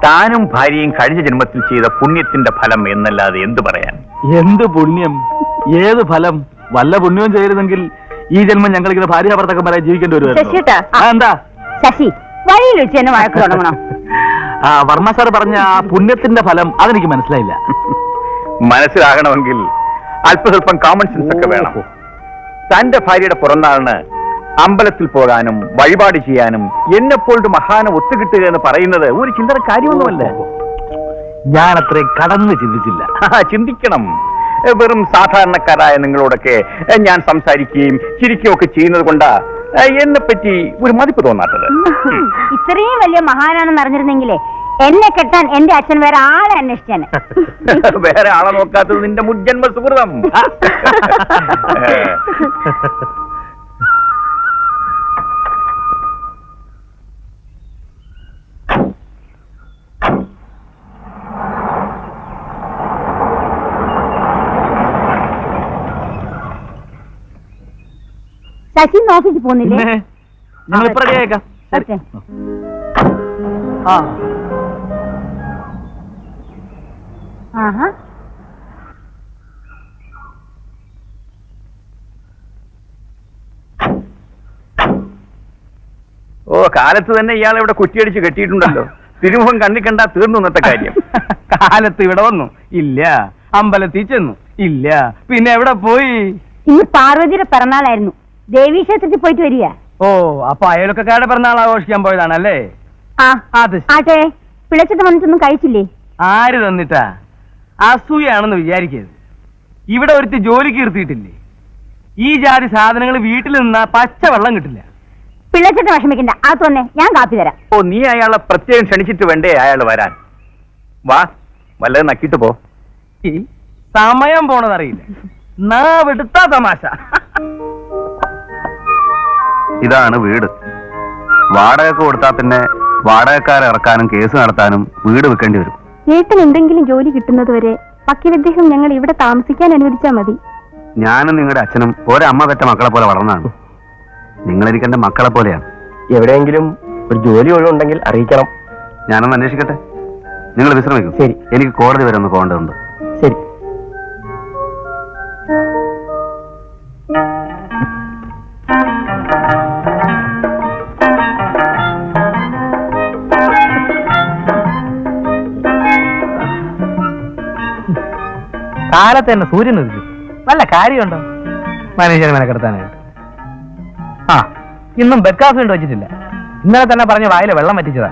താനും ഭാര്യയും കഴിഞ്ഞ ജന്മത്തിൽ ചെയ്ത പുണ്യത്തിന്റെ ഫലം എന്നല്ലാതെ എന്തു പറയാൻ? എന്ത് പുണ്യം, ഏത് ഫലം? വല്ല പുണ്യവും ചെയ്തിരുന്നെങ്കിൽ ഈ ജന്മം ഞങ്ങൾ ഇങ്ങനെ ഭാര്യ ഭർത്താക്കന്മാരായി ജീവിക്കേണ്ടി വരുമായിരുന്നു. എന്താ ശശി, വഴിയിൽ വെച്ച് തന്നെ വഴക്ക് തുടങ്ങണം. വർമ്മ സാർ പറഞ്ഞ ആ പുണ്യത്തിന്റെ ഫലം അതെനിക്ക് മനസ്സിലായില്ല. മനസ്സിലാകണമെങ്കിൽ അല്പസ്വല്പം കോമൺ സെൻസ് ഒക്കെ വേണം. തന്റെ ഭാര്യയുടെ പുറന്നാളിന് അമ്പലത്തിൽ പോകാനും വഴിപാട് ചെയ്യാനും എന്നെപ്പോഴും മഹാനം ഒത്തുകിട്ടുക എന്ന് പറയുന്നത് ഒരു ചില്ലറ കാര്യമൊന്നുമല്ല. ഞാൻ അത്രയും കടന്ന് ചിന്തിച്ചില്ല. ചിന്തിക്കണം. വെറും സാധാരണക്കാരായ നിങ്ങളോടൊക്കെ ഞാൻ സംസാരിക്കുകയും ചിരിക്കുകയും ഒക്കെ ചെയ്യുന്നത് കൊണ്ടാ എന്നെ പറ്റി ഒരു മതിപ്പ് തോന്നാത്തത്. ഇത്രയും വലിയ മഹാനാണെന്ന് അറിഞ്ഞിരുന്നെങ്കിലേ എന്നെ കെട്ടാൻ എന്റെ അച്ഛൻ വേറെ ആളെ അന്വേഷിച്ചാണ്. വേറെ ആളെ നോക്കാത്തത് നിന്റെ മുജ്ജന്മ സുഹൃതം. ശശി ഓഫീസിൽ പോകുന്നില്ലേ? ഞങ്ങൾ ഇപ്പൊ റെഡിയായേക്കാം. ഓ, കാലത്ത് തന്നെ ഇയാൾ ഇവിടെ കുറ്റിയടിച്ച് കെട്ടിയിട്ടുണ്ടല്ലോ. തിരുമുഖം കണ്ണി കണ്ടാ തീർന്നു ഇന്നത്തെ കാര്യം. കാലത്ത് ഇവിടെ വന്നു ഇല്ല, അമ്പലത്തിൽ ചെന്നു ഇല്ല, പിന്നെ എവിടെ പോയി? ഈ പാർവതിയുടെ പിറന്നാളായിരുന്നു, ദേവീക്ഷേത്രത്തിൽ പോയിട്ട് വരിക. ഓ, അപ്പൊ അയൽവക്കക്കാരുടെ പിറന്നാൾ ആഘോഷിക്കാൻ പോയതാണല്ലേ? ആട്ടെ, പിഴച്ചിട്ട് വന്നിട്ടൊന്നും കഴിച്ചില്ലേ? ആര് തന്നിട്ടാ? അസൂയാണെന്ന് വിചാരിക്കരുത്. ഇവിടെ ഒരുത്തി ജോലിക്ക് നിർത്തിയിട്ടില്ലേ? ഈ ജാതി സാധനങ്ങൾ വീട്ടിൽ നിന്നാ പച്ചവെള്ളം കിട്ടില്ല. പിഴച്ചിട്ട് വിഷമിക്കണ്ട, അത് തന്നെ ഞാൻ കാപ്പി തരാം. ഓ, നീ അയാളെ പ്രത്യേകം ക്ഷണിച്ചിട്ട് വേണ്ടേ അയാൾ വരാൻ? വാ, വല്ലതും നക്കിട്ട് പോ. സമയം പോണതറിയില്ല, നാവെടുത്താ തമാശ. ഇതാണ് വീട്. വാടകയ്ക്ക് കൊടുത്താൽ പിന്നെ വാടകക്കാരെ ഇറക്കാനും കേസ് നടത്താനും വീട് വെക്കേണ്ടി വരും. വീട്ടിൽ എന്തെങ്കിലും ജോലി കിട്ടുന്നത് വരെ പക്കിലദ്ദേഹം ഞങ്ങൾ ഇവിടെ താമസിക്കാൻ അനുവദിച്ചാൽ മതി. ഞാനും നിങ്ങളുടെ അച്ഛനും ഒരമ്മ പെറ്റ മക്കളെ പോലെ വളർന്നാണ്. നിങ്ങളെനിക്കെന്റെ മക്കളെ പോലെയാണ്. എവിടെയെങ്കിലും ഒരു ജോലി ഒഴിവുണ്ടെങ്കിൽ അറിയിക്കണം. ഞാനൊന്ന് അന്വേഷിക്കട്ടെ. നിങ്ങൾ വിശ്രമിക്കും. ശരി. എനിക്ക് കോടതി വരെ ഒന്ന് പോകേണ്ടതുണ്ട്. ശരി. കാലത്ത് തന്നെ സൂര്യൻ ഉദിച്ചു. വല്ല കാര്യമുണ്ടോ മനുഷ്യനെ മെനക്കെടുത്താനായിട്ട്? ഇന്നും ബെക്കാഫ് കൊണ്ട് വെച്ചിട്ടില്ല. ഇന്നലെ തന്നെ പറഞ്ഞ വായിലെ വെള്ളം വറ്റിച്ചതാ.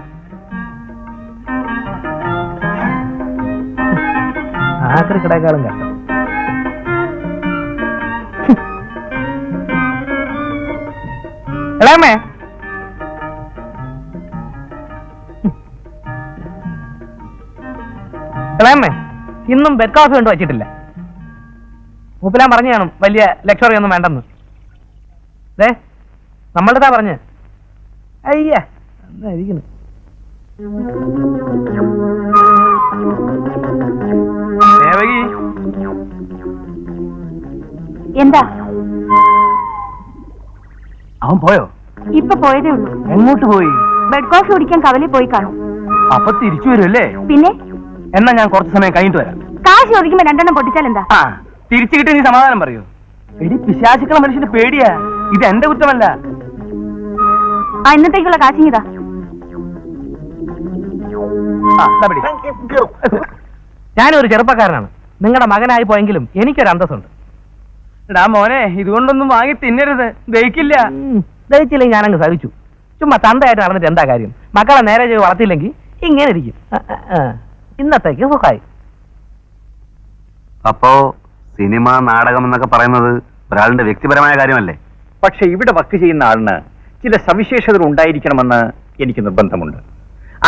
ആക്രി കിടക്കാളും കഷ്ടം. എളാമേ, എളാമേ, ഇന്നും ബെഡ് കോഫി കൊണ്ട് വച്ചിട്ടില്ല. മൂപ്പിലാൻ പറഞ്ഞു കാണും വലിയ ലക്ഷറി ഒന്നും വേണ്ടെന്ന്. നമ്മളുടെ പറഞ്ഞ് അയ്യ എന്നായിരിക്കുന്നു. എന്താ? അവൻ പോയോ? ഇപ്പൊ പോയതേ ഉള്ളൂ. എങ്ങോട്ട് പോയി? ബെഡ് കോഫി കുടിക്കാൻ കവലിൽ പോയി കാണും. അപ്പൊ തിരിച്ചു വരുമല്ലേ? പിന്നെ എന്നാ ഞാൻ കുറച്ച് സമയം കഴിഞ്ഞിട്ട് വരാം. കാശ് ചോദിക്കുമ്പോ രണ്ടെണ്ണം പൊട്ടിച്ചാൽ എന്താ? തിരിച്ചു കിട്ടി നീ സമാധാനം പറയൂ. എടി, പിശാചുക്കള മനുഷ്യന് പേടിയാ. ഇത് എന്റെ കുറ്റമല്ല. ഇന്നത്തേക്കുള്ള കാശ് ഇതാ. ഞാനൊരു ചെറുപ്പക്കാരനാണ്. നിങ്ങളുടെ മകനായി പോയെങ്കിലും എനിക്കൊരു അന്തസ്സുണ്ട്. എടാ മോനെ, ഇതുകൊണ്ടൊന്നും വാങ്ങി തിന്നരുത്. ദഹിക്കില്ല. ദഹിച്ചില്ലെങ്കിൽ ഞാനങ്ങ് സഹിച്ചു. ചുമ്മാ തന്തയായിട്ട് നടന്നിട്ട് എന്താ കാര്യം? മക്കളെ നേരെ ചെയ്ത് വളർത്തിയില്ലെങ്കിൽ ഇങ്ങനെ ഇരിക്കും. ഇന്നത്തേക്ക് സുഖമായി. അപ്പോ സിനിമ, നാടകം എന്നൊക്കെ പറയുന്നത് ഒരാളുടെ വ്യക്തിപരമായ കാര്യമല്ലേ? പക്ഷെ ഇവിടെ വർക്ക് ചെയ്യുന്ന ആളിന് ചില സവിശേഷതകൾ ഉണ്ടായിരിക്കണമെന്ന് എനിക്ക് നിർബന്ധമുണ്ട്.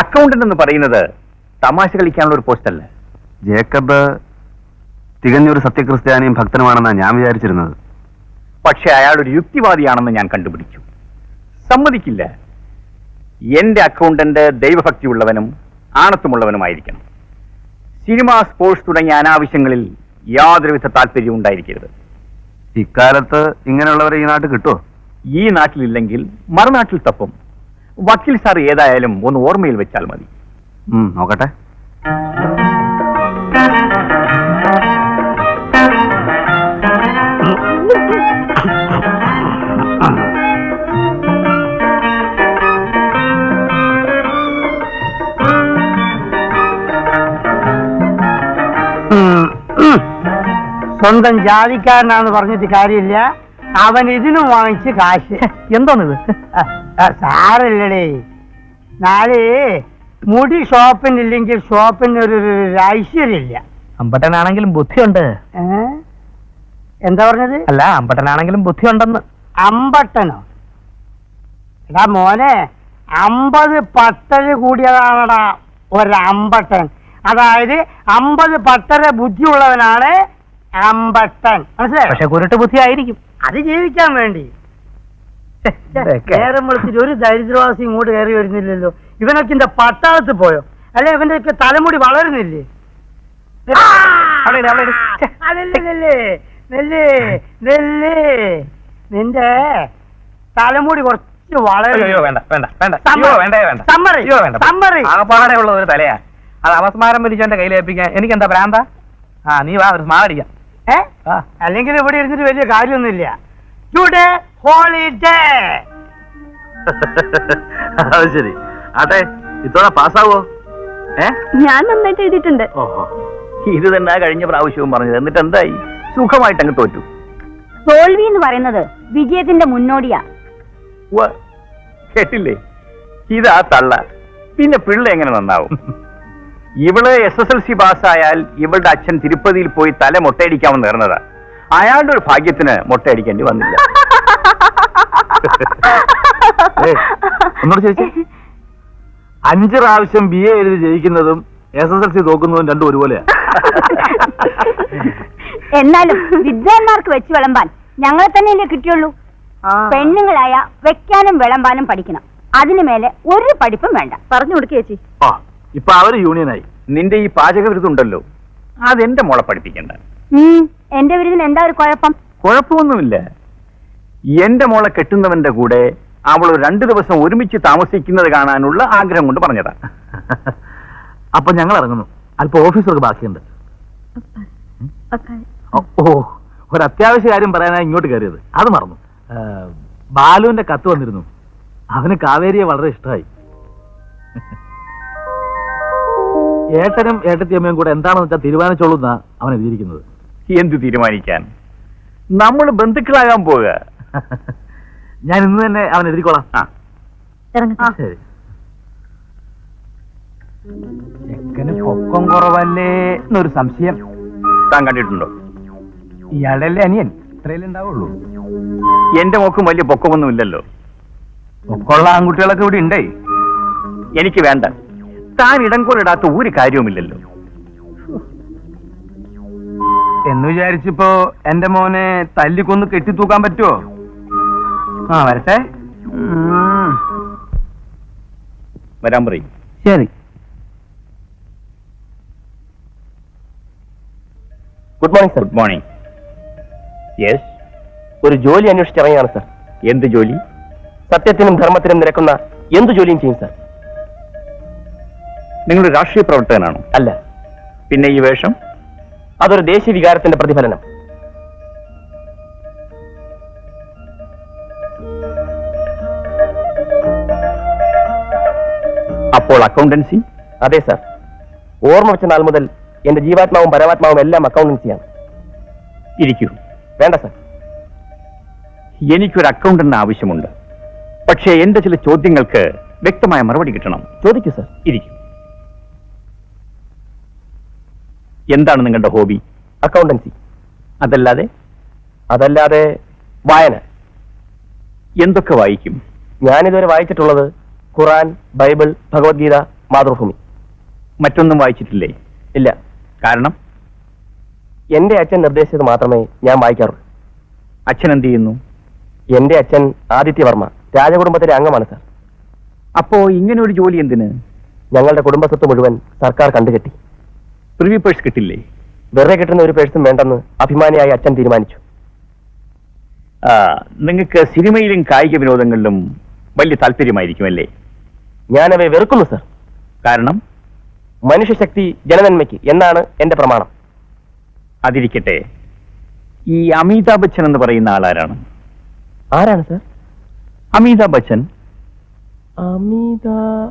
അക്കൗണ്ടന്റ് എന്ന് പറയുന്നത് തമാശ കളിക്കാനുള്ള ഒരു പോസ്റ്റല്ല. ജേക്കബ് തികഞ്ഞൊരു സത്യക്രിസ്ത്യാനിയും ഭക്തനുമാണെന്നാണ് ഞാൻ വിചാരിച്ചിരുന്നത്. പക്ഷെ അയാൾ ഒരു യുക്തിവാദിയാണെന്ന് ഞാൻ കണ്ടുപിടിച്ചു. സമ്മതിക്കില്ല. എന്റെ അക്കൗണ്ടന്റ് ദൈവഭക്തിയുള്ളവനും ആണത്വമുള്ളവനുമായിരിക്കണം. സിനിമ, സ്പോർട്സ് തുടങ്ങിയ അനാവശ്യങ്ങളിൽ യാതൊരുവിധ താല്പര്യവും ഉണ്ടായിരിക്കരുത്. ഇക്കാലത്ത് ഇങ്ങനെയുള്ളവരെ ഈ നാട്ടിൽ കിട്ടുമോ? ഈ നാട്ടിലില്ലെങ്കിൽ മറുനാട്ടിൽ തപ്പും. വക്കീൽ സാർ ഏതായാലും ഒന്ന് ഓർമ്മയിൽ വെച്ചാൽ മതി. നോക്കട്ടെ. സ്വന്തം ജാതിക്കാരനാന്ന് പറഞ്ഞിട്ട് കാര്യമില്ല, അവൻ ഇതിനും വാങ്ങിച്ച് കാശ്. എന്തോന്നിത്? സാരല്ലടേ, നാളെ മുടി ഷോപ്പിനില്ലെങ്കിൽ ഷോപ്പിന് ഒരു ഐശ്വര്യമില്ല. അമ്പട്ടനാണെങ്കിലും ബുദ്ധിയുണ്ട്. എന്താ പറഞ്ഞത്? അല്ല, അമ്പട്ടനാണെങ്കിലും ബുദ്ധിയുണ്ടെന്ന്. അമ്പട്ടനോ? എടാ മോനെ, 50 പട്ടര് കൂടിയതാണടാ ഒരമ്പട്ടൻ. അതായത് 50 പട്ടര ബുദ്ധിയുള്ളവനാണ് അമ്പട്ടൻ. മനസ്സിലായോ? പക്ഷെ കുരുട്ട് ബുദ്ധി ആയിരിക്കും. അത് ജീവിക്കാൻ വേണ്ടി. നേരം വിളിച്ചിട്ട് ഒരു ദരിദ്രവാസി ഇങ്ങോട്ട് കയറി വരുന്നില്ലല്ലോ. ഇവനൊക്കെ ഇന്റെ പട്ടാളത്ത് പോയോ? അല്ലെ ഇവന്റെ ഒക്കെ തലമുടി വളരുന്നില്ലേ? നിന്റെ തലമുടി കുറച്ച് ഉള്ള ഒരു തലയാ. അത് അവസ്മാരം പിടിച്ചെന്റെ കയ്യിലേൽപ്പിക്കാൻ എനിക്ക് എന്താ ഭ്രാന്ത? നീ വാ, ഒരു സ്മാരടിക്കാം. അല്ലെങ്കിൽ ഇവിടെ ഇരുന്നിട്ട് വലിയ കാര്യമൊന്നുമില്ല. Today holiday. അത് ശരി. ആട്ടെ, ഇത്തവണ പാസ്സാവോ? ഞാൻ നന്നായിട്ട് എഴുതിയിട്ടുണ്ട്. ഓഹോ, ഇത് തന്നെ കഴിഞ്ഞ പ്രാവശ്യവും പറഞ്ഞത്. എന്നിട്ട് എന്തായി? സുഖമായിട്ട് അങ്ങ് തോറ്റു. തോൽവി എന്ന് പറയുന്നത് വിജയത്തിന്റെ മുന്നോടിയാ. കേട്ടില്ലേ? ഇതാ തള്ള. പിന്നെ പിള്ള എങ്ങനെ നന്നാവും? ഇവള് SSLC പാസ്സായാൽ ഇവളുടെ അച്ഛൻ തിരുപ്പതിയിൽ പോയി തല മൊട്ടയടിക്കാമെന്ന് നേർന്നതാ. അയാളുടെ ഒരു ഭാഗ്യത്തിന് മൊട്ടയടിക്കേണ്ടി വന്നില്ല. ഒന്നോട് ചോദിച്ചേ, 5 പ്രാവശ്യം BA എഴുതി ജയിക്കുന്നതും SSLC തോക്കുന്നതും രണ്ടും ഒരുപോലെയാ. എന്നാലും വിദ്വാൻമാർക്ക് വെച്ച് വിളമ്പാൻ ഞങ്ങളെ തന്നെയല്ലേ കിട്ടിയുള്ളൂ. പെണ്ണുങ്ങളായ വെക്കാനും വിളമ്പാനും പഠിക്കണം. അതിനു മേലെ ഒരു പഠിപ്പും വേണ്ട. പറഞ്ഞു കൊടുക്കുക ചേച്ചി. ഇപ്പൊ അവര് യൂണിയനായി. നിന്റെ ഈ പാചക വിരുദ്ധുണ്ടല്ലോ, അതെന്റെ മോളെ പഠിപ്പിക്കണ്ട. എന്റെ വിരുദിന് എന്താ ഒരു കുഴപ്പം? കുഴപ്പമൊന്നുമില്ല. എന്റെ മോളെ കെട്ടുന്നവന്റെ കൂടെ അവൾ 2 ദിവസം ഒരുമിച്ച് താമസിക്കുന്നത് കാണാനുള്ള ആഗ്രഹം കൊണ്ട് പറഞ്ഞതാ. അപ്പൊ ഞങ്ങൾ ഇറങ്ങുന്നു. അല്പം ഓഫീസർക്ക് ബാക്കിയുണ്ട്. ഓ, ഒരു അത്യാവശ്യ കാര്യം പറയാനായി ഇങ്ങോട്ട് കയറിയത്, അത് മറന്നു. ബാലുവിന്റെ കത്ത് വന്നിരുന്നു. അവന് കാവേരിയെ വളരെ ഇഷ്ടമായി. ഏട്ടനും ഏട്ടത്തിയമ്മയും കൂടെ എന്താണെന്ന് വെച്ചാൽ തീരുമാനിച്ചോളൂ എന്നാ അവൻ എഴുതിയിരിക്കുന്നത്. എന്ത് തീരുമാനിക്കാൻ? നമ്മൾ ബന്ധുക്കളാകാൻ പോവുക. ഞാൻ ഇന്ന് തന്നെ അവൻ എഴുതിക്കോളാം. ശരി. ചെക്കന് പൊക്കം കുറവല്ലേ എന്നൊരു സംശയം. താൻ കണ്ടിട്ടുണ്ടോ? ഇയാളുടെ അല്ലേ അനിയൻ? ഇത്രയല്ലേ ഉണ്ടാവുള്ളൂ. എന്റെ മോക്കും വലിയ പൊക്കമൊന്നുമില്ലല്ലോ. പൊക്കമുള്ള ആൺകുട്ടികളൊക്കെ ഇവിടെ ഉണ്ടേ. എനിക്ക് വേണ്ട. താൻ ഇടംകോലിടാത്ത ഒരു കാര്യവുമില്ലല്ലോ എന്ന് വിചാരിച്ചിപ്പോ എന്റെ മോനെ തല്ലിക്കൊന്ന് കെട്ടിത്തൂക്കാൻ പറ്റുമോ? വരട്ടെ. വരാൻ പറയും. ശരി. Good morning sir. Good morning. Yes. ഒരു ജോലി അന്വേഷിച്ചിറങ്ങിയാണ് സർ. എന്ത് ജോലി? സത്യത്തിനും ധർമ്മത്തിനും നിരക്കുന്ന എന്ത് ജോലിയും ചെയ്യും സർ. നിങ്ങൾ രാഷ്ട്രീയ പ്രവർത്തകനാണോ? അല്ല. പിന്നെ ഈ വേഷം? അതൊരു ദേശീയ വികാരത്തിന്റെ പ്രതിഫലനം. അപ്പോൾ അക്കൗണ്ടൻസി? അതെ സർ. ഓർമ്മ വെച്ച നാൾ മുതൽ എന്റെ ജീവാത്മാവും പരമാത്മാവും എല്ലാം അക്കൗണ്ടൻസിയാണ്. ഇരിക്കൂ. വേണ്ട സർ. എനിക്കൊരു അക്കൗണ്ടന്റ് ആവശ്യമുണ്ട്. പക്ഷേ എന്റെ ചില ചോദ്യങ്ങൾക്ക് വ്യക്തമായ മറുപടി കിട്ടണം. ചോദിക്കൂ സർ. ഇരിക്കൂ. എന്താണ് നിങ്ങളുടെ ഹോബി? അക്കൗണ്ടൻസി. അതല്ലാതെ വായന. എന്തൊക്കെ വായിക്കും? ഞാനിതുവരെ വായിച്ചിട്ടുള്ളത് ഖുറാൻ, ബൈബിൾ, ഭഗവത്ഗീത, മാതൃഭൂമി. മറ്റൊന്നും വായിച്ചിട്ടില്ലേ? ഇല്ല. കാരണം? എന്റെ അച്ഛൻ നിർദ്ദേശിച്ചത് മാത്രമേ ഞാൻ വായിക്കാറുള്ളൂ. അച്ഛൻ എന്ത് ചെയ്യുന്നു? എന്റെ അച്ഛൻ ആദിത്യവർമ്മ രാജകുടുംബത്തിലെ അംഗമാണ് സർ. അപ്പോ ഇങ്ങനെ ഒരു ജോലി എന്തിന്? ഞങ്ങളുടെ കുടുംബസ്വത്ത് മുഴുവൻ സർക്കാർ കണ്ടുകെട്ടി. പ്രിവി പേഴ്സ് കിട്ടില്ലേ? വെറുതെ കിട്ടുന്ന ഒരു പേഴ്സും വേണ്ടെന്ന് അഭിമാനിയായി അച്ഛൻ തീരുമാനിച്ചു. നിങ്ങൾക്ക് സിനിമയിലും കായിക വിനോദങ്ങളിലും വലിയ താല്പര്യമായിരിക്കും അല്ലേ? ഞാനവയെ വെറുക്കുന്നു സർ. കാരണം? മനുഷ്യശക്തി ജനനന്മയ്ക്ക് എന്നാണ് എന്റെ പ്രമാണം. അതിരിക്കട്ടെ, ഈ അമിതാഭ് ബച്ചൻ എന്ന് പറയുന്ന ആളാരാണ്? ആരാണ് സർ? അമിതാഭ് ബച്ചൻ. അമിതാഭ്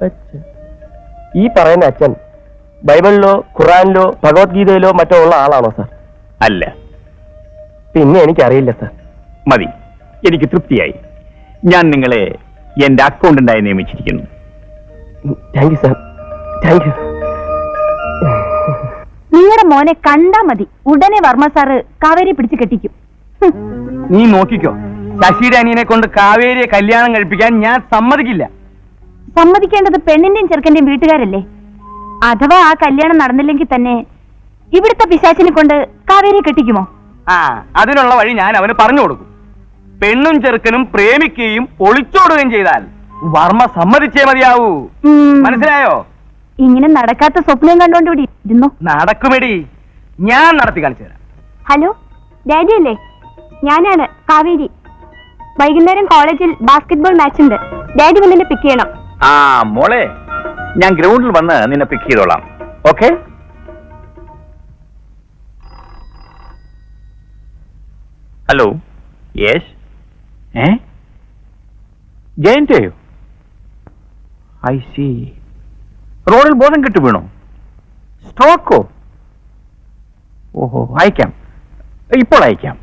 ബച്ചൻ. ഈ പറയുന്ന അച്ഛൻ ബൈബിളിലോ ഖുറാനിലോ ഭഗവത്ഗീതയിലോ മറ്റോ ഉള്ള ആളാണോ സർ? അല്ല. പിന്നെ എനിക്കറിയില്ല സർ. മതി, എനിക്ക് തൃപ്തിയായി. ഞാൻ നിങ്ങളെ എന്റെ അക്കൗണ്ടന്റായി നിയമിച്ചിരിക്കുന്നു. Thank you sir, thank you. നിങ്ങളുടെ മോനെ കണ്ടാ മതി, ഉടനെ വർമ്മ സാറ് കാവേരി പിടിച്ചു കെട്ടിക്കും. നീ നോക്കിക്കോ, ശശിയുടെ അനിയനെ കൊണ്ട് കാവേരിയെ കല്യാണം കഴിപ്പിക്കാൻ ഞാൻ സമ്മതിക്കില്ല. സമ്മതിക്കേണ്ടത് പെണ്ണിന്റെയും ചെറുക്കന്റെയും വീട്ടുകാരല്ലേ? അഥവാ ആ കല്യാണം നടന്നില്ലെങ്കിൽ തന്നെ ഇവിടുത്തെ പിശാചിനെ കൊണ്ട് കാവേരിയെ കെട്ടിക്കുമോ? അതിനുള്ള വഴി ഞാൻ അവന് പറഞ്ഞു കൊടുക്കും. പെണ്ണും ചെറുക്കനും പ്രേമിക്കുകയും ഒളിച്ചോടുകയും ചെയ്താൽ വർമ്മ സമ്മതിച്ചേ മതിയാവൂ. മനസ്സിലായോ? ഇങ്ങനെ നടക്കാത്ത സ്വപ്നം കണ്ടോണ്ടുകൂടി ഇരുന്നു. നടക്കുമെടി, ഞാൻ നടത്തി കാണിച്ചു തരാം. ഹലോ, ഡാഡി അല്ലേ? ഞാനാണ് കാവേരി. വൈകുന്നേരം കോളേജിൽ ബാസ്കറ്റ്ബോൾ മാച്ച് ഉണ്ട്. ഡാഡി വന്നെ പിക്ക് ചെയ്യണം. മോളെ, ഞാൻ ഗ്രൗണ്ടിൽ വന്ന് നിന്നെ പിക്ക് ചെയ്തോളാം. ഓക്കെ? ഹലോ. യെസ്. ജയന്റെയോ? I see. റോഡിൽ ബോധം കെട്ടു വീണോ? സ്ട്രോക്കോ? ഓഹോ, അയക്കാം, ഇപ്പോൾ അയക്കാം.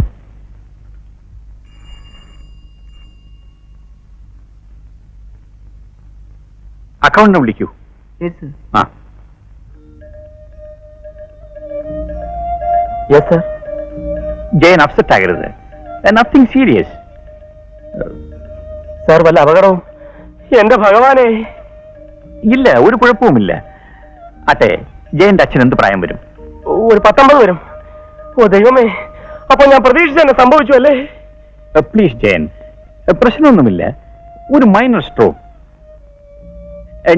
അക്കൗണ്ടിനെ വിളിക്കൂ. ആ. Yes sir. ജയൻ അപ്സെറ്റ് ആകരുത്. Nothing serious. സാർ, വല്ല അപകടവും? എന്റെ ഭഗവാനെ. ഇല്ല, ഒരു കുഴപ്പവുമില്ല. അട്ടെ, ജയന്റെ അച്ഛൻ എന്ത് പ്രായം വരും? ഒരു 19 വരും. ഓ ദൈവമേ, അപ്പൊ ഞാൻ പ്രതീക്ഷിച്ച തന്നെ സംഭവിച്ചു അല്ലേ? പ്ലീസ് ജയൻ, പ്രശ്നമൊന്നുമില്ല. ഒരു മൈനർ സ്ട്രോക്ക്.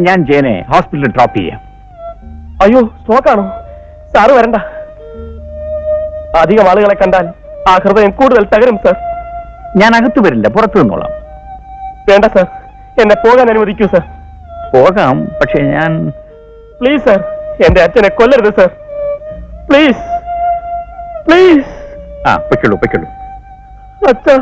ഞാൻ ജയനെ ഹോസ്പിറ്റലിൽ ഡ്രോപ്പ് ചെയ്യാം. അയ്യോ, സ്ട്രോക്കാണോ? സാറ് വരണ്ട. അധികം ആളുകളെ കണ്ടാൽ ആ ഹൃദയം കൂടുതൽ തകരും സർ. ഞാൻ അകത്ത് വരില്ല, പുറത്തു നിന്നോളാം. വേണ്ട സർ, എന്നെ പോകാൻ അനുവദിക്കൂ സർ. പോകാം, പക്ഷെ ഞാൻ... പ്ലീസ് സർ, എന്റെ അച്ഛനെ കൊല്ലരുത് സർ. Please please. പൊയ്ക്കുള്ളൂ പൊയ്ക്കുള്ളൂ. അച്ഛാ.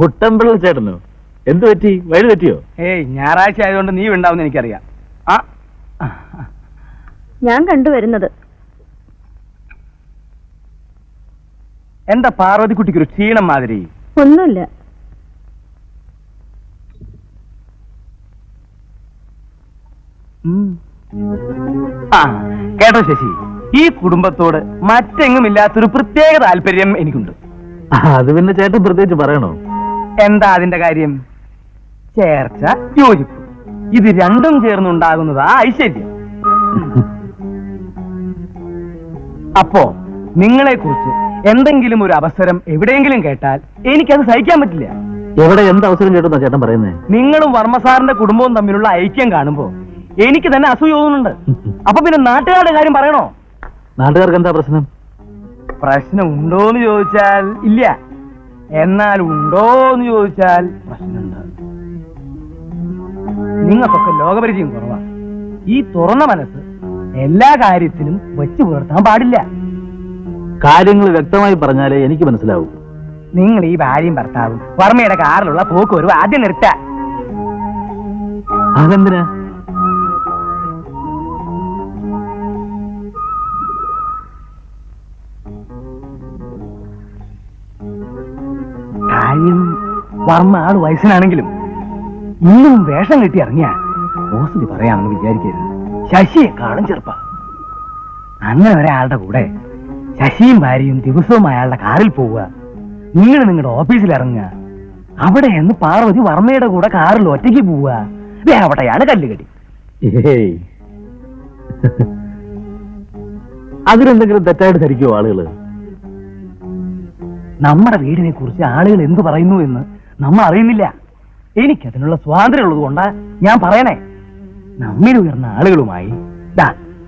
കുട്ടമ്പിള്ള ചേട്ടനോ? എന്ത് പറ്റി? വഴി തെറ്റിയോ? ഞായറാഴ്ച ആയതുകൊണ്ട് നീ ഉണ്ടാവുന്ന എനിക്കറിയാം. ഞാൻ കണ്ടുവരുന്നത്. എന്താ പാർവതിക്കുട്ടിക്കൊരു ക്ഷീണം മാതിരി? ഒന്നുമില്ല. കേട്ടോ ശശി, ഈ കുടുംബത്തോട് മറ്റെങ്ങും ഇല്ലാത്തൊരു പ്രത്യേക താല്പര്യം എനിക്കുണ്ട്. അത് പിന്നെ ചേട്ടൻ പ്രത്യേകിച്ച് പറയണോ? എന്താ അതിന്റെ കാര്യം? ചേർച്ച, യോജിപ്പ്, ഇത് രണ്ടും ചേർന്നുണ്ടാകുന്നതാ ഐശ്വര്യം. അപ്പോ നിങ്ങളെ കുറിച്ച് എന്തെങ്കിലും ഒരു അവസരം എവിടെയെങ്കിലും കേട്ടാൽ എനിക്കത് സഹിക്കാൻ പറ്റില്ല. എവിടെ എന്ത് അവസരം കേട്ടോ ചേട്ടൻ പറയുന്നേ? നിങ്ങളും വർമ്മസാറിന്റെ കുടുംബവും തമ്മിലുള്ള ഐക്യം കാണുമ്പോ എനിക്ക് തന്നെ അസൂയ തോന്നുന്നുണ്ട്. അപ്പൊ പിന്നെ നാട്ടുകാരുടെ കാര്യം പറയണോ? നാട്ടുകാർക്ക് എന്താ പ്രശ്നം? പ്രശ്നം ഉണ്ടോന്ന് ചോദിച്ചാൽ ഇല്ല. എന്നാൽ ഉണ്ടോ എന്ന് ചോദിച്ചാൽ പ്രശ്നമുണ്ട്. നിങ്ങൾക്കൊക്കെ ലോകപരിചയം കുറവാ. ഈ തുറന്ന മനസ്സ് എല്ലാ കാര്യത്തിലും വെച്ചു പുലർത്താൻ പാടില്ല. കാര്യങ്ങൾ വ്യക്തമായി പറഞ്ഞാലേ എനിക്ക് മനസ്സിലാവൂ. നിങ്ങൾ ഈ ഭാര്യയും ഭർത്താവും വർമ്മയുടെ കാറിലുള്ള പോക്ക് ഒരു ആദ്യം നിർത്ത. അതെന്തിനാ? കാര്യം വർമ്മ ആള് വയസ്സനാണെങ്കിലും ഇന്നും വേഷം കെട്ടി ഇറങ്ങിയ ഓസിന് പറയാമെന്ന് വിചാരിക്കരുത്. ശശിയെക്കാളും ചെറുപ്പ. അങ്ങനെ ഒരാളുടെ കൂടെ ശശിയും ഭാര്യയും ദിവസവും അയാളുടെ കാറിൽ പോവുക, നിങ്ങൾ നിങ്ങളുടെ ഓഫീസിൽ ഇറങ്ങുക, അവിടെ നിന്ന് പാർവതി വർമ്മയുടെ കൂടെ കാറിൽ ഒറ്റയ്ക്ക് പോവുക, അവിടെയാണ് കല്ലുകടി. അതിലെന്തെങ്കിലും തെറ്റായിട്ട് ധരിക്കുമോ ആളുകള്? നമ്മുടെ വീടിനെ കുറിച്ച് ആളുകൾ എന്തു പറയുന്നു എന്ന് നമ്മൾ അറിയുന്നില്ല. എനിക്കതിനുള്ള സ്വാതന്ത്ര്യം ഉള്ളത് കൊണ്ടാ ഞാൻ പറയണേ. നമ്മിൽ ഉയർന്ന ആളുകളുമായി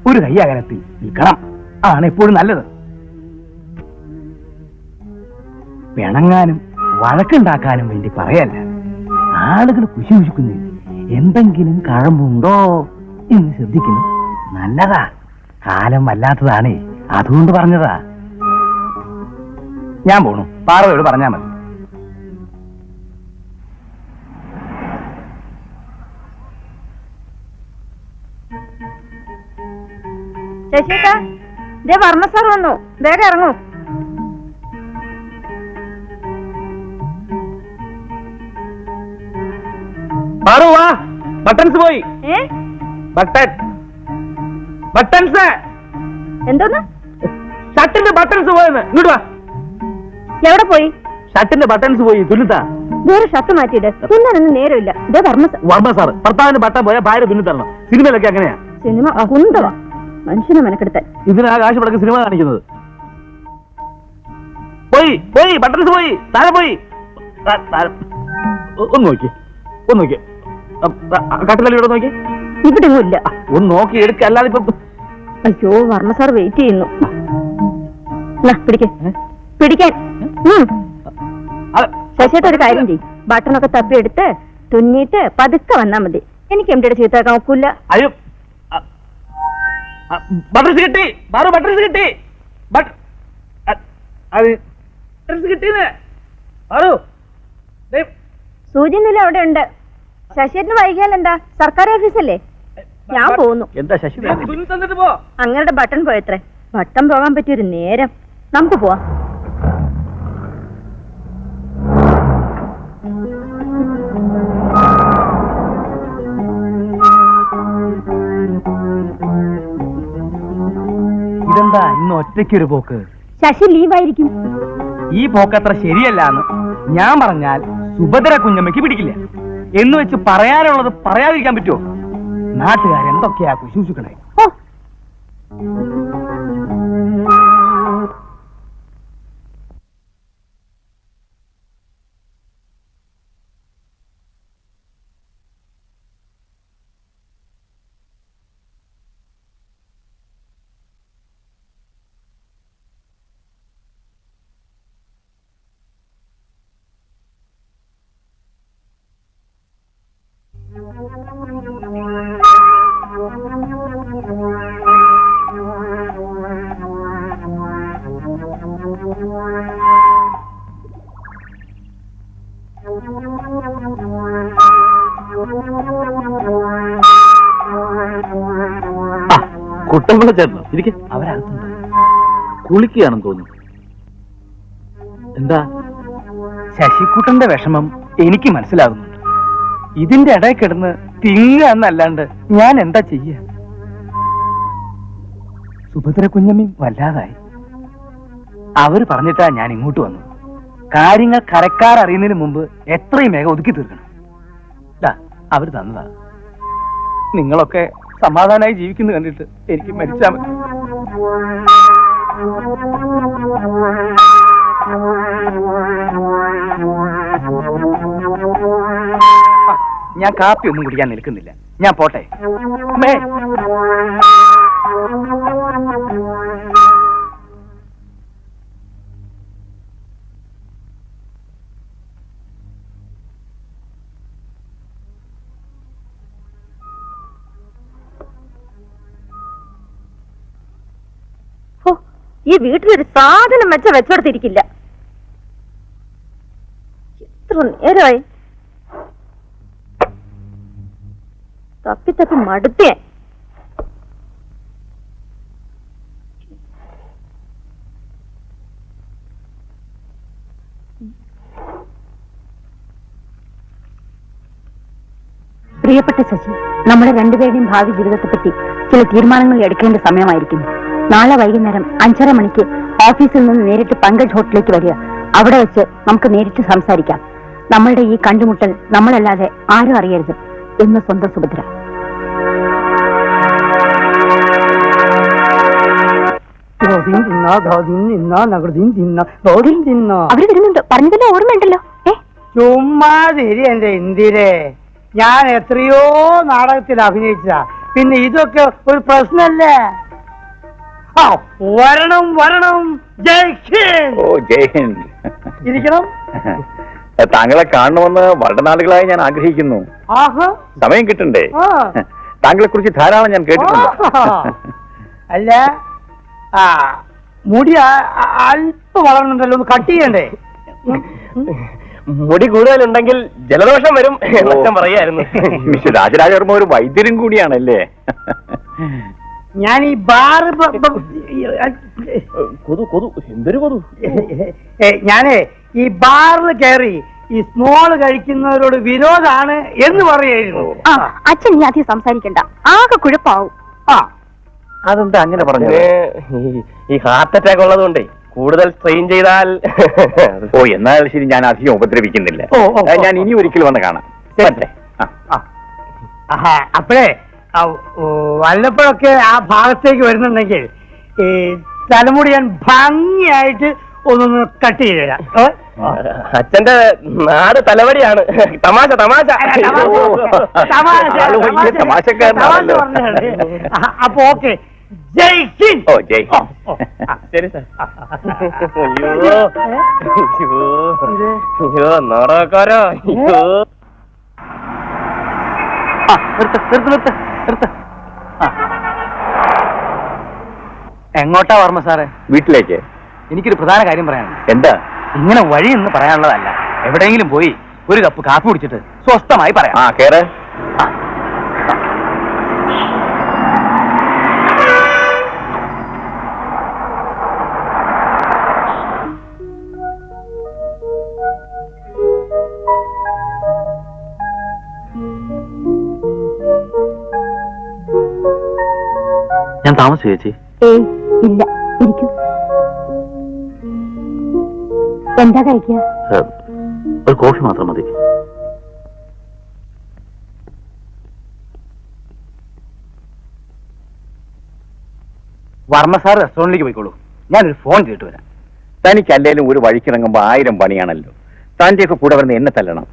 ഒരു കൈ അകലത്തിൽ നിൽക്കണം. ആണ് എപ്പോഴും നല്ലത്. പിണങ്ങാനും വഴക്കുണ്ടാക്കാനും വേണ്ടി പറയല്ല. ആളുകൾ കുശികുശിക്കുന്നു, എന്തെങ്കിലും കഴമ്പുണ്ടോ എന്ന് ശ്രദ്ധിക്കുന്നു. നല്ലതാ. കാലം വല്ലാത്തതാണേ, അതുകൊണ്ട് പറഞ്ഞതാ. ഞാൻ പോണു. പാർവതിയോട് പറഞ്ഞാ മതി. ശശിയേട്ടാ, ദേ വർമ്മ സാർ വന്നു. വേഗം ഇറങ്ങൂ. വാ, ബട്ടൺസ് പോയി. ബട്ടൺസ് എന്തോന്ന്? ഷർട്ടിന്റെ ബട്ടൺസ് പോയെന്ന്. ഇങ്ങോട്ട് വാ. എവിടെ പോയി? ഷർട്ടിന്റെ ബട്ടൺസ് പോയി. തുന്നിത്താ. വേറെ ഷർട്ട് മാറ്റിയിട്. തുന്നാനൊന്നും നേരമില്ല. ഇതേ വർമ്മ സാർ, ഭർത്താവിന് ബട്ടൺ പോയാൽ ഭാര്യ തുന്നിത്തരണം. സിനിമയിലൊക്കെ അങ്ങനെയാ. സിനിമ കുന്തവാ മനുഷ്യനെ മെനക്കെടുത്താൻ. ഇതിനാ കാശ് മുടക്കി സിനിമ കാണിക്കുന്നത്. പോയി ബട്ടൺസ് പോയി. താഴെ പോയി. ഒന്ന് നോക്കി. കട്ടിലൂടെ നോക്കി. ഇവിടെ ഇല്ല. ഒന്ന് നോക്കി എടുക്ക. അല്ലാതെ ഇപ്പൊ അയ്യോ, വർമ്മ സാർ വെയിറ്റ് ചെയ്യുന്നു. പിടിക്കാൻ. ശശിയേട്ട ഒരു കാര്യം ചെയ്യും. ബട്ടണൊക്കെ തപ്പിയെടുത്ത് തുന്നിയിട്ട് പതുക്കെ വന്നാ മതി. എനിക്ക് എംഡിയുടെ ചീത്താക്കാൻ ഒക്കില്ല. അയ്യോ, ബട്ടൺസ് കിട്ടി. ബട്ടൺസ് കിട്ടി. സൂചിന്നില്ല അവിടെ ഉണ്ട്. ശശിയേട്ടന് വൈകിയാൽ എന്താ? സർക്കാർ ഓഫീസല്ലേ? ഞാൻ പോകുന്നു. എന്താ ശശി? അങ്ങയുടെ ബട്ടൺ പോയത്രേ. ബട്ടൺ പോകാൻ പറ്റിയൊരു നേരം. നമുക്ക് പോവാം. ഇതെന്താ ഇന്ന് ഒറ്റയ്ക്കൊരു പോക്ക്? ശശി ലീവായിരിക്കും. ഈ പോക്കത്ര ശരിയല്ല എന്ന് ഞാൻ പറഞ്ഞാൽ സുഭദ്ര കുഞ്ഞമ്മയ്ക്ക് പിടിക്കില്ല. എന്ന് വെച്ച് പറയാനുള്ളത് പറയാതിരിക്കാൻ പറ്റുമോ? നാട്ടുകാരെന്തൊക്കെയാ കുശൂഷിക്കണേ. ഓ, കുട്ടമ്പിള്ള ചേട്ടനോ? ഇരിക്കെ. അവരകത്തുണ്ട്. കുളിക്കുകയാണെന്ന് തോന്നുന്നു. എന്താ? ശശിക്കുട്ടന്റെ വിഷമം എനിക്ക് മനസ്സിലാകുന്നുണ്ട്. ഇതിന്റെ ഇടയിൽ കിടന്ന് തിങ്ങന്നല്ലാണ്ട് ഞാൻ എന്താ ചെയ്യ? സുഭദ്ര കുഞ്ഞമ്മയും വല്ലാതായി. അവര് പറഞ്ഞിട്ടാ ഞാൻ ഇങ്ങോട്ട് വന്നു. കാര്യങ്ങൾ കരക്കാരറിയുന്നതിന് മുമ്പ് എത്രയും വേഗം ഒതുക്കി തീർക്കണം. അവര് തന്നതാ. നിങ്ങളൊക്കെ സമാധാനമായി ജീവിക്കുന്നു കണ്ടിട്ട് എനിക്ക് മരിച്ചാൽ മതി. ഞാൻ കാപ്പി ഒന്നും കുടിക്കാൻ നിൽക്കുന്നില്ല. ഞാൻ പോട്ടെ. ഈ വീട്ടിലൊരു സാധനം വെച്ചെടുത്തിരിക്കില്ല. എത്ര നേരമായി തപ്പി തപ്പി മടുത്തേ. പ്രിയപ്പെട്ട ശശി, നമ്മുടെ രണ്ടുപേരുടെയും ഭാവി ജീവിതത്തെപ്പറ്റി ചില തീരുമാനങ്ങൾ എടുക്കേണ്ട സമയമായിരിക്കുന്നു. നാളെ വൈകുന്നേരം 5:30 മണിക്ക് ഓഫീസിൽ നിന്ന് നേരിട്ട് പങ്കജ് ഹോട്ടലിലേക്ക് വരിക. അവിടെ വെച്ച് നമുക്ക് നേരിട്ട് സംസാരിക്കാം. നമ്മളുടെ ഈ കണ്ടുമുട്ടൽ നമ്മളല്ലാതെ ആരും അറിയരുത് എന്ന് സ്വന്തം സുഭദ്ര. അവര് വരുന്നുണ്ട്, പറഞ്ഞതല്ലേ ഓർമ്മയുണ്ടല്ലോ. ചുമ്മാതിരി എന്റെ ഇന്ദിരേ, ഞാൻ എത്രയോ നാടകത്തിൽ അഭിനയിച്ചതാ, പിന്നെ ഇതൊക്കെ ഒരു പ്രശ്നല്ലേ? വരണം വരണം. ജയ് ഹിന്ദ്. ഓ ജയ് ഹിന്ദ്. ഇരിക്കണം. താങ്കളെ കാണണമെന്ന് വളരെ നാളുകളായി ഞാൻ ആഗ്രഹിക്കുന്നു. ആഹാ, സമയം കിട്ടണ്ടേ? ആ. താങ്കളെ കുറിച്ച് ധാരാളം ഞാൻ കേട്ടിട്ടുണ്ട്. അല്ല, മുടി അല്പം വളർന്നുണ്ടല്ലോ, ഒന്ന് കട്ട് ചെയ്യണ്ടേ? മുടി കൂടുതലുണ്ടെങ്കിൽ ജലദോഷം വരും എന്നൊക്കെ പറയായിരുന്നു. മിസ്റ്റർ രാജരാജവർമ്മ ഒരു വൈദ്യരും കൂടിയാണല്ലേ? ഞാൻ ഈ ബാറ് എന്തൊരു കൊതു. ഞാനേ ഈ ബാറിൽ കയറി ഈ സ്മോള് കഴിക്കുന്നവരോട് വിരോധാണ് എന്ന് പറയായിരുന്നു. അച്ഛൻ നീ അധികം സംസാരിക്കണ്ട, ആകെ കുഴപ്പാവും. അതെന്താ അങ്ങനെ പറഞ്ഞു? ഈ ഹാർട്ട് അറ്റാക്ക് ഉള്ളതുകൊണ്ടേ കൂടുതൽ സ്ട്രെയിൻ ചെയ്താൽ. ഓ, എന്നാൽ ശരി, ഞാൻ അധികം ഉപദ്രവിക്കുന്നില്ല. ഞാൻ ഇനി ഒരിക്കൽ വന്ന് കാണാം. അപ്പഴേ വല്ലപ്പോഴൊക്കെ ആ ഭാഗത്തേക്ക് വരുന്നുണ്ടെങ്കിൽ ഈ തലമുടി ഞാൻ ഭംഗിയായിട്ട് ഒന്നൊന്ന് കട്ട് ചെയ്ത് തരാം. അച്ഛന്റെ നാട് തലവടിയാണ്. തമാശ തമാശ. അപ്പൊ ഓക്കെ. ജയ് ഹിന്ദ്. ഓ ജയ് ഹിന്ദ്. ശരി സാർ. അയ്യോ നോടക്കാരോ. എങ്ങോട്ടാ വർമ്മ സാറേ? വീട്ടിലേക്ക്. എനിക്കൊരു പ്രധാന കാര്യം പറയാനുണ്ട്. എന്താ? ഇങ്ങനെ വഴി എന്ന് പറയാനുള്ളതല്ല, എവിടെയെങ്കിലും പോയി ഒരു കപ്പ് കാപ്പി കുടിച്ചിട്ട് സ്വസ്ഥമായി പറയാം. കേറ്. ഞാൻ താമസിച്ചു ചേച്ചി? ഏയ് ഇല്ല, ഇരിക്കൂ. എന്താ കഴിക്കുക? ഒരു കോഫി മാത്രം മതി. വർമ്മ സാർ റെസ്റ്റോറന്റിലേക്ക് പോയിക്കോളൂ, ഞാനൊരു ഫോൺ ചെയ്തിട്ട് വരാം. തനിക്ക് അല്ലേലും ഒരു വഴിക്കിറങ്ങുമ്പോ 1000 പണിയാണല്ലോ. താൻ്റെയൊക്കെ കൂടെ വരുന്ന എന്നെ തല്ലണം.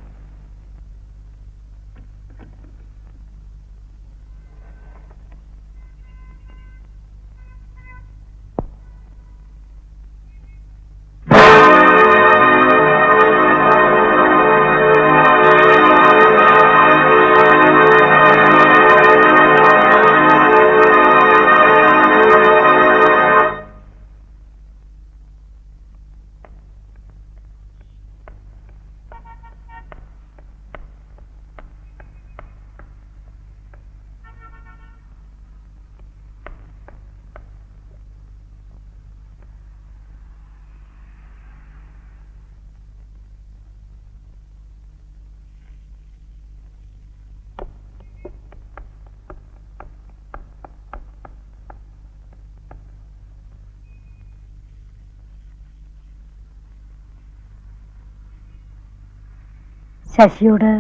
ശശിയോട്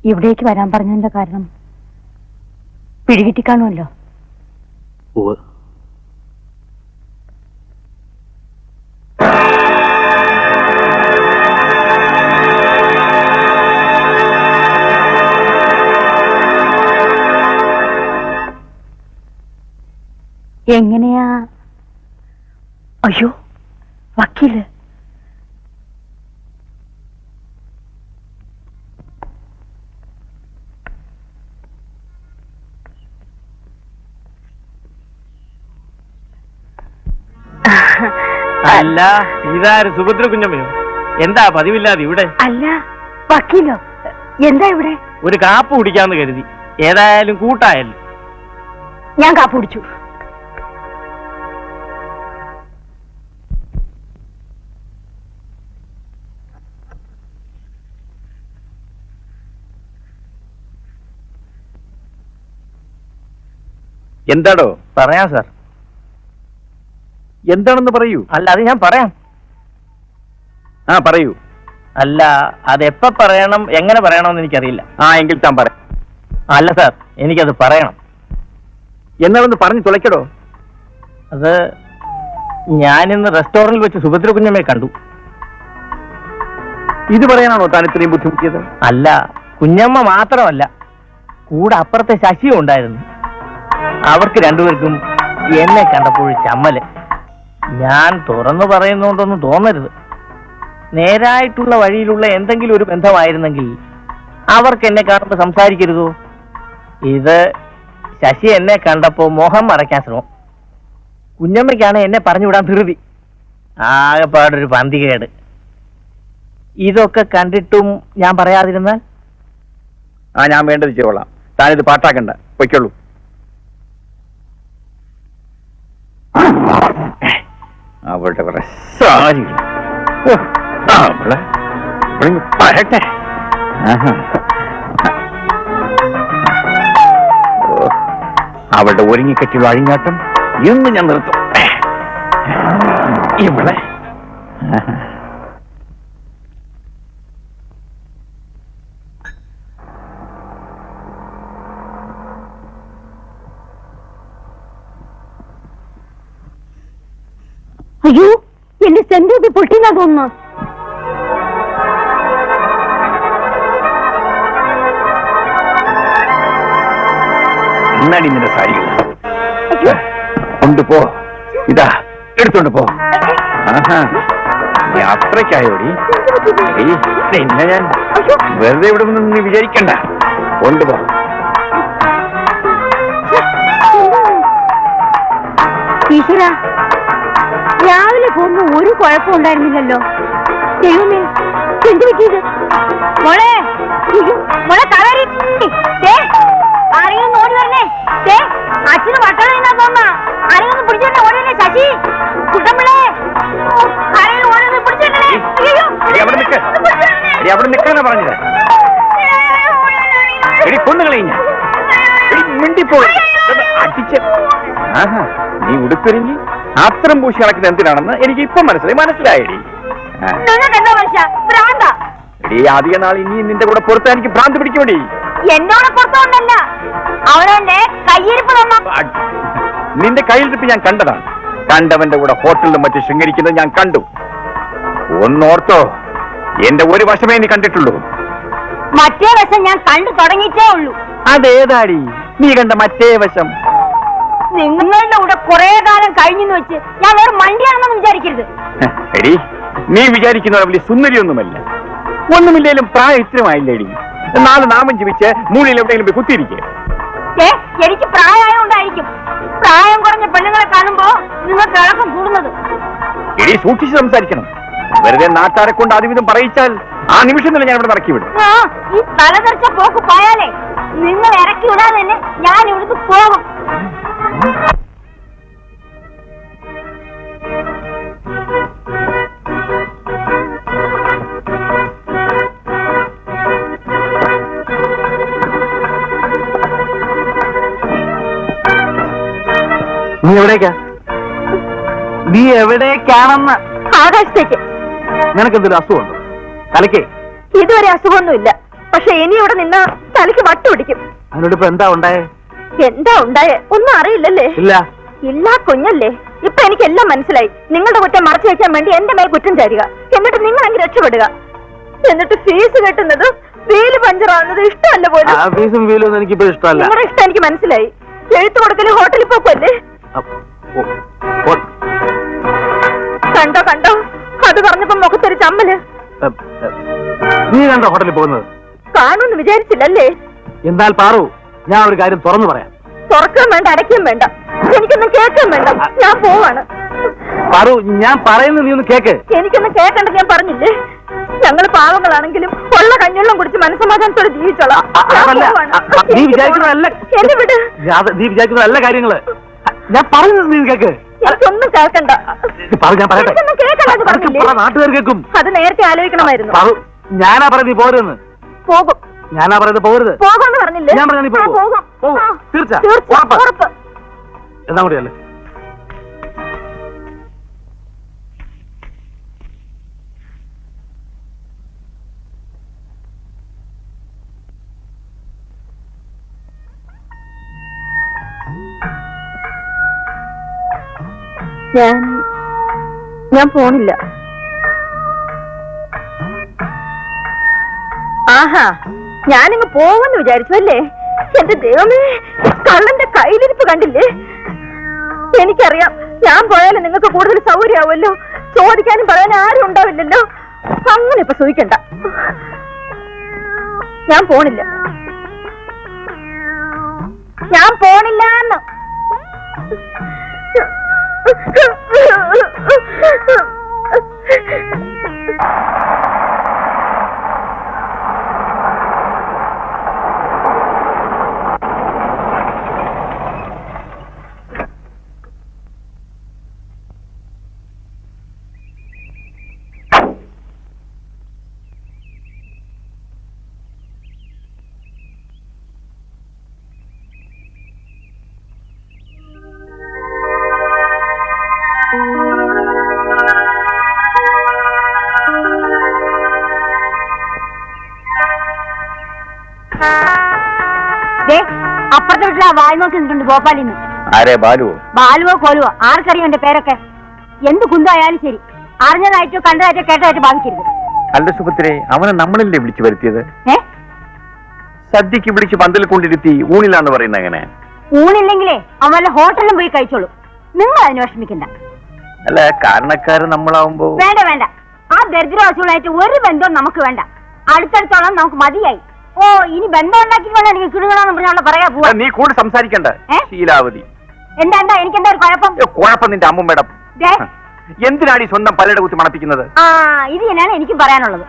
ഇവിടേക്ക് വരാൻ പറഞ്ഞതിന്റെ കാരണം പിടികിട്ടിക്കാണുമല്ലോ. എങ്ങനെയാ? അയ്യോ, വക്കീല്. അല്ല ഇതാര് സുഭദ്ര കുഞ്ഞമ്മയോ? എന്താ പതിവില്ലാതെ ഇവിടെ? അല്ല വക്കീലോ, എന്താ ഇവിടെ? ഒരു കാപ്പ് കുടിക്കാന്ന് കരുതി. ഏതായാലും കൂട്ടായല്ലോ. ഞാൻ കാപ്പ് കുടിച്ചു. എന്താടോ? പറയാം സാർ. എന്താണെന്ന് പറയൂ. അല്ല അത് ഞാൻ പറയാം. പറയൂ. അല്ല അതെപ്പ പറയണം, എങ്ങനെ പറയണമെന്ന് എനിക്കറിയില്ല. എങ്കിൽ താൻ പറ. അല്ല സാർ, എനിക്കത് പറയണം. എന്നാലൊന്ന് പറഞ്ഞു തുളയ്ക്കടോ. അത് ഞാനിന്ന് റെസ്റ്റോറന്റിൽ വെച്ച് സുഭദ്ര കുഞ്ഞമ്മയെ കണ്ടു. ഇത് പറയാനാണോ താൻ ഇത്രയും ബുദ്ധിമുട്ടിയത്? അല്ല, കുഞ്ഞമ്മ മാത്രമല്ല, കൂടെ അപ്പുറത്തെ ശശിയും ഉണ്ടായിരുന്നു. അവർക്ക് രണ്ടുപേർക്കും എന്നെ കണ്ടപ്പോൾ ചമ്മല്. ഞാൻ തുറന്നു പറയുന്നുണ്ടെന്ന് തോന്നരുത്. നേരായിട്ടുള്ള വഴിയിലുള്ള എന്തെങ്കിലും ഒരു ബന്ധമായിരുന്നെങ്കിൽ അവർക്ക് എന്നെ കാണുമ്പോൾ സംസാരിക്കരുതോ? ഇത് ശശി എന്നെ കണ്ടപ്പോ മോഹം മറയ്ക്കാൻ ശ്രമം. കുഞ്ഞമ്മയ്ക്കാണ് എന്നെ പറഞ്ഞുവിടാൻ ധൃതി. ആകെപ്പാടൊരു പന്തികേട്. ഇതൊക്കെ കണ്ടിട്ടും ഞാൻ പറയാതിരുന്നാൽ? ഞാൻ വേണ്ടത് ചെയ്തോളാം. താനിത് പാട്ടാക്കണ്ട, പൊയ്ക്കോളൂ. അവളുടെ കുറെ പറട്ടെ. അവളുടെ ഒരുങ്ങിക്കെട്ടിയുള്ള അഴിഞ്ഞാട്ടം ഇന്ന് ഞാൻ നിർത്തും. ഇവിടെ അയ്യോ, എന്റെ സെന്റർ പൊട്ടിന്നാ തോന്നുന്നു. എന്നാടി നിന്റെ സാരികൾ കൊണ്ടുപോ. ഇതാ എടുത്തോണ്ട് പോ. യാത്രക്കായോടി പിന്നെ ഞാൻ വെറുതെ ഇവിടെ നിന്ന് നീ വിചാരിക്കണ്ട. കൊണ്ടുപോ. ഈശ്വര, രാവിലെ പോകുമ്പോ ഒരു കുഴപ്പം ഉണ്ടായിരുന്നില്ലല്ലോ. ദൈവമേ, എന്ത് പറ്റിയത്? മോളെ മോളെ കാവേരി, ആരെങ്കിലും ഓടി വരണേ. അച്ഛന് വട്ടം എന്നാ തോന്നാ. ആരെങ്കിലും പിടിച്ചോണ്ടേ ഓടല്ലേ. ശശി, കുട്ടമ്പിളേ, ആരെങ്കിലും ഓടി പിടിച്ചോണ്ടേ. അവിടെ നിൽക്കാനാ പറഞ്ഞത്. എടി കൊന്നുകളഞ്ഞ മിണ്ടിപ്പോയി അടിച്ച്. നീ ഉടുത്തൊരുങ്ങി അത്രം പൂശി നടക്കുന്നത് എന്തിനാണെന്ന് എനിക്ക് ഇപ്പൊ മനസ്സിലായടി. എടി അധിക നാൾ ഇനി നിന്റെ കൂടെ പുറത്ത് എനിക്ക് ഭ്രാന്ത് പിടിക്കുമടി. എന്നോട് പുറത്തോണ്ടല്ല, അവനെ കയ്യിരിപ്പ് തന്നു. നിന്റെ കയ്യിലിരിപ്പ് ഞാൻ കണ്ടതാണ്. കണ്ടവന്റെ കൂടെ ഹോട്ടലിലും മറ്റും ശൃംഗരിക്കുന്നത് ഞാൻ കണ്ടു. ഒന്നോർത്തോ, എന്റെ ഒരു വശമേ നീ കണ്ടിട്ടുള്ളൂ. മറ്റേ വശം ഞാൻ കണ്ടു തുടങ്ങിയിട്ടേ ഉള്ളൂ. അതേതാടി നീ കണ്ട മറ്റേ വശം? നിങ്ങളുടെ കൂടെ കുറെ കാലം കഴിഞ്ഞെന്ന് വെച്ച് ഞാൻ വേറെ മണ്ടിയാണെന്ന് വിചാരിക്കരുത്. എടി, നീ വിചാരിക്കുന്ന വലിയ സുന്ദരിയൊന്നുമല്ല. ഒന്നുമില്ലേലും പ്രായം ഇത്രമായില്ലേടി. 4 നാമം ജീവിച്ച് മൂലയിൽ എവിടെയെങ്കിലും പോയി കുത്തിയിരിക്കേ. എനിക്ക് പ്രായമായോണ്ടായിരിക്കും പ്രായം കുറഞ്ഞ പെണ്ണുങ്ങളെ കാണുമ്പോ നിങ്ങൾക്ക് ഇളക്കം കൂടുന്നത്. എടി, സൂക്ഷിച്ച് സംസാരിക്കണം. വെറുതെ നാട്ടാരെ കൊണ്ട് അതുവിധം പറയിച്ചാൽ ആ നിമിഷം തന്നെ ഞാൻ ഇവിടെ ഇറക്കി വിടും. ഈ തലതെറിച്ച പോക്ക് പോയാലേ നിങ്ങൾ ഇറക്കി വിടാതെ തന്നെ ഞാൻ ഇവിടുന്ന് പോകും. നീ എവിടേക്കാ? നീ എവിടേക്കാണെന്ന്? ആകാശത്തേക്ക്. നിനക്കെന്തൊരു അസുഖമുണ്ടോ തലയ്ക്ക്? ഇതുവരെ അസുഖമൊന്നുമില്ല, പക്ഷെ ഇനി ഇവിടെ നിന്നാ തലയ്ക്ക് വട്ടു പിടിക്കും. അതിനോടിപ്പോ എന്താ ഉണ്ടായേ? എന്താ ഉണ്ടായേ ഒന്നും അറിയില്ലല്ലേ? ഇല്ല. ഇല്ല കുഞ്ഞല്ലേ, ഇപ്പൊ എനിക്കെല്ലാം മനസ്സിലായി. നിങ്ങളുടെ കുറ്റം മറച്ചു വെക്കാൻ വേണ്ടി എന്റെ മേൽ കുറ്റം ചാരുക, എന്നിട്ട് നിങ്ങൾ അങ്ങ് രക്ഷപ്പെടുക. എന്നിട്ട് ഫീസ് കെട്ടുന്നത് വീല് പഞ്ചറാവുന്നത് ഇഷ്ടമല്ല പോലും. ഫീസും വീലും ഒന്നും എനിക്കിപ്പോ ഇഷ്ടമല്ല. നിങ്ങളുടെ ഇഷ്ടം എനിക്ക് മനസ്സിലായി. എഴുത്തു കൊടുക്കല് ഹോട്ടലിൽ പോക്കല്ലേ? കണ്ടോ കണ്ടോ, അത് പറഞ്ഞപ്പോ മുഖത്തൊരു ചമ്മല്. നീ കണ്ടോ ഹോട്ടലിൽ പോകുന്നത്? കാണുമെന്ന് വിചാരിച്ചില്ലല്ലേ? എന്നാൽ പാറു, ഞാൻ ഒരു കാര്യം തുറന്നു പറയാം. തുറക്കാൻ വേണ്ട, അടയ്ക്കാൻ വേണ്ട, എനിക്കൊന്നും കേൾക്കാൻ വേണ്ട. ഞാൻ പോവാണ്. പാറു, ഞാൻ പറയുന്നത് നീ ഒന്ന് കേക്ക്. എനിക്കൊന്നും കേൾക്കണ്ട, ഞാൻ പറഞ്ഞില്ലേ, ഞങ്ങൾ പാവങ്ങളാണെങ്കിലും ഉള്ള കഞ്ഞുള്ളം കുടിച്ച് മനസ്സമാധാനത്തോടെ ജീവിച്ചോളാം. നീ വിചാരിക്കുന്നതല്ല, നീ വിചാരിക്കുന്നതല്ല കാര്യങ്ങള്. ഞാൻ പറയുന്നത് നീ കേക്ക്. എനിക്കൊന്നും കേൾക്കണ്ട. ഞാൻ പറയട്ടെ, നാട്ടുകാർ കേൾക്കും. അത് നേരത്തെ ആലോചിക്കണമായിരുന്നു. ഞാനാ പറയുന്നത് നീ പോരുന്ന്. പോകും. ഞാനാ പറയുന്നത് പോരുത്. പോകുമെന്ന് പറഞ്ഞില്ലേ? ഞാൻ പറഞ്ഞ പോകും. തീർച്ചയായും ഉറപ്പ്. എന്നാ കൂടിയല്ലേ. ഞാൻ പോണില്ല. ആഹാ, ഞാനിങ്ങ് പോവെന്ന് വിചാരിച്ചു അല്ലേ? എന്റെ ദൈവമേ, കള്ളന്റെ കയ്യിലിരിപ്പ് കണ്ടില്ലേ? എനിക്കറിയാം, ഞാൻ പോയാലും നിങ്ങൾക്ക് കൂടുതൽ സൗകര്യമാവുമല്ലോ, ചോദിക്കാനും പറയാനും ആരും ഉണ്ടാവില്ലല്ലോ. അങ്ങനെ ഇപ്പൊ സൂഹിക്കണ്ട. ഞാൻ പോണില്ല. ഞാൻ പോണില്ലാന്ന്. അപ്പുറത്തെ വീട്ടിൽ ആ വായി നോക്കി നിന്നിട്ടുണ്ട് ഗോപാലിന്ന്. ആരെ? ബാലുവോ? ബാലുവോ കോലുവോ ആർക്കറിയാം എന്റെ പേരൊക്കെ. എന്ത് കുന്തായാലും ശരി, അറിഞ്ഞതായിട്ടോ കണ്ടതായിട്ടോ കേട്ടതായിട്ടോ ഭാവിക്കരുത്. അല്ല സുഭദ്രേ, അവനെ നമ്മളല്ലേ വിളിച്ചു വരുത്തിയത്? സദ്യക്ക് വിളിച്ച് പന്തൽ കൊണ്ടിരുത്തി ഊണിലാന്ന് പറയുന്നത് എങ്ങനെ? ഊണില്ലെങ്കിലേ അവൻ വല്ല ഹോട്ടലിലും പോയി കഴിച്ചോളൂ. നിങ്ങൾ അതിന് വിഷമിക്കണ്ട. അല്ല, കാരണക്കാരൻ നമ്മളാവുമ്പോ. വേണ്ട വേണ്ട, ആ ദരിദ്രവാസികളായിട്ട് ഒരു ബന്ധവും നമുക്ക് വേണ്ട. അടുത്തടുത്തോളം നമുക്ക് മതിയായി. ഓ, ഇനി ബന്ധം ഉണ്ടാക്കിട്ട് വേണം എനിക്ക് കിടുകണമെന്ന് പറഞ്ഞാൽ പറയാ പോവാ. നീ കൂടെ സംസാരിക്കണ്ട ശീലാവതി. എന്താ എനിക്കെന്താ ഒരു കുഴപ്പം? കുഴപ്പം നിന്റെ അമ്മുമ്മയുടെ. എന്തിനാണ് ഈ സ്വന്തം പലയുടെ കുത്തി മണപ്പിക്കുന്നത്? ആ, ഇത് തന്നെയാണ് എനിക്കും പറയാനുള്ളത്.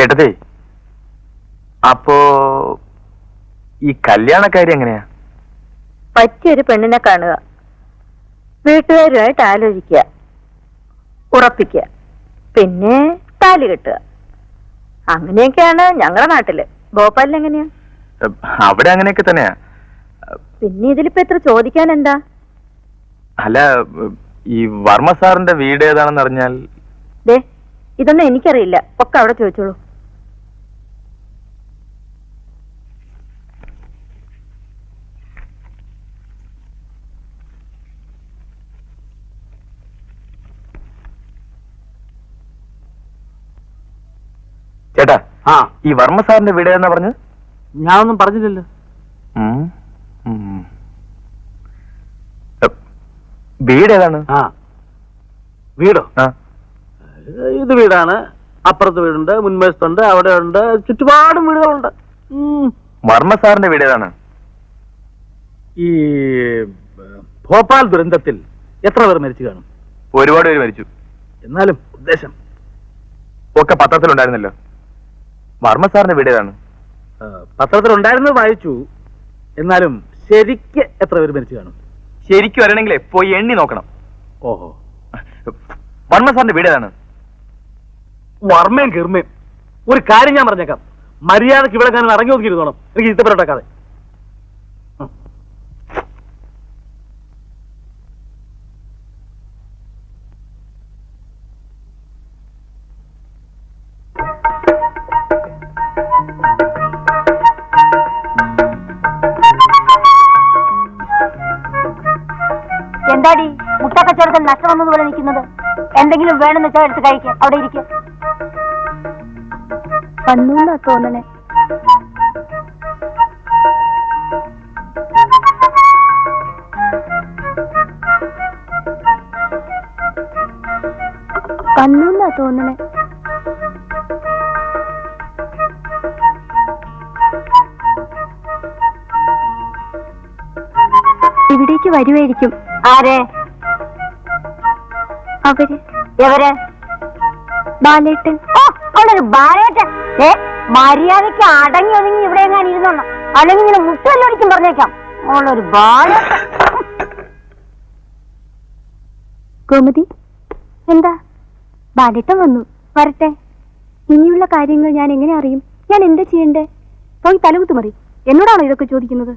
ഏട്ടതേ, അപ്പോ ഈ കല്യാണക്കാര്യം എങ്ങനെയാ? പറ്റിയൊരു പെണ്ണിനെ കാണുക, വീട്ടുകാരുമായിട്ട് ആലോചിക്കുക, ഉറപ്പിക്കുക, പിന്നെ താലി കെട്ടുക. അങ്ങനെയൊക്കെയാണ് ഞങ്ങളുടെ നാട്ടില്. ഭോപ്പാലിൽ എങ്ങനെയാ? അവിടെ അങ്ങനെയൊക്കെ തന്നെയാ. പിന്നെ ഇതിലിപ്പോ എത്ര ചോദിക്കാൻ എന്താ? അല്ല, ഈ വർമ്മ സാറിന്റെ വീട് ഏതാണെന്ന് അറിഞ്ഞാൽ. ഇതൊന്നും എനിക്കറിയില്ല, ഒക്കെ അവിടെ ചോദിച്ചോളൂ. ചേട്ടാ, ഈ വർമ്മ സാറിന്റെ വീട് ഏതാ പറഞ്ഞത്? ഞാനൊന്നും പറഞ്ഞില്ലല്ലോ. വീട് ഏതാണ്? വീടോ? ഇത് വീടാണ്. അപ്പുറത്ത് വീടുണ്ട്, മുൻവശത്തുണ്ട്, അവിടെ ഉണ്ട്, ചുറ്റുപാടും വീടുകളുണ്ട്. വർമ്മ സാറിന്റെ വീട് ഏതാണ്? ഈ ഭോപ്പാൽ ദുരന്തത്തിൽ എത്ര പേർ മരിച്ചു കാണും? ഒരുപാട് പേര് മരിച്ചു. എന്നാലും ഉദ്ദേശം ഒക്കെ പത്രത്തിലുണ്ടായിരുന്നല്ലോ. വർമ്മ സാറിന്റെ വീട് ഏതാണ്? പത്രത്തിലുണ്ടായിരുന്നത് വായിച്ചു. എന്നാലും ശരിക്ക് എത്ര പേര് മരിച്ചു കാണും? ശരിക്കും വരണമെങ്കിലേ പോയി എണ്ണി നോക്കണം. ഓഹോ. വർമ്മ സാറിന്റെ വീട് ഏതാണ്? വർമ്മയും കിർമ്മയും. ഒരു കാര്യം ഞാൻ പറഞ്ഞേക്കാം, മര്യാദക്ക് ഇവിടെ ഞാൻ ഇറങ്ങി നോക്കിയിരുന്നോണം, എനിക്ക് ഇഷ്ടപ്പെട്ടാക്കാതെ. എന്താടി മുട്ടക്കച്ചവടത്തിൽ നഷ്ടം വന്നതുപോലെ നിൽക്കുന്നത്? എന്തെങ്കിലും വേണമെന്ന് വെച്ചാൽ എടുത്ത് കഴിക്കുക, അവിടെ ഇരിക്കുക. വന്നു തോന്നണേ. വന്നു തോന്നണേ. ഇവിടേക്ക് വരുമായിരിക്കും. ആരെ? അവര്. എവര്? ബാലേട്ടൻ. ബാലേട്ടൻ മര്യാദയ്ക്ക് അടങ്ങി ഒതുങ്ങി ഇവിടെ എങ്ങാൻ ഇരുന്നോണം, അല്ലെങ്കിൽ ഇങ്ങനെ മുട്ടല്ലോടിക്കും പറഞ്ഞേക്കാം. അവളൊരു ബാലേട്ടൻ. ഗോമതി, എന്താ? ബാലേട്ടൻ വന്നു. വരട്ടെ. ഇനിയുള്ള കാര്യങ്ങൾ ഞാൻ എങ്ങനെ അറിയും? ഞാൻ എന്താ ചെയ്യണ്ടേ? പോയി തലകുത്തു മറി. എന്നോടാണോ ഇതൊക്കെ ചോദിക്കുന്നത്?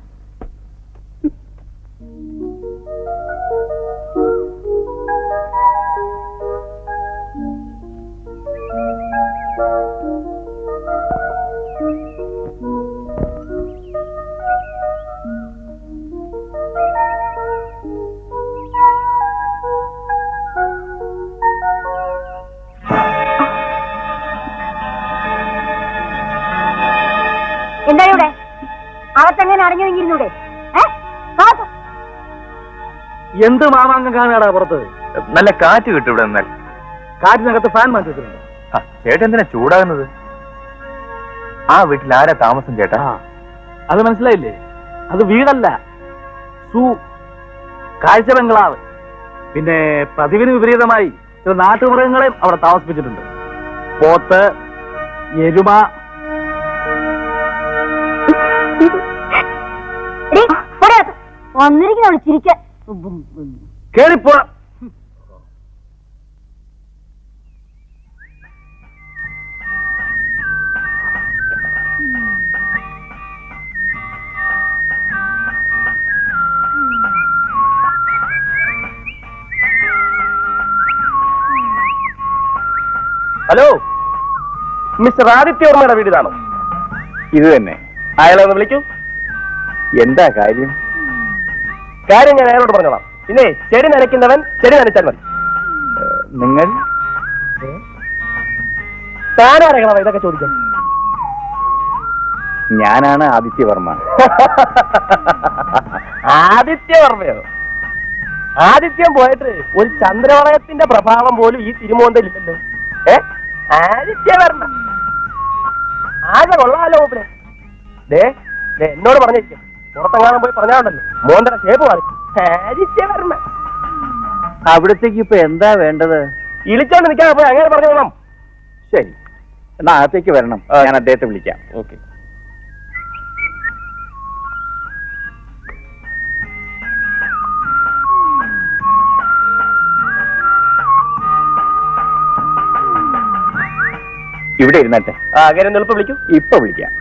എന്താ ഇവിടെ? അകത്തെങ്ങനെ അടങ്ങിയിരുന്നൂടെ? എന്ത് മാമാങ്കം കാണാടാ പുറത്ത്? നല്ല കാറ്റ് കിട്ടും ഇവിടെ നിന്നാൽ. കാറ്റിനകത്ത് ഫാൻ മാറ്റി വെച്ചിട്ടുണ്ട്. ചേട്ടൻ എന്തിനാ ചൂടാകുന്നത്? ആ വീട്ടിൽ ആരാ താമസം ചേട്ടാ? അത് മനസ്സിലായില്ലേ? അത് വീടല്ല, കാഴ്ച ബംഗ്ലാവ്. പിന്നെ പതിവിന് വിപരീതമായി ചില നാട്ടുമൃഗങ്ങളെയും അവിടെ താമസിപ്പിച്ചിട്ടുണ്ട്. പോത്ത്, എരുമ. വന്നിരിക്കുന്നവള് ചിരിക്കാൻ കേറിപ്പോ. Hello, mister ആദിത്യവർമ്മയുടെ വീടിതാണോ? ഇത് തന്നെ. അയാളെ ഒന്ന് വിളിക്കൂ. എന്താ കാര്യം? കാര്യം ഞാൻ അയാളോട് പറഞ്ഞോളാം. പിന്നെ ചെടി നനയ്ക്കുന്നവൻ ചെടി നനച്ചാൽ മതി. നിങ്ങൾ താനാരകളാ ഇതൊക്കെ ചോദിക്കാൻ? ഞാനാണ് ആദിത്യവർമ്മ. ആദിത്യവർമ്മയോ? ആദിത്യം പോയിട്ട് ഒരു ചന്ദ്രവളയത്തിന്റെ പ്രഭാവം പോലും ഈ തിരുമോന്തയിലില്ലല്ലോ. ആദിത്യവർമ്മ ആകെ കൊള്ളാലോ. ദേ എന്നോട് പറഞ്ഞിരിക്കും, പുറത്തെങ്ങാനും പോയി പറഞ്ഞാണ്ടല്ലോ മോന്തര ഷേപ്പ് മാറി. ആദിത്യവർമ്മ അവിടത്തേക്ക് ഇപ്പൊ എന്താ വേണ്ടത്? ഇളിച്ചോണ്ട് നിൽക്കാൻ പോയി അങ്ങനെ പറഞ്ഞോളാം. ശരി, എന്നാ അകത്തേക്ക് വരണം. ഞാൻ അദ്ദേഹത്തെ വിളിക്കാം. ഓക്കെ. ഇവിടെ ഇരുന്നട്ടെ. അങ്ങനെ ഒന്ന് എളുപ്പം വിളിക്കൂ. ഇപ്പൊ വിളിക്കാം.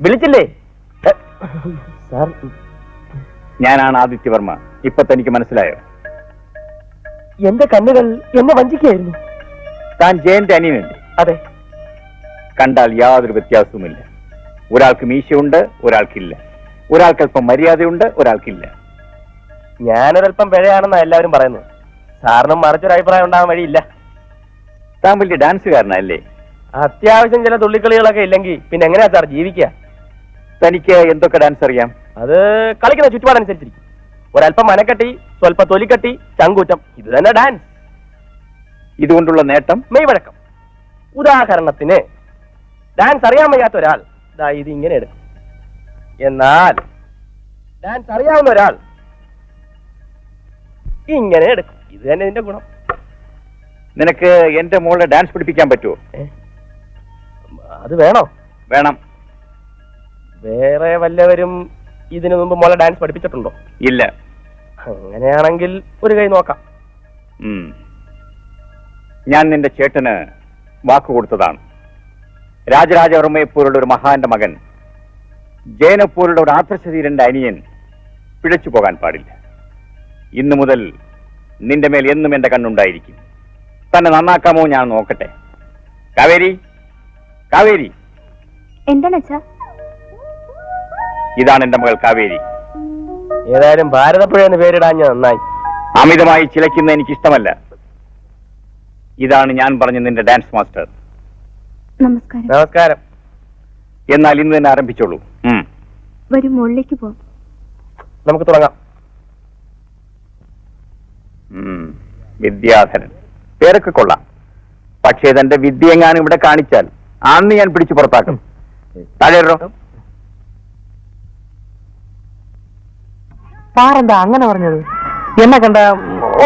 വിളിച്ചില്ലേ സാർ? ഞാനാണ് ആദിത്യവർമ്മ. ഇപ്പൊ തനിക്ക് മനസ്സിലായോ? എന്റെ കണ്ണുകൾ എന്നെ വഞ്ചിക്കുകയായിരുന്നു. താൻ ജയന്റെ അനിയനല്ലേ? അതെ. കണ്ടാൽ യാതൊരു വ്യത്യാസവുമില്ല. ഒരാൾക്ക് മീശയുണ്ട്, ഒരാൾക്കില്ല. ഒരാൾക്കല്പം മര്യാദയുണ്ട്, ഒരാൾക്കില്ല. ഞാനൊരൽപ്പം പിഴയാണെന്നാണ് എല്ലാവരും പറയുന്നത്. സാറിനും മറിച്ചൊരു അഭിപ്രായം ഉണ്ടാകാൻ വഴിയില്ല. താൻ വലിയ ഡാൻസുകാരനല്ലേ? അത്യാവശ്യം ചില തുള്ളിക്കളികളൊക്കെ ഇല്ലെങ്കിൽ പിന്നെ എങ്ങനെയാ സാർ ജീവിക്കുക? തനിക്ക് എന്തൊക്കെ ഡാൻസ് അറിയാം? അത് കളിക്കുന്ന ചുറ്റുപാടനുസരിച്ചിരിക്കും. ഒരല്പം മനക്കെട്ടി, സ്വല്പ തൊലിക്കട്ടി, ചങ്കൂറ്റം, ഇത് തന്നെ ഡാൻസ്. ഇതുകൊണ്ടുള്ള നേട്ടം? മെയ്വഴക്കം. ഉദാഹരണത്തിന് ഡാൻസ് അറിയാൻ വയ്യാത്ത ഒരാൾ ഇത് ഇങ്ങനെ എടുക്കും. എന്നാൽ ഡാൻസ് അറിയാവുന്ന ഒരാൾ ഇങ്ങനെ എടുക്കും. ഇത് തന്നെ ഇതിന്റെ ഗുണം. നിനക്ക് എന്റെ മോളെ ഡാൻസ് പഠിപ്പിക്കാൻ പറ്റുമോ? അത് വേണോ? വേണം. വേറെ വല്ലവരും ഇതിനു മുമ്പ് മോളെ ഡാൻസ് പഠിപ്പിച്ചിട്ടുണ്ടോ? ഇല്ല. അങ്ങനെയാണെങ്കിൽ ഒരു കൈ നോക്കാം. ഞാൻ നിന്റെ ചേട്ടന് വാക്ക് കൊടുത്തതാണ്. രാജരാജവർമ്മയെപ്പോലുള്ള ഒരു മഹാന്റെ മകൻ, ജയനെപ്പോലുള്ള ഒരു ആർദ്രശരീരന്റെ അനിയൻ പിഴച്ചു പോകാൻ പാടില്ല. ഇന്നു മുതൽ നിന്റെ മേൽ എന്നും എന്റെ കണ്ണുണ്ടായിരിക്കും. തന്നെ നന്നാക്കാമോ ഞാൻ നോക്കട്ടെ. കാവേരി, കാവേരി. എന്താണ് അച്ഛാ? ഇതാണ് എന്റെ മകൾ കാവേരി. ഏതായാലും ഭാരതപ്പുഴ എന്ന് പേരിടാൻ നന്നായി. അമിതമായി ചിലയ്ക്കുന്ന എനിക്കിഷ്ടമല്ല. ഇതാണ് ഞാൻ പറഞ്ഞ നിന്റെ ഡാൻസ് മാസ്റ്റർ. നമസ്കാരം. നമസ്കാരം. എന്നാൽ ഇന്ന് തന്നെ ആരംഭിച്ചോളൂ. വരും, മുകളിലേക്ക് പോവാം. നമുക്ക് തുടങ്ങാം. വിദ്യാധരൻ പേരൊക്കെ കൊള്ളാം. പക്ഷേ തന്റെ വിദ്യ എങ്ങാനും ഇവിടെ കാണിച്ചാൽ അന്ന് ഞാൻ പിടിച്ചു പുറത്താക്കും. താഴെയോ സാറെന്താ അങ്ങനെ പറഞ്ഞത്? എന്നെ കണ്ട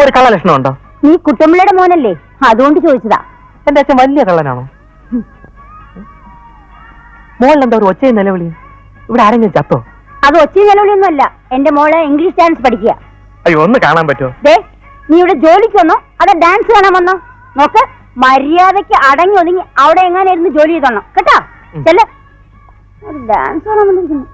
ഒരു കള്ളലക്ഷണം ഉണ്ടോ? നീ കുട്ടമ്പിള്ളയുടെ മോനല്ലേ, അതുകൊണ്ട് ചോദിച്ചതാ. എന്റെ അച്ഛൻ വലിയ കള്ളനാണോ? മോളിലെന്താ ഒരു ഒച്ചയും നിലവിളി? ഇവിടെ ആരെങ്കിലും ചത്തോ? അത് ഒച്ചയും നിലവിളിയൊന്നും അല്ല. എന്റെ മോള് ഇംഗ്ലീഷ് ഡാൻസ് പഠിക്കുക. അയ്യോ, ഒന്ന് കാണാൻ പറ്റുമോ? ദേ, നീ ഇവിടെ ജോലിക്ക് വന്നോ അതോ ഡാൻസ് കാണാൻ വന്നോ? നോക്ക്, മര്യാദയ്ക്ക് അടങ്ങി ഒതുങ്ങി അവിടെ എങ്ങാനായിരുന്നു ജോലി ചെയ്തോണം കേട്ടാ. ചെല്ല്, ഒരു ഡാൻസ് കാണാൻ വന്നിരിക്കുന്നു.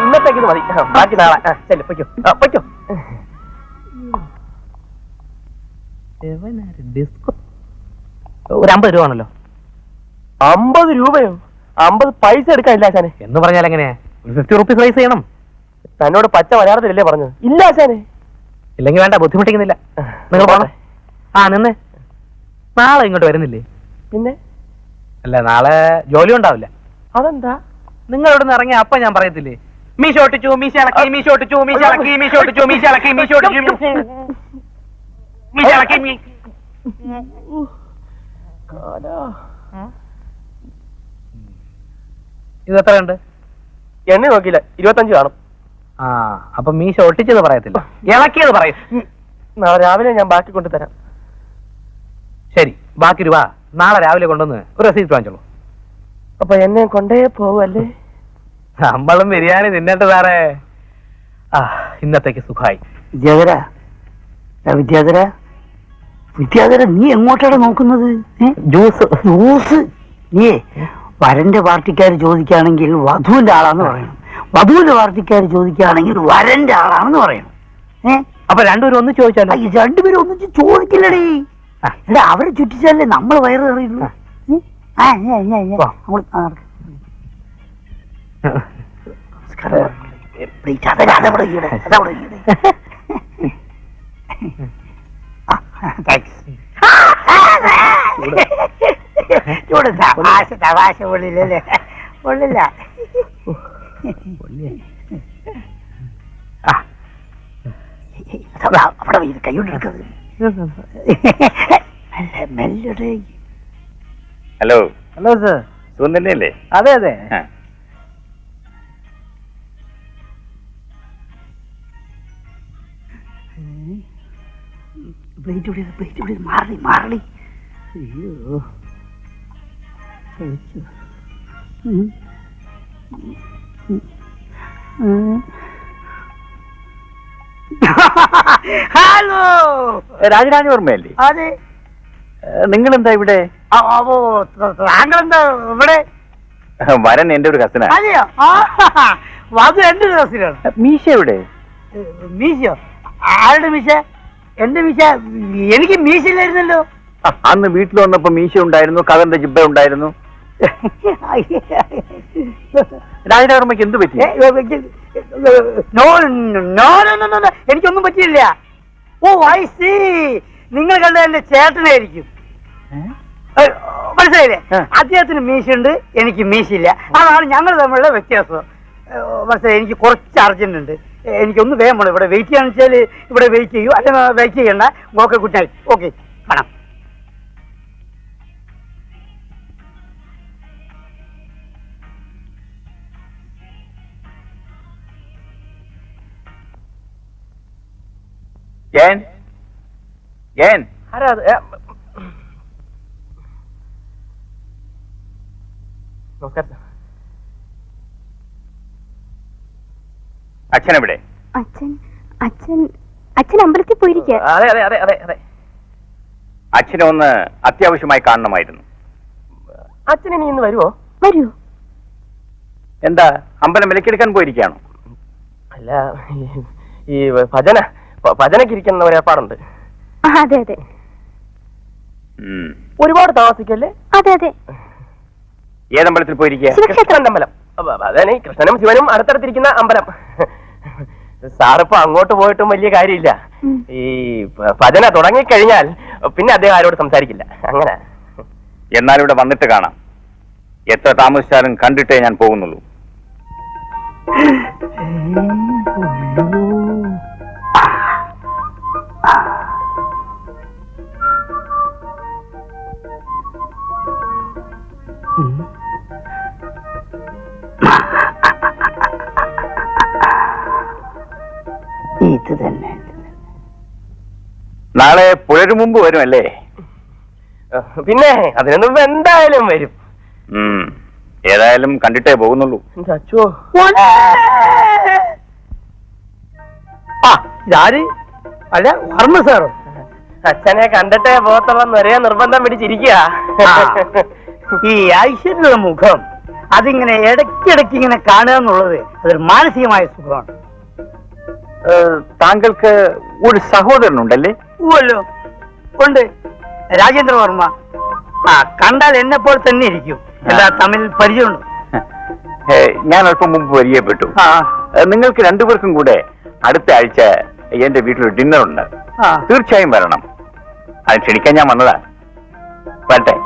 ഇന്നത്തേക്ക് മതി, ബാക്കി നാളെ. ചെല്ലു, പൊയ്ക്കോ. പൊയ്ക്കോ. ഡിസ്കോ ഒരു 50 രൂപ ആണല്ലോ. 50 രൂപയോ? 50 പൈസ എടുക്കാനില്ല ആശാനെ. എന്ന് പറഞ്ഞാൽ എങ്ങനെയാ? ഒരു 50 റുപ്പീസ് പൈസ ചെയ്യണം. തന്നോട് പച്ച മലയാളത്തിലല്ലേ പറഞ്ഞത്? ഇല്ല ആശാനെ. ഇല്ലെങ്കിൽ വേണ്ട, ബുദ്ധിമുട്ടിക്കുന്നില്ല. നിങ്ങൾ പോണം. നിന്ന് നാളെ ഇങ്ങോട്ട് വരുന്നില്ലേ? പിന്നെ അല്ല, നാളെ ജോലി ഉണ്ടാവില്ല. അതെന്താ? നിങ്ങൾ ഇവിടെ നിന്ന് ഇറങ്ങിയ അപ്പ ഞാൻ പറയത്തില്ലേ, മീശ ഒട്ടിച്ചു, മീശ ഇളക്കി, മീശ ഒട്ടിച്ചു, മീശ ഇളക്കി, മീശ ഒട്ടിച്ചു, മീശ ഇളക്കി, മീശ ഒട്ടിച്ചു, മീശ ഇളക്കി. ഇത് എത്രയുണ്ട്? എണ്ണ നോക്കിയില്ല, 25 കാണും. അപ്പൊ മീശ ഒട്ടിച്ചത് പറയത്തില്ല, ഇളക്കിയത് പറയും. നാളെ രാവിലെ ഞാൻ ബാക്കി കൊണ്ടുതരാം. ശരി, ബാക്കി രൂപ നാളെ രാവിലെ കൊണ്ടുവന്ന് ഒരു റെസീപ്റ്റ് വാങ്ങിച്ചോളൂ. അപ്പൊ എന്നെ കൊണ്ടേ പോവല്ലേ? നമ്മളും ബിരിയാണി തിന്നിട്ട് സാറേ. ഇന്നത്തേക്ക് സുഖമായി. വിദ്യാധര, വിദ്യാധര, നീ എങ്ങോട്ടാണ് നോക്കുന്നത്? ജ്യൂസ് നീ വരന്റെ പാർട്ടിക്കാർ ചോദിക്കുകയാണെങ്കിൽ വധുവിന്റെ ആളാന്ന് പറയണം, വധുവിന്റെ പാർട്ടിക്കാർ ചോദിക്കുകയാണെങ്കിൽ വരന്റെ ആളാണെന്ന് പറയണം. അപ്പൊ രണ്ടുപേരും ഒന്ന് ചോദിച്ചാലോ? രണ്ടുപേരും ഒന്നിച്ച് ചോദിക്കില്ലടേ. എടാ, അവരെ ചുറ്റിച്ചാലേ നമ്മൾ വയറ് കയറിയുള്ളൂ. തമാശ പൊള്ളില്ലല്ലേ? പൊള്ളില്ല. അവിടെ കൈകൊണ്ടെടുക്കുന്നത് മെല്ലടേ. ഹലോ. Hello sir. സുഖം തന്നെയല്ലേ? അതെ അതെ. മാറളി. അയ്യോ, ഹലോ, രാജരാജവർമ്മയല്ലേ? അതെ. നിങ്ങളെന്താ ഇവിടെ? താങ്കളെന്താ ഇവിടെ? വരൻ എന്റെ ഒരു കസിനാ. അതെയോ? അത് എന്റെ ദിവസത്തിലാണ്. മീശ എവിടെ? മീശയോ? ആരുടെ മീശ? എന്റെ മീശ? എനിക്ക് മീശ ഇല്ലായിരുന്നല്ലോ. അന്ന് വീട്ടിൽ വന്നപ്പോ മീശ ഉണ്ടായിരുന്നു, കഥന്റെ ജിബ്ബ ഉണ്ടായിരുന്നു. രാജരാജവർമ്മയ്ക്ക് എന്ത് പറ്റി? എനിക്കൊന്നും പറ്റിയില്ല. ഓ, ഐ സി. നിങ്ങൾ കണ്ട എന്റെ ചേട്ടനായിരിക്കും. മനസ്സിലായില്ലേ? അദ്ദേഹത്തിന് മീശയുണ്ട്, എനിക്ക് മീശയില്ല. അതാണ് ഞങ്ങൾ തമ്മിലുള്ള വ്യത്യാസം. മനസ്സിലായി? എനിക്ക് കുറച്ച് അർജന്റ് ഉണ്ട്, എനിക്കൊന്ന് വേഗം വേണം. ഇവിടെ വെയിറ്റ് ചെയ്യാന്ന് വെച്ചാൽ ഇവിടെ വെയിറ്റ് ചെയ്യൂ, അല്ല വെയിറ്റ് ചെയ്യണ്ട. Okay, good night. ഓക്കെ, കാണാം. ആരാ അത്? നമസ്കാരം. അച്ഛൻ എവിടെ? അച്ഛൻ അച്ഛൻ അച്ഛൻ അമ്പലത്തിൽ പോയിരിക്കുക. അതെ അതെ അതെ അതെ അതെ. അച്ഛനെ ഒന്ന് അത്യാവശ്യമായി കാണണമായിരുന്നു. അച്ഛൻ ഇനി ഇന്ന് വരുമോ? വരൂ. എന്താ, അമ്പലം വിലക്കെടുക്കാൻ പോയിരിക്കുകയാണോ? അല്ല, ഈ ഭജനയ്ക്ക് ഇരിക്കുന്ന ഒരു ഏർപ്പാടുണ്ട്. അതെ അതെ ഒരുപാട് താമസിക്കല്ലേ? അതെ അതെ. ഏതമ്പലത്തിൽ പോയിരിക്കുക? കൃഷ്ണന്റെ അമ്പലം. അതാണ് കൃഷ്ണനും ശിവനും അടുത്തടുത്തിരിക്കുന്ന അമ്പലം. സാറിപ്പോ അങ്ങോട്ട് പോയിട്ടും വലിയ കാര്യമില്ല. ഈ ഭജന തുടങ്ങിക്കഴിഞ്ഞാൽ പിന്നെ അദ്ദേഹം ആരോട് സംസാരിക്കില്ല. അങ്ങനെ. എന്നാൽ ഇവിടെ വന്നിട്ട് കാണാം. എത്ര താമസിച്ചാലും കണ്ടിട്ടേ ഞാൻ പോകുന്നുള്ളൂ. ഇത് തന്നെ. നാളെ പുലരു മുമ്പ് വരുമല്ലേ? പിന്നെ അതിനു മുമ്പ് എന്തായാലും വരും. ഏതായാലും കണ്ടിട്ടേ പോകുന്നുള്ളൂ. അച്ഛോ, ഇതാര്? അല്ല, വർമ്മ സാറോ? അച്ഛനെ കണ്ടിട്ടേ പോകത്തുള്ളന്ന് ഒരേ നിർബന്ധം പിടിച്ചിരിക്കുക. ഈ ഐശ്വര്യയുടെ മുഖം അതിങ്ങനെ ഇടയ്ക്കിടയ്ക്ക് ഇങ്ങനെ കാണുക എന്നുള്ളത് അതൊരു മാനസികമായ സുഖമാണ്. താങ്കൾക്ക് ഒരു സഹോദരനുണ്ടല്ലേ? ഊവല്ലോ, ഉണ്ട്. രാജേന്ദ്ര വർമ്മ. കണ്ടാൽ എന്നെ പോലെ തന്നെ ഇരിക്കും. എന്താ, തമ്മിൽ പരിചയമുണ്ട്? ഞാൻ അല്പം മുമ്പ് പരിചയപ്പെട്ടു. നിങ്ങൾക്ക് രണ്ടുപേർക്കും കൂടെ അടുത്ത ആഴ്ച എന്റെ വീട്ടിലൊരു ഡിന്നർ ഉണ്ട്. തീർച്ചയായും വരണം. അത് ക്ഷണിക്കാൻ ഞാൻ വന്നതാ. വരട്ടെ.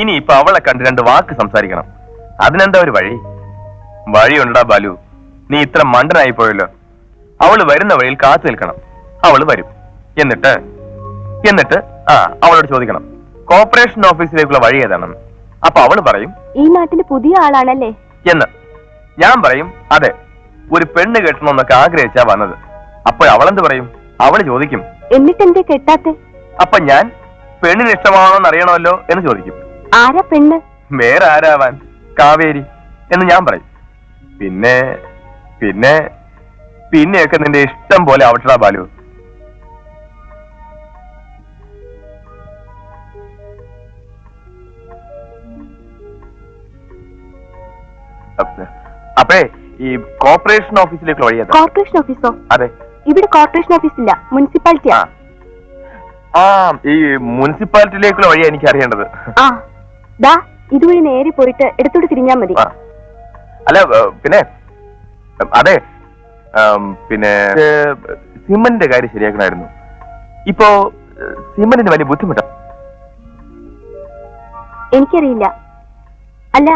ഇനി ഇപ്പൊ അവളെ കണ്ട് രണ്ട് വാക്ക് സംസാരിക്കണം. അതിനെന്താ ഒരു വഴിയുണ്ടാ ബാലു? നീ ഇത്ര മണ്ടനായി പോയല്ലോ. അവള് വരുന്ന വഴിയിൽ കാത്തു നിൽക്കണം. അവള് വരും. എന്നിട്ട് അവളോട് ചോദിക്കണം, കോർപ്പറേഷൻ ഓഫീസിലേക്കുള്ള വഴി ഏതാണെന്ന്. അപ്പൊ അവള് പറയും, ഈ നാട്ടില് പുതിയ ആളാണല്ലേ എന്ന്. ഞാൻ പറയും, അതെ, ഒരു പെണ്ണ് കെട്ടണമെന്നൊക്കെ ആഗ്രഹിച്ചാ വന്നത്. അപ്പോഴവളെന്ത് പറയും? അവള് ചോദിക്കും, എന്നിട്ടെന്തേ കെട്ടാത്തെ? അപ്പൊ ഞാൻ പെണ്ണിന് ഇഷ്ടമാണോന്ന് അറിയണമല്ലോ എന്ന് ചോദിക്കും. ആരാ പെണ്ണ്? വേറെ ആരാവാൻ, കാവേരി എന്ന് ഞാൻ പറയും. പിന്നെയൊക്കെ നിന്റെ ഇഷ്ടം പോലെ ആവട്ടടാ ബാലു. അപ്പേ ഈ കോർപ്പറേഷൻ ഓഫീസിലേക്കുള്ള വഴി ഏതാ? കോർപ്പറേഷൻ ഓഫീസോ? അതെ. ഇവിടെ കോർപ്പറേഷൻ ഓഫീസ് ഇല്ല, മുനിസിപ്പാലിറ്റിയാ. ഈ മുനിസിപ്പാലിറ്റിയിലേക്കുള്ള വഴിയാ എനിക്ക് അറിയേണ്ടത്. ദാ ഇതുവഴി നേരെ പോയിട്ട് എടുത്തോട്ട് തിരിഞ്ഞാ മതി. അല്ല, അതെ, സിമന്റിന്റെ കാര്യം ശരിയാക്കണമായിരുന്നു. ഇപ്പോ സിമന്റിന് വലിയ ബുദ്ധിമുട്ടാ. എനിക്കറിയില്ല. അല്ല,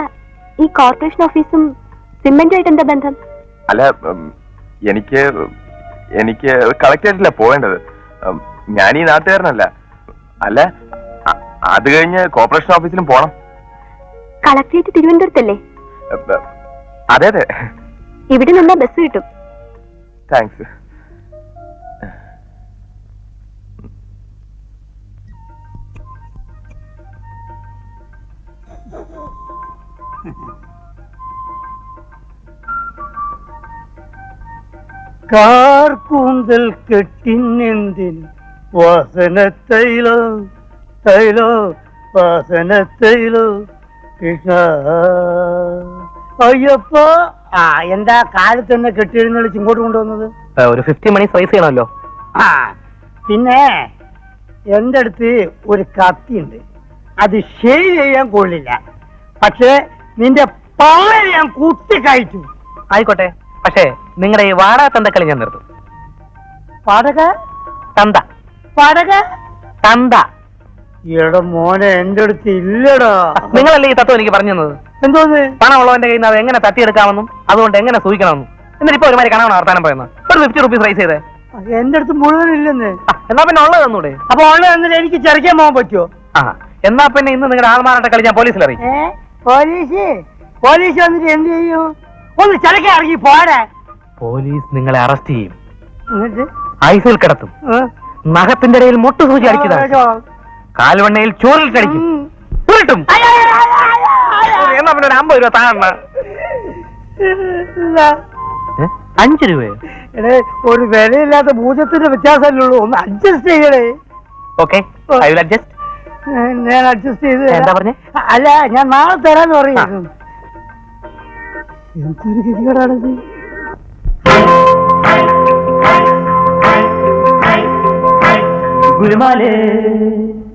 ഈ കോർപ്പറേഷൻ ഓഫീസും സിമന്റുമായിട്ട് എന്താ ബന്ധം? അല്ല, എനിക്ക് കളക്ടറേറ്റിലാ പോവേണ്ടത്. ഞാൻ ഈ നാട്ടുകാരനല്ല. അല്ല, അത് കഴിഞ്ഞ് കോർപ്പറേഷൻ ഓഫീസിലും പോണം. കളക്ടറേറ്റ് തിരുവനന്തപുരത്തല്ലേ? അതെ അതെ. ഇവിടെ നിന്നാ ബസ് കിട്ടും. താങ്ക്സ്. കാർക്കൂന്തൽ കെട്ടിനെന്തിന് വാസനത്തൈലോ വാസനത്തൈലോ കൃഷ്ണ അയ്യപ്പ. എന്താ കാലത്ത് തന്നെ കെട്ടിയെഴുന്നള്ളിച്ച് ഇങ്ങോട്ട് കൊണ്ടുവന്നത്? ഒരു 50 മണി റൈസ് ചെയ്യണമല്ലോ. പിന്നെ എന്റെ അടുത്ത് ഒരു കത്തിയുണ്ട്. അത് ഷേവ് ചെയ്യാൻ കൊള്ളില്ല, പക്ഷേ നിന്റെ പവർ ഞാൻ കുത്തി കഴിച്ചു. ആയിക്കോട്ടെ, പക്ഷേ നിങ്ങളുടെ ഈ വാടക തന്തക്കളി ഞാൻ നിർത്തും. പാടക തന്ത പാടക തന്ത. എടാ മോനെ, എന്റെ അടുത്ത് ഇല്ലടാ. നിങ്ങളല്ലേ ഈ തത്വം എനിക്ക് പറഞ്ഞു തന്നത്? എന്തോന്ന്? പണമുള്ളവന്റെ കയ്യിൽ നിന്ന് അത് എങ്ങനെ തട്ടിയെടുക്കാമെന്നും അതുകൊണ്ട് എങ്ങനെ സൂക്ഷിക്കണമെന്നും. എന്നിട്ട് ഇപ്പൊ ഒരുമാതിരി കണവണ വർത്താനം പറയുന്നത്. ഒരു 50 റുപ്പീസ് റൈസ് ചെയ്തേ. എന്റെ അടുത്ത് മുഴുവൻ ഇല്ലെന്ന്. എന്നാ പിന്നെ ഉള്ളത് തന്നൂടെ? അപ്പൊ ഉള്ളത് എന്നിട്ട് എനിക്ക് ചെറിക്കാൻ പോകാൻ പറ്റുമോ? എന്നാ പിന്നെ ഇന്ന് നിങ്ങളുടെ ആൾമാറാട്ട കളി ഞാൻ പോലീസിൽ അറിയിക്കും. പോലീസ് വന്നിട്ട് എന്ത് ചെയ്യും? ഒന്ന് ചിലക്കെ ഇറങ്ങി പോരാ. പോലീസ് നിങ്ങളെ അറസ്റ്റ് ചെയ്യും, എന്നിട്ട് ഐസിൽ കിടത്തും, നഖത്തിന്റെ ഇടയിൽ മുട്ടു സൂചി അടിക്കുന്നതാണ്, കാൽവണ്ണയിൽ ചോറിൽ കടിക്കും, ഉരുട്ടും. എന്നാ പിന്നെ ഒരു 50 രൂപ താഴെ. 5 രൂപയോ? എടേ, ഒരു വിലയില്ലാത്ത ഭൂജത്തിന്റെ വ്യത്യാസമല്ലേ ഉള്ളൂ, ഒന്ന് അഡ്ജസ്റ്റ് ചെയ്യണേ. Okay, I will adjust. ഞാൻ അഡ്ജസ്റ്റ് ചെയ്ത് എന്താ പറഞ്ഞേ? അല്ല, ഞാൻ നാളെ തരാന്ന് പറയുന്നു. എന്തൊരു ഗതികേടാണിത്. ഗുലുമാലേ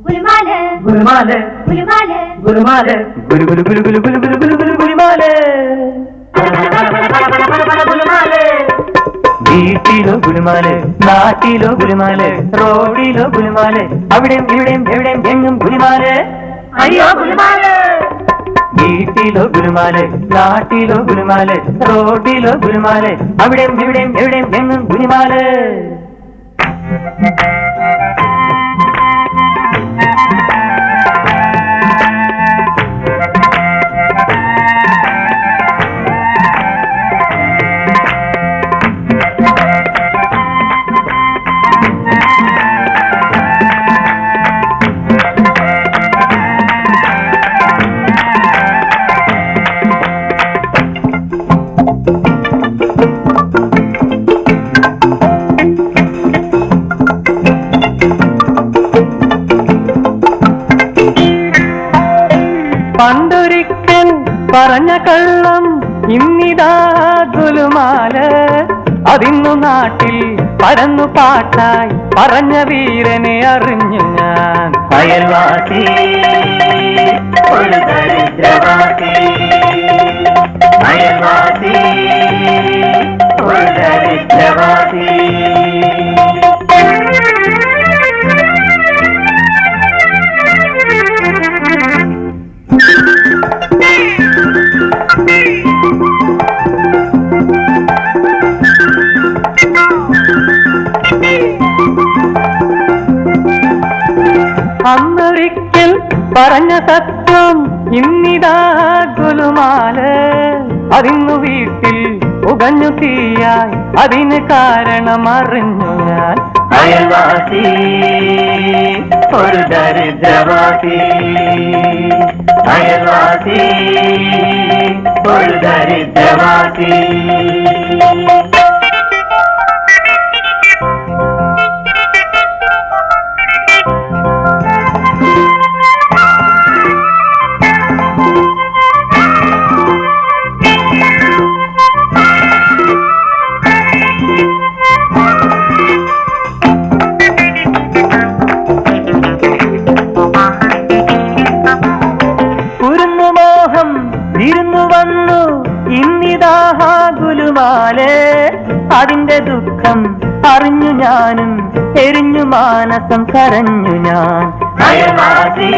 ഗുലുമാലേ ഗുലുമാലേ ഗുലുമാലേ ഗുലുമാലേ ഗുലു ഗുലു ഗുലു ഗുലു ഗുലു ഗുലു ഗുലു ഗുലു ഗുലുമാലേ. വീട്ടിലോ ഗുലുമാലേ, നാട്ടിലോ ഗുലുമാലേ, റോഡിലോ ഗുലുമാലേ, അവിടെയും ഇവിടെയും എവിടെയും എങ്ങും ഗുലുമാലേ. അയ്യോ ഗുലുമാലേ. വീട്ടിലോ ഗുലുമാലേ, നാട്ടിലോ ഗുലുമാലേ, റോഡിലോ ഗുലുമാലേ, അവിടെയും ഇവിടെയും എവിടെയും എങ്ങും ഗുലുമാലേ. പണ്ടൊരിക്കൽ പറഞ്ഞ കള്ളം ഇന്നിതാ ഗുലുമാല്, അതിന്നു നാട്ടിൽ പരന്നു പാട്ടായി പറഞ്ഞ വീരനെ അറിഞ്ഞു ഞാൻ. അയൽവാസി ഒരു ദരിദ്രവാസി, അയൽവാസി ഒരു ദരിദ്രവാസി. അന്നൊരിക്കൽ പറഞ്ഞ സത്യം ഇന്നിതാ ഗുലുമാല്, അതിന്നു വീട്ടിൽ പുകഞ്ഞു തീയായി അതിന് കാരണം അറിഞ്ഞു ഞാൻ. അയൽവാസി ഒരു ദരിദ്രവാസി, അയൽവാസി ഒരു ദരിദ്രവാസി. ഗുലുമാലേ, അതിന്റെ ദുഃഖം അറിഞ്ഞു ഞാനും എരിഞ്ഞു മാനസം കരഞ്ഞു ഞാൻ. അയൽവാസി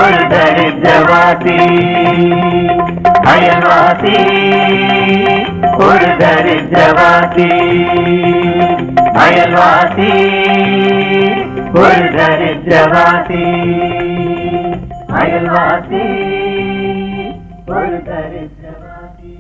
ഒരു ദരിദ്രവാസി, അയൽവാസി ഒരു ദരിദ്രവാസി, അയൽവാസി ഒരു ദരിദ്രവാസി, അയൽവാസി ഒരു ദരിദ്രവാസി.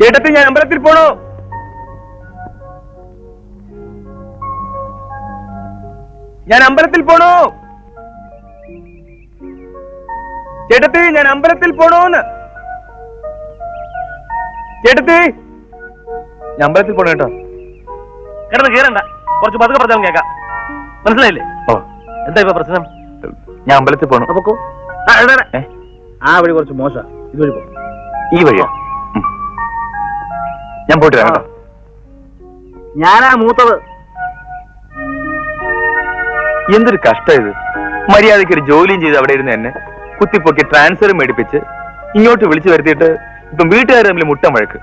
ചേട്ടത്തി ഞാൻ അമ്പലത്തിൽ പോണോ? ഞാൻ അമ്പലത്തിൽ പോണോ? ചേട്ടത്തി ഞാൻ അമ്പലത്തിൽ പോണോന്ന്. ചേട്ടത്തി ഞാൻ അമ്പലത്തിൽ പോണോ കേട്ടോ. കിടന്ന് കീറണ്ട, കുറച്ച് പതുക്കെ പറഞ്ഞാൽ കേൾക്കാം. മനസ്സിലായില്ലേ? ഓ എന്താ ഇപ്പൊ പ്രശ്നം? ഞാൻ അമ്പലത്തിൽ പോണോ. അപ്പൊ ആ വഴി കുറച്ച് മോശം, ഇതുവഴി പോ. ഈ വഴിയോ? ഞാൻ പോയിട്ട് വരാം കേട്ടോ. ഞാനാ മൂത്തത്. എന്തൊരു കഷ്ടം ഇത്. മര്യാദയ്ക്ക് ഒരു ജോലിയും ചെയ്ത് അവിടെ ഇരുന്ന് എന്നെ കുത്തിപ്പൊക്കി ട്രാൻസ്ഫർ മേടിപ്പിച്ച് ഇങ്ങോട്ട് വിളിച്ചു വരുത്തിയിട്ട് ഇപ്പം വീട്ടുകാർ തമ്മിൽ മുട്ടം വഴക്ക്.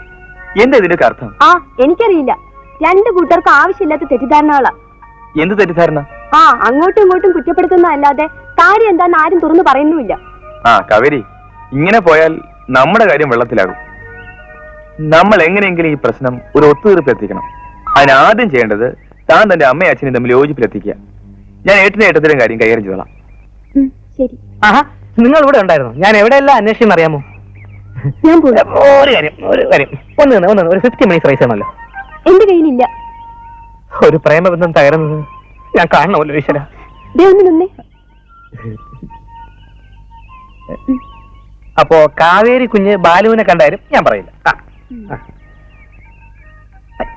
എന്താ ഇതിന്റെ അർത്ഥം? ആ എനിക്കറിയില്ല. രണ്ടു കൂട്ടർക്കും ആവശ്യമില്ലാത്ത തെറ്റിദ്ധാരണകളാ. എന്ത് തെറ്റിദ്ധാരണ? ആ അങ്ങോട്ടും ഇങ്ങോട്ടും കുറ്റപ്പെടുത്തുന്നതല്ലാതെ കാര്യം എന്താന്ന് ആരും തുറന്നു പറയുന്നുമില്ല. ആ കാവേരി, ഇങ്ങനെ പോയാൽ നമ്മുടെ കാര്യം വെള്ളത്തിലാകും. നമ്മൾ എങ്ങനെയെങ്കിലും ഈ പ്രശ്നം ഒരു ഒത്തുതീർപ്പെത്തിക്കണം. അതിനാദ്യം ചെയ്യേണ്ടത് താൻ തന്റെ അമ്മയും അച്ഛനും തമ്മിൽ യോജിപ്പിലെത്തിക്കുക. ഞാൻ ഏട്ടനും ഏട്ടത്തിലും കാര്യം കൈകാര്യം ചെയ്തോളാം. ശരി, ആഹാ, നിങ്ങൾ ഇവിടെ ഉണ്ടായിരുന്നു. ഞാൻ എവിടെയെല്ലാം അന്വേഷിച്ചെന്ന് അറിയാമോ? ഞാൻ പോയി. ഒരു കാര്യം ഒന്ന് ഒരു 50 മിനിറ്റ്സ് റൈസ് ആണല്ലോ. എന്റെ കയ്യിലില്ല. ഒരു പ്രേമബന്ധം തകരുന്നത് ഞാൻ കാണണമല്ലോ ഈശ്വര. ഒന്ന് നിന്നേ. അപ്പോ കാവേരി കുഞ്ഞ് ബാലുവിനെ കണ്ടാലും ഞാൻ പറയില്ല.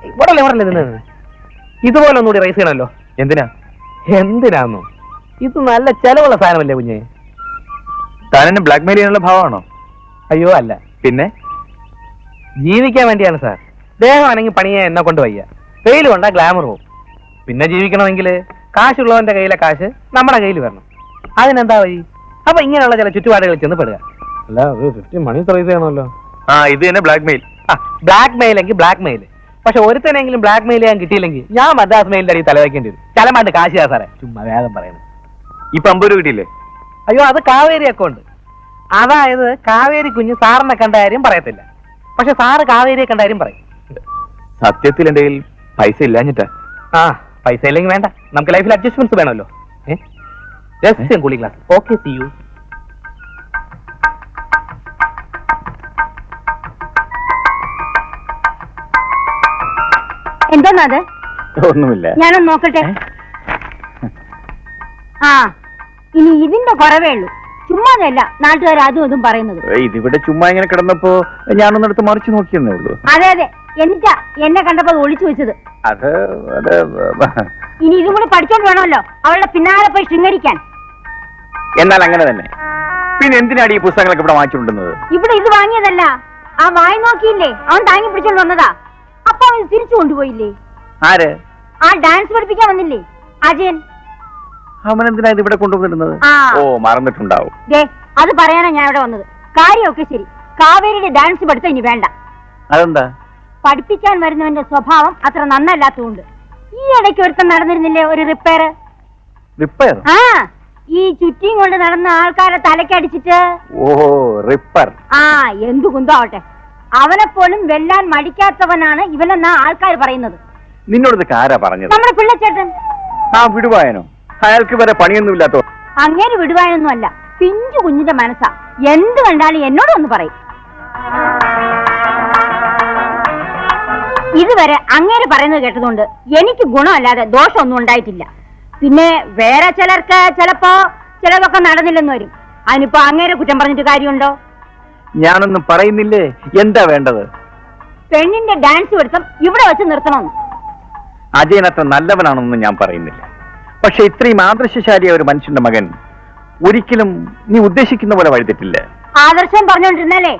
ഇവിടെ നിന്ന് ഇതുപോലെ ഒന്നുകൂടി റൈസ് ചെയ്യണമല്ലോ. എന്തിനാ? എന്തിനാന്നോ? ഇത് നല്ല ചെലവുള്ള സാധനമല്ലേ കുഞ്ഞ്? താൻ എന്നെ ബ്ലാക്ക്മെയിൽ ചെയ്യാനുള്ള ഭാവമാണോ? അയ്യോ അല്ല, പിന്നെ ജീവിക്കാൻ വേണ്ടിയാണ് സാർ. ദേഹമാണെങ്കിൽ പണിയെ എന്നെ കൊണ്ട് വയ്യ. വെയിൽ കൊണ്ടാ ഗ്ലാമർ പോകും. പിന്നെ ജീവിക്കണമെങ്കിൽ കാശുള്ളവന്റെ കയ്യിലെ കാശ് നമ്മുടെ കയ്യിൽ വരണം. അതിനെന്താ വഴി? അപ്പൊ ഇങ്ങനെയുള്ള ചില ചുറ്റുപാടുകളിൽ ചെന്ന് പെടുക. അല്ല, ഒരു 50 മണി റൈസ് ചെയ്യണമല്ലോ. ആ ഇത് തന്നെ ബ്ലാക്ക്മെയിൽ. ബ്ലാക്ക് മെയിൽ എങ്കിൽ ബ്ലാക്ക് മെയിൽ. പക്ഷെ ഒരുത്തനെങ്കിലും ബ്ലാക്ക് മെയിൽ ചെയ്യാൻ കിട്ടിയില്ലെങ്കിൽ ഞാൻ മദ്രാസ് മെയിലിന്റെ അടിയിൽ തലവയ്ക്കേണ്ടി വരും. ചലമാണ്ട് കാശിയാ സാറേ, ചുമ്മാ വേദം പറയുന്നത്. ഇപ്പൊ 50 രൂപ കിട്ടിയില്ലേ? അയ്യോ, അത് കാവേരി അക്കൗണ്ട്. അതായത് കാവേരി കുഞ്ഞ് സാറിനെ കണ്ട കാര്യം പറയത്തില്ല, പക്ഷെ സാറ് കാവേരിയെ കണ്ട കാര്യം പറയും. സത്യത്തിൽ എന്റെ കയ്യിൽ പൈസ ഇല്ലാഞ്ഞിട്ടാ. ആ, പൈസ ഇല്ലെങ്കിൽ വേണ്ട, നമുക്ക് ലൈഫിൽ അഡ്ജസ്റ്റ്മെന്റ്സ് വേണമല്ലോ. കൂളി ക്ലാസ്. Okay, see you. എന്താന്നത്? ഒന്നുമില്ല. ഞാനൊന്ന് നോക്കട്ടെ. ആ, ഇനി ഇതിന്റെ കുറവേ ഉള്ളൂ. ചുമ്മാതല്ല നാട്ടുകാർ അതും ഇതും പറയുന്നത്. ഇതിവിടെ ചുമ്മാ ഇങ്ങനെ കിടന്നപ്പോ ഞാനൊന്നെടുത്ത് മറിച്ചു നോക്കിയെന്നേ ഉള്ളൂ. അതെ അതെ, എന്നിട്ടാ എന്നെ കണ്ടപ്പോ അത് ഒളിച്ചു വെച്ചത്. അത് ഇനി ഇതും കൂടി പഠിച്ചോണ്ട് വേണമല്ലോ അവളുടെ പിന്നാലെ പോയി ശൃംഗരിക്കാൻ. എന്നാൽ അങ്ങനെ തന്നെ. പിന്നെ എന്തിനാണ് ഈ പുസ്തകങ്ങളൊക്കെ ഇവിടെ വാങ്ങിച്ചുകൊണ്ടുവന്നത്? ഇവിടെ ഇത് വാങ്ങിയതല്ല, ആ വായി നോക്കിയില്ലേ അവൻ താങ്ങി പിടിച്ചോണ്ട് വന്നതാ. അപ്പൊ അവൻ തിരിച്ചു കൊണ്ടുപോയില്ലേ? ആര്? ആ ഡാൻസ് പഠിപ്പിക്കാൻ വന്നില്ലേ അജയൻ. അവനെന്തിനാ ഇത് ഇവിടെ കൊണ്ടുവന്നിരുന്നത്? ഓ, മറന്നിട്ടുണ്ടാവും. ദേ, അത് പറയാനാ ഞാൻ ഇവിടെ വന്നത്. കാര്യമൊക്കെ ശരി, കാവേരിയുടെ ഡാൻസ് പഠിത്തം ഇനി വേണ്ട. അതെന്താ? പഠിപ്പിക്കാൻ വരുന്നവന്റെ സ്വഭാവം അത്ര നന്നല്ലാത്തതുകൊണ്ട്. ഈ ഇടയ്ക്ക് ഒരുത്തം നടന്നിരുന്നില്ലേ ഒരു റിപ്പയർ? റിപ്പയർ? ആ, ഈ ചുറ്റിയും കൊണ്ട് നടന്ന ആൾക്കാരെ തലക്കടിച്ചിട്ട്. ഓ, റിപ്പർ. ആ, എന്തു കുന്തമാവട്ടെ, അവനെ പോലും വെല്ലാൻ മടിക്കാത്തവനാണ് ഇവനെന്നാ ആൾക്കാർ പറയുന്നത്. നിന്നോട് ആരാ പറഞ്ഞത്? നമ്മുടെ പിള്ളച്ചേട്ടൻ. ആ, വിടുവായനോ? അയാൾക്ക് വരെ പണിയൊന്നുമില്ലാത്തോ? അങ്ങനെ വിടുവാനൊന്നും അല്ല, പിഞ്ചു കുഞ്ഞിന്റെ മനസ്സാ. എന്ത് കണ്ടാലും എന്നോട് ഒന്ന് പറയും. ഇതുവരെ അങ്ങേര് പറയുന്നത് കേട്ടതുകൊണ്ട് എനിക്ക് ഗുണമല്ലാതെ ദോഷമൊന്നും ഉണ്ടായിട്ടില്ല. പിന്നെ വേറെ ചിലർക്ക് ചിലപ്പോ ചിലതൊക്കെ നടന്നില്ലെന്ന് വരും. അതിനിപ്പോ അങ്ങേരെ കുറ്റം പറഞ്ഞിട്ട് കാര്യമുണ്ടോ? ഞാനൊന്നും പറയുന്നില്ലേ. എന്താ വേണ്ടത്? പെണ്ണിന്റെ ഡാൻസ് പഠിത്തം ഇവിടെ വെച്ച് നിർത്തണമെന്ന്. അജയൻ അത്ര നല്ലവനാണെന്നൊന്നും ഞാൻ പറയുന്നില്ല. പക്ഷെ ഇത്രയും ആദർശശാലിയായ ഒരു മനുഷ്യന്റെ മകൻ ഒരിക്കലും നീ ഉദ്ദേശിക്കുന്ന പോലെ വഴിതെറ്റില്ല. ആദർശം പറഞ്ഞോണ്ടിരുന്നാലേ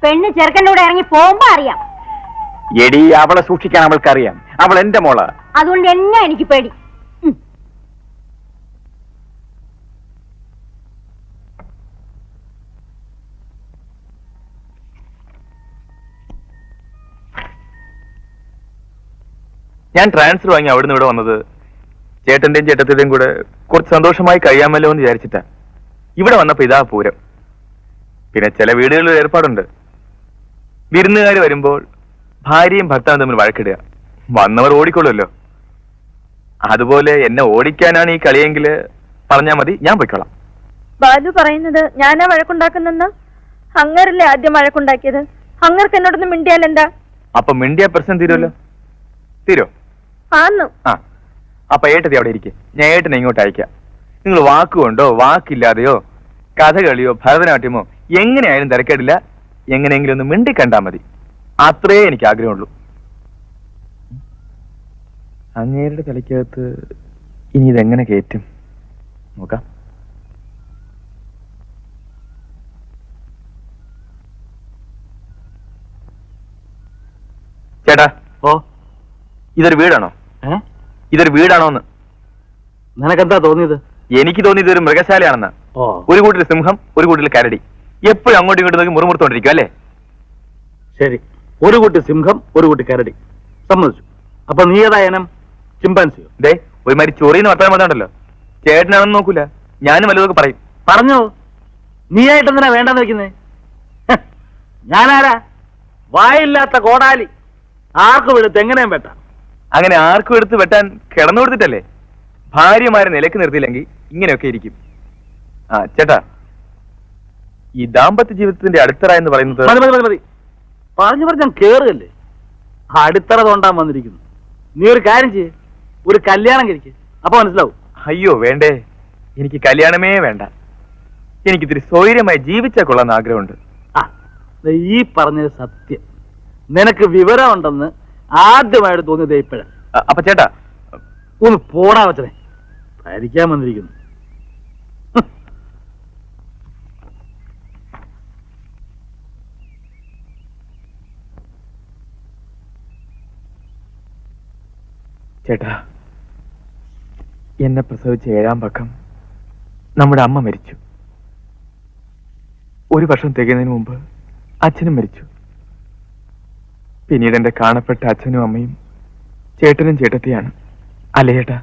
പെണ്ണ് ചെറുക്കൻ്റെ കൂടെ ഇറങ്ങി പോകുമ്പോ അറിയാം. എടി, അവളെ സൂക്ഷിക്കാൻ അവൾക്കറിയാം. അവൾ എന്റെ മോളാ. അതുകൊണ്ട് എന്നെ എനിക്ക് പേടി. ഞാൻ ട്രാൻസ്ഫർ വാങ്ങി അവിടുന്ന് ഇവിടെ വന്നത് ചേട്ടന്റെയും ചേട്ടത്തിന്റെയും കൂടെ കുറച്ച് സന്തോഷമായി കഴിയാമല്ലോ എന്ന് വിചാരിച്ചിട്ടാ. ഇവിടെ വന്നപ്പോ ഇതാ പൂരം. പിന്നെ ചില വീടുകളിൽ ഏർപ്പാടുണ്ട്. വിരുന്നുകാർ വരുമ്പോൾ ഭാര്യയും ഭർത്താവും തമ്മിൽ വഴക്കിടുക. വന്നവർ ഓടിക്കൊള്ളുമല്ലോ. അതുപോലെ എന്നെ ഓടിക്കാനാണ് ഈ കളിയെങ്കിൽ പറഞ്ഞാൽ മതി, ഞാൻ പൊയ്ക്കോളാം. ബാലു പറയുന്നത് ഞാനാ വഴക്കുണ്ടാക്കുന്നെന്ന്. അങ്ങേരല്ലേ ആദ്യം വഴക്കുണ്ടാക്കിയത്. അങ്ങർക്ക് എന്നോടൊന്ന് മിണ്ടിയാൽ എന്താ? അപ്പൊ മിണ്ടിയ പ്രശ്നം തീരുമല്ലോ. തീരോ? ആന്നു. ആ, അപ്പൊ ഏട്ടത്തി അവിടെ ഇരിക്കെ, ഞാൻ ഏട്ടനെ ഇങ്ങോട്ട് അയക്കാം. നിങ്ങൾ വാക്കുകൊണ്ടോ വാക്കില്ലാതെയോ കഥകളിയോ ഭരതനാട്യമോ എങ്ങനെയായാലും തിരക്കേടില്ല. എങ്ങനെയെങ്കിലും ഒന്ന് മിണ്ടി കണ്ടാ മതി. അത്രേ എനിക്ക് ആഗ്രഹമുള്ളൂ. അങ്ങേരുടെ തലയ്ക്കകത്ത് ഇനി ഇതെങ്ങനെ കയറ്റും നോക്കാം. ചേട്ടാ, ഓ, ഇതൊരു വീടാണോ? ഇതൊരു വീടാണോന്ന് നിനക്കെന്താ തോന്നിയത്? എനിക്ക് തോന്നിയത് ഒരു മൃഗശാലയാണെന്ന്. ഓ, ഒരു കൂട്ടിൽ സിംഹം, ഒരു കൂട്ടിൽ കരടി, എപ്പോഴും അങ്ങോട്ടും ഇങ്ങോട്ടും നോക്കി മുറുമുറുത്തോണ്ടിരിക്കും അല്ലേ? ശരി, ഒരു കുട്ടി സിംഹം, ഒരു കുട്ടി കരടി, സമ്മതിച്ചു. അപ്പൊ നീ ഏതാ ഇനം? ചിമ്പാൻസിയോ? ദേ, ഒരുമാതിരി ചൊറിയെന്ന് വർത്താനം വന്നിട്ടുണ്ടല്ലോ. ചേട്ടനാണെന്ന് നോക്കൂല, ഞാനും വല്ലതൊക്കെ പറയും. പറഞ്ഞോ, നീയായിട്ട് എന്തിനാ വേണ്ടെന്ന് വെക്കുന്നേ? ഞാനാരാ? വായില്ലാത്ത കോടാലി, ആർക്കും എടുത്ത് എങ്ങനെയും വെട്ടാം. അങ്ങനെ ആർക്കും എടുത്ത് വെട്ടാൻ കിടന്നു കൊടുത്തിട്ടല്ലേ? ഭാര്യമാരെ നിലക്ക് നിർത്തിയില്ലെങ്കിൽ ഇങ്ങനെയൊക്കെ ഇരിക്കും. ആ ചേട്ടാ, ഈ ദാമ്പത്യ ജീവിതത്തിന്റെ അടിത്തറ എന്ന് പറയുന്നത്... മതി മതി മതി മതി, പറഞ്ഞു ഞാൻ കേറുകല്ലേ. അടിത്തറ തോണ്ടാൻ വന്നിരിക്കുന്നു. നീ ഒരു കാര്യം ചെയ്യ്, ഒരു കല്യാണം കഴിക്ക്, അപ്പൊ മനസ്സിലാവും. അയ്യോ വേണ്ടേ, എനിക്ക് കല്യാണമേ വേണ്ട. എനിക്കിത്തിരി സ്വൈര്യമായി ജീവിച്ചാൽ കൊള്ളാന്ന് ആഗ്രഹമുണ്ട്. ആ, ഈ പറഞ്ഞത് സത്യം. നിനക്ക് വിവരമുണ്ടെന്ന് ആദ്യമായിട്ട് തോന്നിയത് ഇപ്പോഴാ. അപ്പൊ ചേട്ടാ, ഒന്ന് പോടാ വച്ചനെ, ഭരിക്കാൻ വന്നിരിക്കുന്നു. ചേട്ടാ, എന്നെ പ്രസവിച്ച 7-ാം പക്കം നമ്മുടെ അമ്മ മരിച്ചു. 1 വർഷം തികയുന്നതിന് മുമ്പ് അച്ഛനും മരിച്ചു. പിന്നീട് എന്റെ കാണപ്പെട്ട അച്ഛനും അമ്മയും ചേട്ടനും ചേട്ടത്തിയാണ്. അല്ലേ ചേട്ടാ?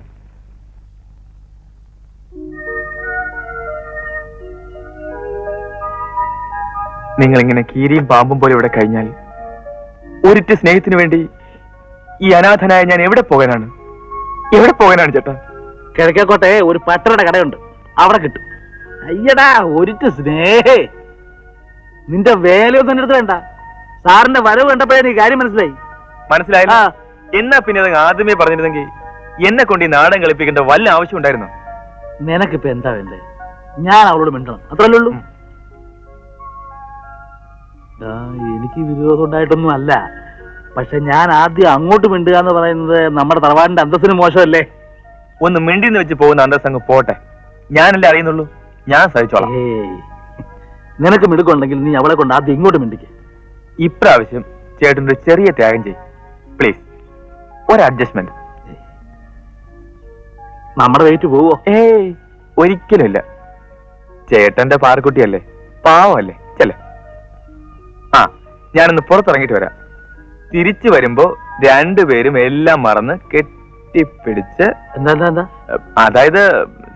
നിങ്ങളിങ്ങനെ കീരിയും പാമ്പും പോലെ ഇവിടെ കഴിഞ്ഞാൽ ഒരിറ്റ സ്നേഹത്തിന് വേണ്ടി ഈ അനാഥനായ ഞാൻ എവിടെ പോകാനാണ്? എവിടെ പോകാനാണ് ചേട്ടാ? കിഴക്കേക്കോട്ടെ ഒരു പട്ടരുടെ കടയുണ്ട്, അവിടെ കിട്ടും. അയ്യടാ, ഒരിറ്റ് സ്നേഹേ. നിന്റെ വേലയൊന്നും എന്റെ അടുത്ത് വേണ്ട. സാറിന്റെ വരവ് കണ്ടപ്പോഴേ നീ കാര്യം മനസ്സിലായി. മനസ്സിലായില്ല? എന്നാ പിന്നെ അത് ആദ്യമേ പറഞ്ഞിരുന്നെങ്കിൽ എന്നെ കൊണ്ട് ഈ നാടൻ കളിപ്പിക്കേണ്ട വല്ല ആവശ്യം ഉണ്ടായിരുന്നു? നിനക്കിപ്പോ എന്താ വേണ്ടേ? ഞാൻ അവളോട് മിണ്ടണം, അത്രല്ലേ ഉള്ളൂ. എനിക്ക് വിരോധം ഉണ്ടായിട്ടൊന്നും അല്ല, പക്ഷെ ഞാൻ ആദ്യം അങ്ങോട്ട് മിണ്ടുക എന്ന് പറയുന്നത് നമ്മുടെ തറവാടിന്റെ അന്തസ്സിന് മോശമല്ലേ? ഒന്ന് മിണ്ടിന്ന് വെച്ച് പോകുന്ന അന്തസ്സങ്ങ് പോട്ടെ, ഞാനല്ലേ അറിയുന്നുള്ളൂ, ഞാൻ സഹിച്ചോളാം. നിനക്ക് മിടുക്കുണ്ടെങ്കിൽ നീ അവളെ കൊണ്ട് ആദ്യം ഇങ്ങോട്ട് മിണ്ടിക്ക്. ഇപ്രാവശ്യം ചേട്ടൻ്റെ ചെറിയ ത്യാഗം ചെയ്യും പ്ലീസ്. ഒരു അഡ്ജസ്റ്റ്മെന്റ്. നമ്മുടെ വെയിറ്റ് പോവോ? ഏയ്, ഒരിക്കലുമില്ല. ചേട്ടന്റെ പാറക്കുട്ടിയല്ലേ, പാവമല്ലേ, ചെല്ലേ. ആ, ഞാനൊന്ന് പുറത്തിറങ്ങിയിട്ട് വരാം. തിരിച്ചു വരുമ്പോ രണ്ടുപേരും എല്ലാം മറന്ന് കെട്ടിപ്പിടിച്ച്, എന്താ അതായത്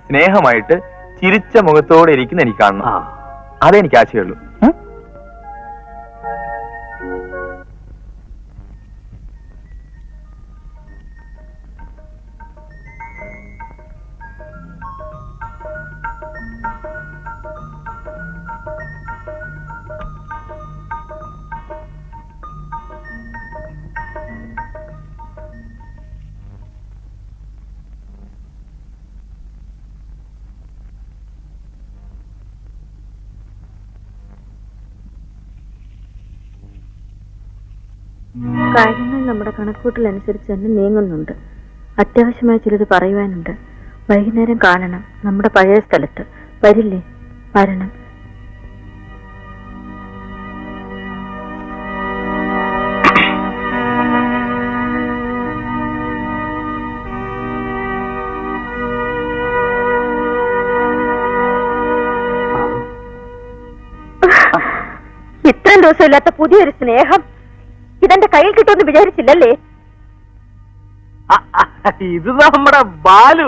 സ്നേഹമായിട്ട് ചിരിച്ച മുഖത്തോടെ ഇരിക്കുന്ന എനിക്ക് കാണണം. അതെനിക്ക് ആശയമുള്ളൂ. കാര്യങ്ങൾ നമ്മുടെ കണക്കൂട്ടലനുസരിച്ച് തന്നെ നീങ്ങുന്നുണ്ട്. അത്യാവശ്യമായി ചിലത് പറയുവാനുണ്ട്. വൈകുന്നേരം കാണണം, നമ്മുടെ പഴയ സ്ഥലത്ത്. വരില്ലേ? വരണം. ഇത്രയും ദിവസമില്ലാത്ത പുതിയൊരു സ്നേഹം ഇതെന്റെ കയ്യിൽ കിട്ടുമെന്ന് വിചാരിച്ചില്ലല്ലേ? ഇത് നമ്മുടെ ബാലു.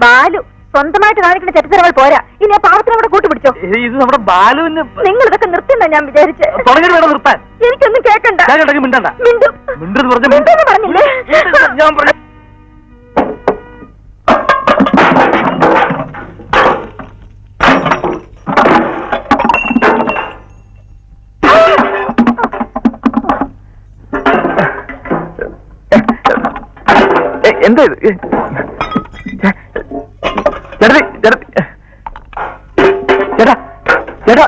ബാലു സ്വന്തമായിട്ട് കാണിക്കുന്ന ചരിത്രങ്ങൾ പോരാ, ഇനി ആ പാവത്തിനെ കൂടെ കൂട്ടുപിടിച്ചോ. ഇത് നമ്മുടെ ബാലുവിന്. നിങ്ങൾ ഇതൊക്കെ നിർത്തുന്ന ഞാൻ വിചാരിച്ചേ. തുടങ്ങിയിട്ട് വേണം നിർത്താൻ. എനിക്കൊന്നും കേൾക്കണ്ട. മിണ്ടണ്ട. മിണ്ടും മിണ്ടെന്ന് പറഞ്ഞില്ലേ? ഞാൻ പറഞ്ഞു. എന്താ ഇത്? ചേട്ടാ ചേട്ടാ,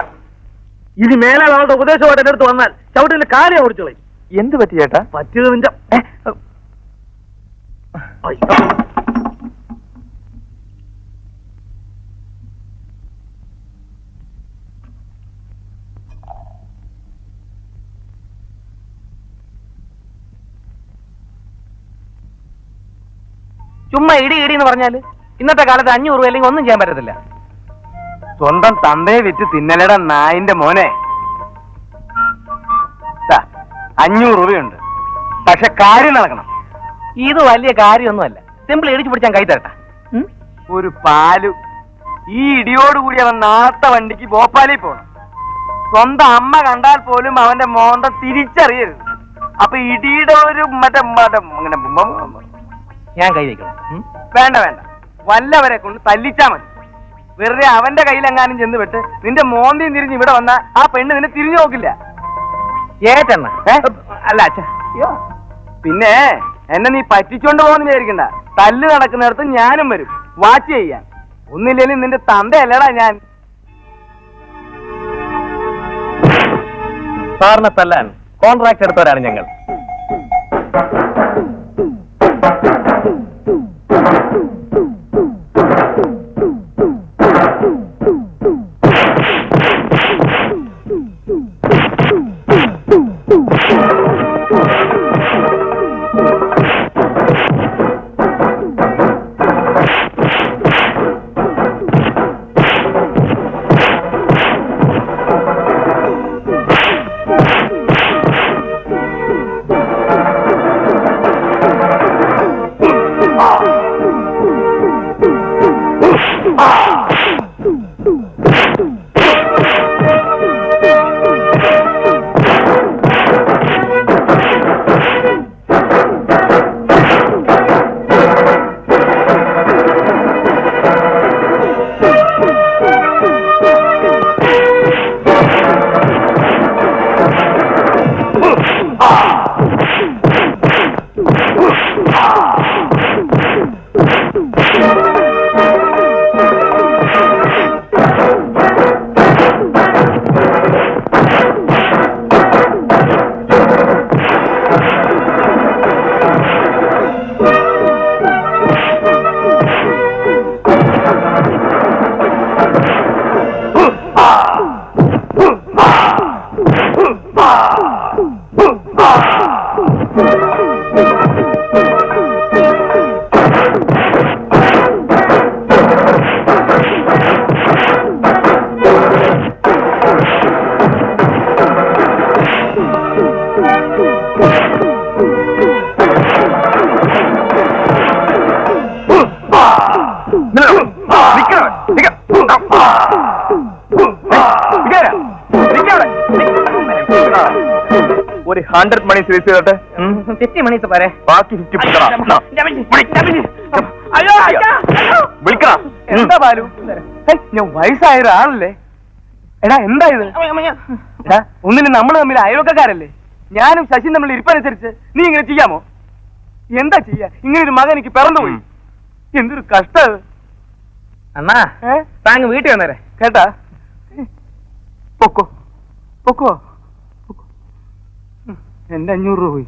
ഇനി മേലാൽ അവളുടെ ഉപദേശമായിട്ട് എന്റെ അടുത്ത് വന്നാൽ ചവിട്ടിന്റെ കാര്യം ഓടിച്ചോളി. എന്ത് പറ്റി ചേട്ടാ? പറ്റിയത് നിന്റെ ചുമ്മാ ഇടി ഇടി എന്ന് പറഞ്ഞാല് ഇന്നത്തെ കാലത്ത് 500 രൂപ അല്ലെങ്കിൽ ഒന്നും ചെയ്യാൻ പറ്റത്തില്ല. സ്വന്തം തന്തയെ വിറ്റ് തിന്നലയുടെ നായിന്റെ മോനെ, 500 രൂപയുണ്ട്, പക്ഷെ കാര്യം നടക്കണം. ഇത് വലിയ കാര്യമൊന്നുമല്ല. സിമ്പിൾ ഇടിച്ചു പിടിച്ചാൽ കൈ തരട്ടെ. ഒരു പാലു. ഈ ഇടിയോടുകൂടി അവൻ നാളത്തെ വണ്ടിക്ക് ഭോപ്പാലിൽ പോകണം. സ്വന്തം അമ്മ കണ്ടാൽ പോലും അവന്റെ മോന്ത തിരിച്ചറിയരുത്. അപ്പൊ ഇടിയുടെ ഒരു അങ്ങനെ ഞാൻ കൈ വയ്ക്കണം. വേണ്ട വേണ്ട, വല്ലവരെ കൊണ്ട് തല്ലിച്ചാ മതി. വെറുതെ അവന്റെ കയ്യിലെങ്ങാനും ചെന്ന് വിട്ട് നിന്റെ മോന്തിയും തിരിഞ്ഞ് ഇവിടെ വന്ന ആ പെണ്ണ് നിന്നെ തിരിഞ്ഞു നോക്കില്ല. ഏറ്റെണ്ണ അല്ല അച്ഛ, പിന്നെ എന്നെ നീ പറ്റിച്ചോണ്ട് പോകുന്ന വിചാരിക്കണ്ട. തല്ല് നടക്കുന്നിടത്ത് ഞാനും വരും വാച്ച് ചെയ്യാൻ. ഒന്നില്ലേലും നിന്റെ തന്തയല്ലടാ ഞാൻ. സാറിനെ തല്ലാൻ കോൺട്രാക്ട് എടുത്തവരാണ് ഞങ്ങൾ. ഒരു 100 മണി റിലീസ് ചെയ്തോട്ടെ. 50 മണീസ് പോരെ? ബാക്കി 50 വിളിക്കണം. എന്താ ബാലു, ഞാൻ വയസ്സായ ഒരാളല്ലേ? എടാ എന്താ ഇത്? എടാ ഒന്നിനും നമ്മൾ തമ്മിൽ അയൽവക്കക്കാരല്ലേ? ഞാനും ശശിയും തമ്മിൽ ഇരിപ്പനുസരിച്ച് നീ ഇങ്ങനെ ചെയ്യാമോ? എന്താ ചെയ്യാ? ഇങ്ങനെ ഒരു മകൻ എനിക്ക് പിറന്നുപോയി. എന്തൊരു കഷ്ടം. അണ്ണാ താങ്കൾ വീട്ടിൽ വന്നേരെ കേട്ടാ? പൊക്കോ പൊക്കോ. എന്റെ 500 രൂപ പോയി.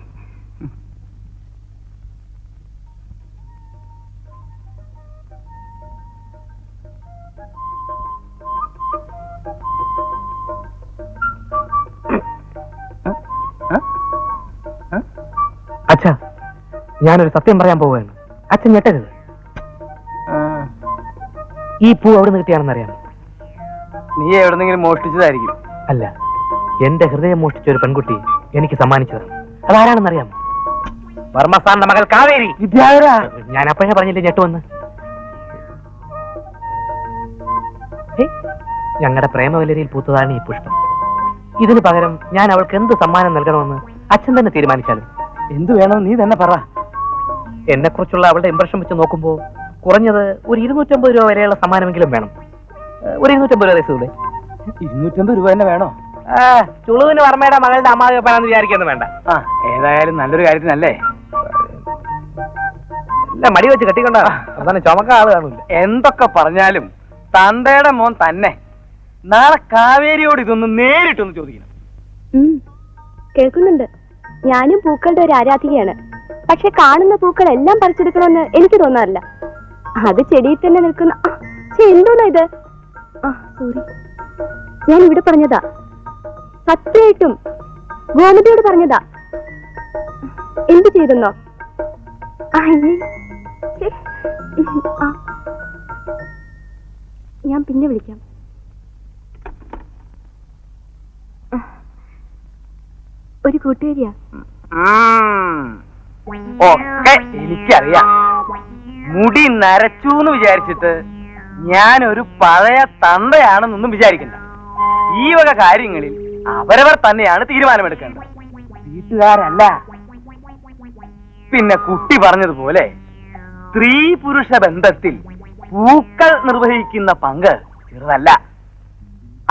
അച്ഛാ, ഞാനൊരു സത്യം പറയാൻ പോവുകയാണ്. അച്ഛൻ ഞെട്ടരുത്. ഈ പൂ എവിടെ നിന്ന് കിട്ടിയാണെന്നറിയാമോ? നീ എവിടെന്നെങ്കിലും മോഷ്ടിച്ചതായിരിക്കും. അല്ല, എന്റെ ഹൃദയം മോഷ്ടിച്ച ഒരു പെൺകുട്ടി എനിക്ക് സമ്മാനിച്ചതാണ്. അതാരാണെന്നറിയാമോ? വർമ്മ സാറിന്റെ മകൾ കാവേരി. ഞാൻ അപ്പോഴേ പറഞ്ഞില്ലേ ഞെട്ടുവന്ന്. ഞങ്ങളുടെ പ്രേമവലരിയിൽ പൂത്തതാണ് ഈ പുഷ്പം. ഇതിനു പകരം ഞാൻ അവൾക്ക് എന്ത് സമ്മാനം നൽകണമെന്ന് അച്ഛൻ തന്നെ തീരുമാനിച്ചാലും. എന്തു വേണം നീ തന്നെ പറ. എന്നെ കുറിച്ചുള്ള അവളുടെ ഇംപ്രഷൻ വെച്ച് നോക്കുമ്പോൾ കുറഞ്ഞത് ഒരു 250 രൂപ വരെയുള്ള സമ്മാനമെങ്കിലും വേണം. ഒരു 250 രൂപ രസൂലേ? 250 രൂപ തന്നെ വേണോ? ചുളുവിന് വർമ്മയുടെ മകളുടെ അമ്മാവി വെപ്പാണെന്ന് വിചാരിക്കുന്നു വേണ്ട. ഏതായാലും നല്ലൊരു കാര്യത്തിനല്ലേ. ഇല്ല മടി വെച്ച് കെട്ടിക്കൊണ്ട അവസാനം ചുമക്ക ആള് കാണൂല. എന്തൊക്കെ പറഞ്ഞാലും തന്തയുടെ മോൻ തന്നെ. നാളെ കാവേരിയോട് ഇതൊന്ന് നേരിട്ടൊന്ന് ചോദിക്കണം. കേൾക്കുന്നുണ്ട്. ഞാനും പൂക്കളുടെ ഒരു ആരാധികയാണ്. പക്ഷെ കാണുന്ന പൂക്കളെല്ലാം പറിച്ചെടുക്കണമെന്ന് എനിക്ക് തോന്നാറില്ല. അത് ചെടിയിൽ തന്നെ നിൽക്കുന്ന എന്തോന്നാ ഇത്? സോറി, ഞാൻ ഇവിടെ പറഞ്ഞതാ. സത്യമായിട്ടും ഗോമതിയോട് പറഞ്ഞതാ. എന്ത് ചെയ്തെന്നോ? ഞാൻ പിന്നെ വിളിക്കാം. ഒരു കൂട്ടുകാരിയാ. ഒക്കെ എനിക്കറിയാം. മുടി നരച്ചു എന്ന് വിചാരിച്ചിട്ട് ഞാനൊരു പഴയ തന്തയാണെന്നൊന്നും വിചാരിക്കണ്ട. ഈ വക കാര്യങ്ങളിൽ അവരവർ തന്നെയാണ് തീരുമാനമെടുക്കേണ്ടത്, വീട്ടുകാരല്ല. പിന്നെ കുട്ടി പറഞ്ഞതുപോലെ സ്ത്രീ പുരുഷ ബന്ധത്തിൽ പൂക്കൾ നിർവഹിക്കുന്ന പങ്ക് ചെറുതല്ല.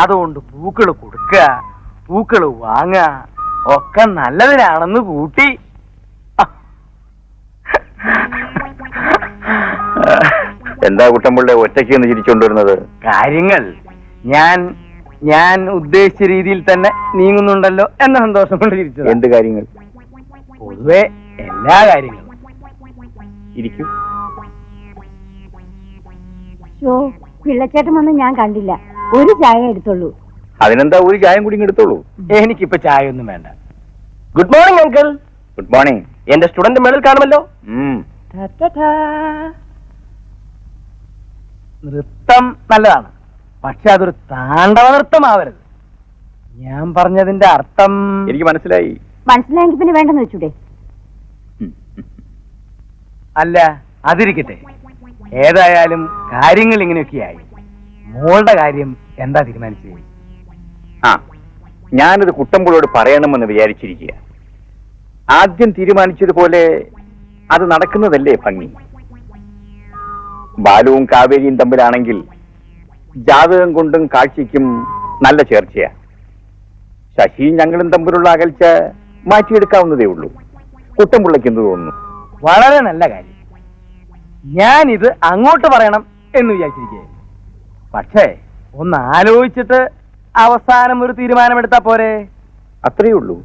അതുകൊണ്ട് പൂക്കൾ കൊടുക്കുക, പൂക്കൾ വാങ്ങുക ഒക്കെ നല്ലതിനാണെന്ന് കൂട്ടി. എന്താ കുട്ടമ്പിള്ള ഒറ്റയ്ക്ക് എന്ന് ചിരിച്ചുകൊണ്ടിരുന്നത്? കാര്യങ്ങൾ ഞാൻ ഉദ്ദേശിച്ച രീതിയിൽ തന്നെ നീങ്ങുന്നുണ്ടല്ലോ എന്ന സന്തോഷം കൊണ്ട് ചിരിച്ചത്. എന്ത് കാര്യങ്ങൾ? പൊതുവെ എല്ലാ കാര്യങ്ങളും. ഇരിക്കും. പിള്ളച്ചേട്ടൻ വന്ന് ഞാൻ കണ്ടില്ല. ഒരു ചായ എടുത്തോളൂ. അതിനെന്താ, ഒരു ചായം കൂടി എടുത്തോളൂ. എനിക്കിപ്പോ ചായ ഒന്നും വേണ്ട. Good morning uncle. Good morning. എന്റെ സ്റ്റുഡന്റ് മേളിൽ കാണുമല്ലോ. നൃത്തം നല്ലതാണ്, പക്ഷെ അതൊരു താണ്ഡവ നൃത്തമാവരുത്. ഞാൻ പറഞ്ഞതിന്റെ അർത്ഥം എനിക്ക് മനസ്സിലായി. മനസ്സിലായെങ്കിൽ പിന്നെ വേണ്ടെന്ന് വെച്ചൂടെ? അല്ല, അതിരിക്കട്ടെ. ഏതായാലും കാര്യങ്ങൾ ഇങ്ങനെയൊക്കെയായി. മോളുടെ കാര്യം എന്താ തീരുമാനിച്ചത്? ഞാനത് കുട്ടമ്പിളോട് പറയണമെന്ന് വിചാരിച്ചിരിക്കുക. ആദ്യം തീരുമാനിച്ചതുപോലെ അത് നടക്കുന്നതല്ലേ ഭംഗി. ബാലുവും കാവേരിയും തമ്മിലാണെങ്കിൽ ജാതകം കൊണ്ടും കാഴ്ചയ്ക്കും നല്ല ചേർച്ചയാ. ശശിയും ഞങ്ങളും തമ്മിലുള്ള അകൽച്ച മാറ്റിയെടുക്കാവുന്നതേ ഉള്ളൂ. കുട്ടമ്പിള്ളയ്ക്ക് എന്ത് തോന്നുന്നു? വളരെ നല്ല കാര്യം. ഞാനിത് അങ്ങോട്ട് പറയണം എന്ന് വിചാരിച്ചിരിക്കുകയായിരുന്നു. പക്ഷേ ഒന്ന് ആലോചിച്ചിട്ട് അവസാനം ഒരു തീരുമാനമെടുത്താ പോരെ? അത്രയേ ഉള്ളൂ.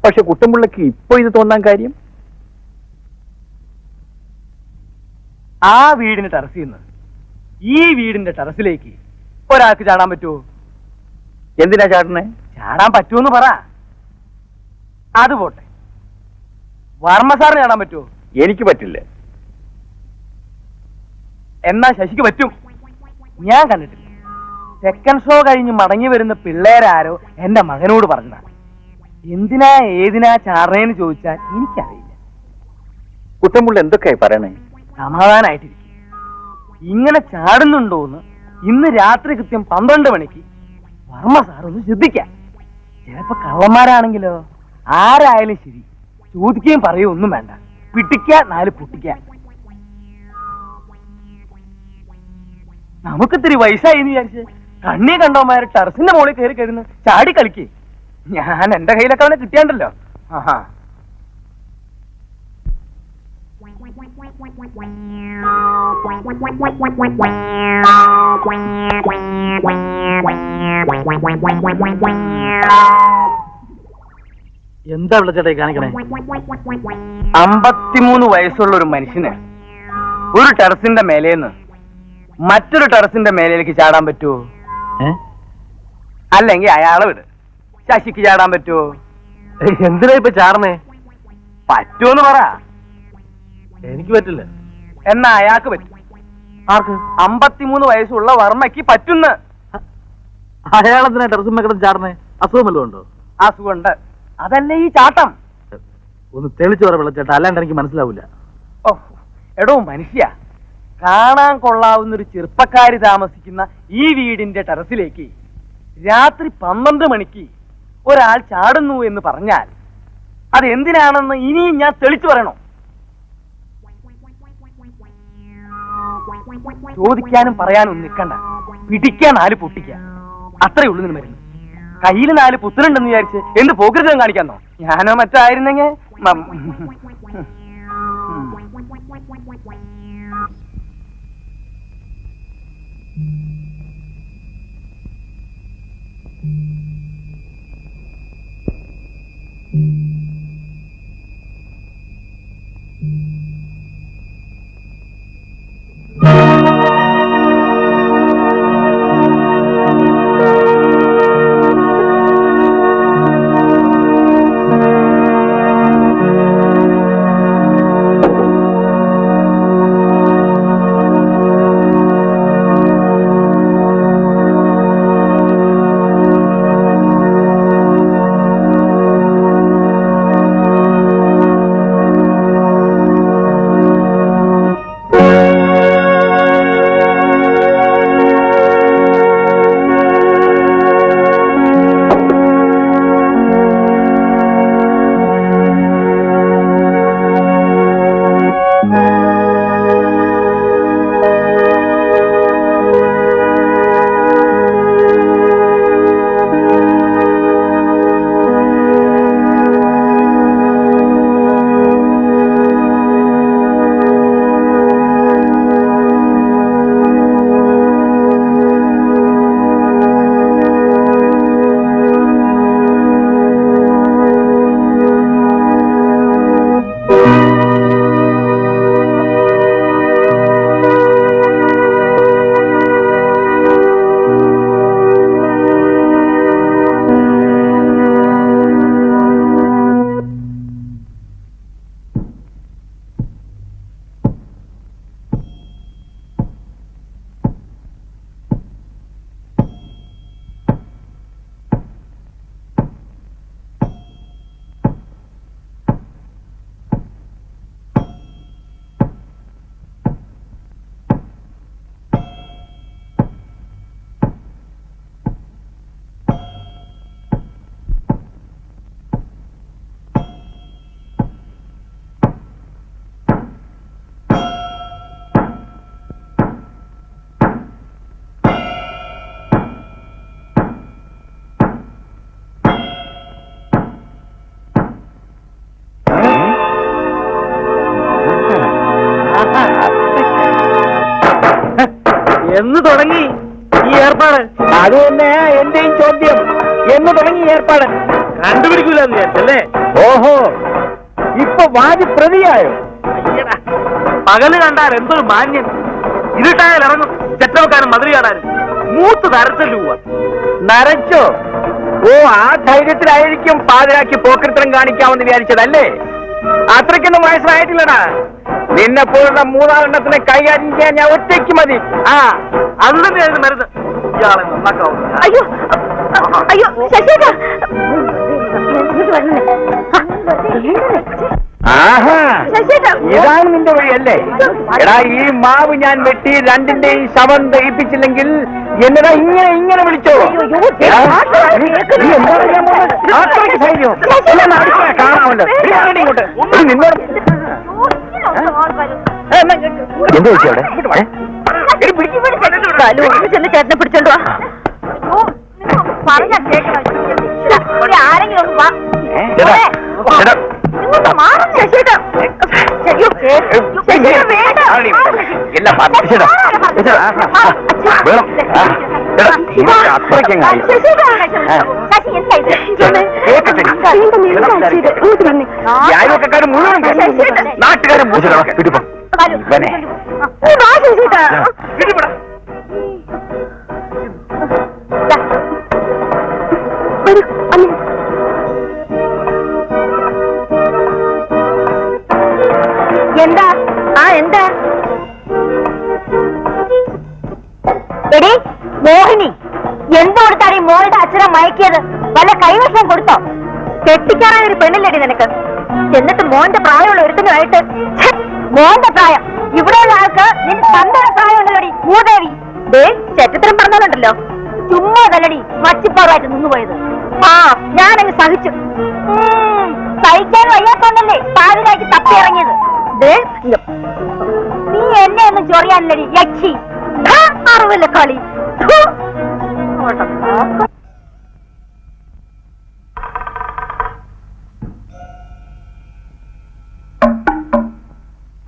പക്ഷെ കുട്ടമ്പിള്ളയ്ക്ക് ഇപ്പൊ ഇത് തോന്നാൻ കാര്യം? ആ വീടിന്റെ ടെറസിൽ നിന്ന് ഈ വീടിന്റെ ടെറസിലേക്ക് ഒരാൾക്ക് ചാടാൻ പറ്റുമോ? എന്തിനാ ചാടണേ? ചാടാൻ പറ്റുമെന്ന് പറ. അത് പോട്ടെ, വർമ്മ സാറിന് ചാടാൻ പറ്റുമോ? എനിക്ക് പറ്റില്ല. എന്നാ ശശിക്ക് പറ്റും. ഞാൻ കണ്ടിട്ടില്ല. സെക്കൻഡ് ഷോ കഴിഞ്ഞ് മടങ്ങി വരുന്ന പിള്ളേരാരോ എന്റെ മകനോട് പറഞ്ഞതാണ്. എന്തിനാ ഏതിനാ ചാടണേന്ന് ചോദിച്ചാൽ എനിക്കറിയില്ല. കുട്ടമ്പിള്ള എന്തൊക്കെയായി പറയണേ? സമാധാനായിട്ടിരിക്കും. ഇങ്ങനെ ചാടുന്നുണ്ടോന്ന് ഇന്ന് രാത്രി കൃത്യം 12 മണിക്ക് വർമ്മ സാർ ഒന്ന് ശ്രദ്ധിക്കാം. ചിലപ്പോ കള്ളന്മാരാണെങ്കിലോ? ആരായാലും ശരി, ചോദിക്കുകയും പറയുകയും ഒന്നും വേണ്ട. പിടിക്കുക, 4 പൊട്ടിക്കുക. നമുക്കിത്തിരി വയസ്സായി എന്ന് വിചാരിച്ച് കണ്ണി കണ്ടോമാര് ടെറസിന്റെ മുകളിൽ കയറി കയറുന്ന ചാടി കളിക്കേ. ഞാൻ എന്റെ കയ്യിലൊക്കെ അവനെ കിട്ടിയാണ്ടല്ലോ. ആഹാ, എന്താ വിളിച്ചേട്ടായി കാണിക്കണേ? 53 വയസ്സുള്ള ഒരു മനുഷ്യന് ഒരു ടെറസിന്റെ മേലേന്ന് മറ്റൊരു ടെറസിന്റെ മേലേക്ക് ചാടാൻ പറ്റുമോ? അല്ലെങ്കിൽ അയാളെ വിട്, ശശിക്ക് ചാടാൻ പറ്റുമോ? എന്തിനാ ഇപ്പൊ ചാടണേ? പറ്റുമെന്ന് പറ. എനിക്ക് പറ്റില്ല. എന്നാ അയാൾക്ക് പറ്റും. ആർക്ക്? 53 വയസ്സുള്ള വർമ്മയ്ക്ക് പറ്റുന്ന. അയാളെന്തിനാ ടെറസുമ്മ കിടന്ന് ചാടണേ? അസുഖം വല്ലതും ഉണ്ടോ? അസുഖമുണ്ട്. അതല്ലേ ഈ ചാട്ടം. ഒന്ന് തെളിച്ചു പറ വിളിച്ചേട്ടാ, അല്ലാണ്ട് എനിക്ക് മനസ്സിലാവില്ല. ഓ എടോ മനുഷ്യ, കാണാൻ കൊള്ളാവുന്ന ഒരു ചെറുപ്പക്കാരി താമസിക്കുന്ന ഈ വീടിന്റെ ടെറസിലേക്ക് രാത്രി 12 മണിക്ക് ഒരാൾ ചാടുന്നു എന്ന് പറഞ്ഞാൽ അത് എന്തിനാണെന്ന് ഇനിയും ഞാൻ തെളിച്ചു പറയണോ? ചോദിക്കാനും പറയാനും നിൽക്കണ്ട. പിടിക്കാൻ 4 പൊട്ടിക്കുക, അത്രേ ഉള്ളൂ നിന്ന് മരുന്ന്. കയ്യിൽ 4 പുത്തനുണ്ടെന്ന് വിചാരിച്ച് എന്ത് പോകൃതം കാണിക്കാന്നോ? ഞാനോ മറ്റോ ആയിരുന്നെങ്കിൽ തുടങ്ങി ഈ ഏർപ്പാട്? അത് തന്നെ എന്റെയും ചോദ്യം. എന്ന് തുടങ്ങി ഏർപ്പാട്? കണ്ടുപിടിക്കൂലെന്ന് വിചാരിച്ചല്ലേ? ഓഹോ, ഇപ്പൊ വാദി പ്രതിയായോ? അയ്യടാ, പകല് കണ്ടാൽ എന്തൊരു മാന്യൻ, ഇരുട്ടായാൽ ഇറങ്ങും ചെറ്റവക്കാരൻ മധുര കാണാനും. മൂത്ത് നരച്ചല്ലു പോവാ. നരച്ചോ? ഓ, ആ ധൈര്യത്തിലായിരിക്കും പാതിരാക്കി പോക്കൃത്തരം കാണിക്കാമെന്ന് വിചാരിച്ചതല്ലേ? അത്രയ്ക്കൊന്നും വയസ്സായിട്ടില്ലടാ. നിന്നെപ്പോലുള്ള മൂന്നാലെണ്ണത്തിനെ കൈകാര്യം ചെയ്യാൻ ഞാൻ ഒറ്റയ്ക്ക് മതി. ആ, അത് തന്നെയായിരുന്നു മരുന്ന്. ഇയാളെ നന്നാക്കാവും. അയ്യോ അയ്യോ ശശിയേട്ടാ, ആഹാ, ശശിയേട്ടാ. ഇതാണ് നിന്റെ വഴിയല്ലേ? എടാ, ഈ മാവ് ഞാൻ വെട്ടി രണ്ടിന്റെയും ശവം ദഹിപ്പിച്ചില്ലെങ്കിൽ എന്നടാ ഇങ്ങനെ ഇങ്ങനെ വിളിച്ചോ? എടാ, നീ എന്താ ചെയ്യാൻ പോകുന്നത്? അത്രയ്ക്ക് ധൈര്യം കാണാമല്ലോ. ഇങ്ങോട്ട് നിന്നോട് എന്താ ചോദിച്ചു അവിടെ? ചേട്ടനെ പിടിച്ചോണ്ട് വാ. പറഞ്ഞാ കേൾക്കണം. ആരെങ്കിലും ഒന്ന് വാ. മാറും ശശിയേട്ടാ. അയൽവക്കാരും മുഴുവൻ നാട്ടുകാരും ഇവനെ എന്താ? എന്താ? എടി മോഹിനി, എന്തുകൊടുത്താണ് ഈ മോളുടെ അച്ഛനെ മയക്കിയത്? വല്ല കൈവശം കൊടുത്തോ? കെട്ടിക്കാറാൻ ഒരു പെണ്ണില്ലടി നിനക്ക്. എന്നിട്ട് മോന്റെ പ്രായമുള്ള ഒരുത്തനുമായിട്ട് മോന്റെ പ്രായം. ഇവിടെയുള്ള ആൾക്ക് നിന്റെ തന്തയുടെ പ്രായം ഉണ്ടല്ലോടി മൂദേവി. ചെറ്റത്തരം പറഞ്ഞാലുണ്ടല്ലോ, ചുമ്മാ തല്ലടി മച്ചിപ്പാറായിട്ട് നിന്നുപോയത്. ഞാനങ്ങ് സഹിച്ചു. സഹിക്കാൻ വയ്യാത്തോണ്ടല്ലേ പാതിരാക്കി തപ്പി ഇറങ്ങിയത്. നീ എന്നെ ഒന്നും ചൊറിയാനില്ലടി യക്ഷി. അറിവില്ല കളി.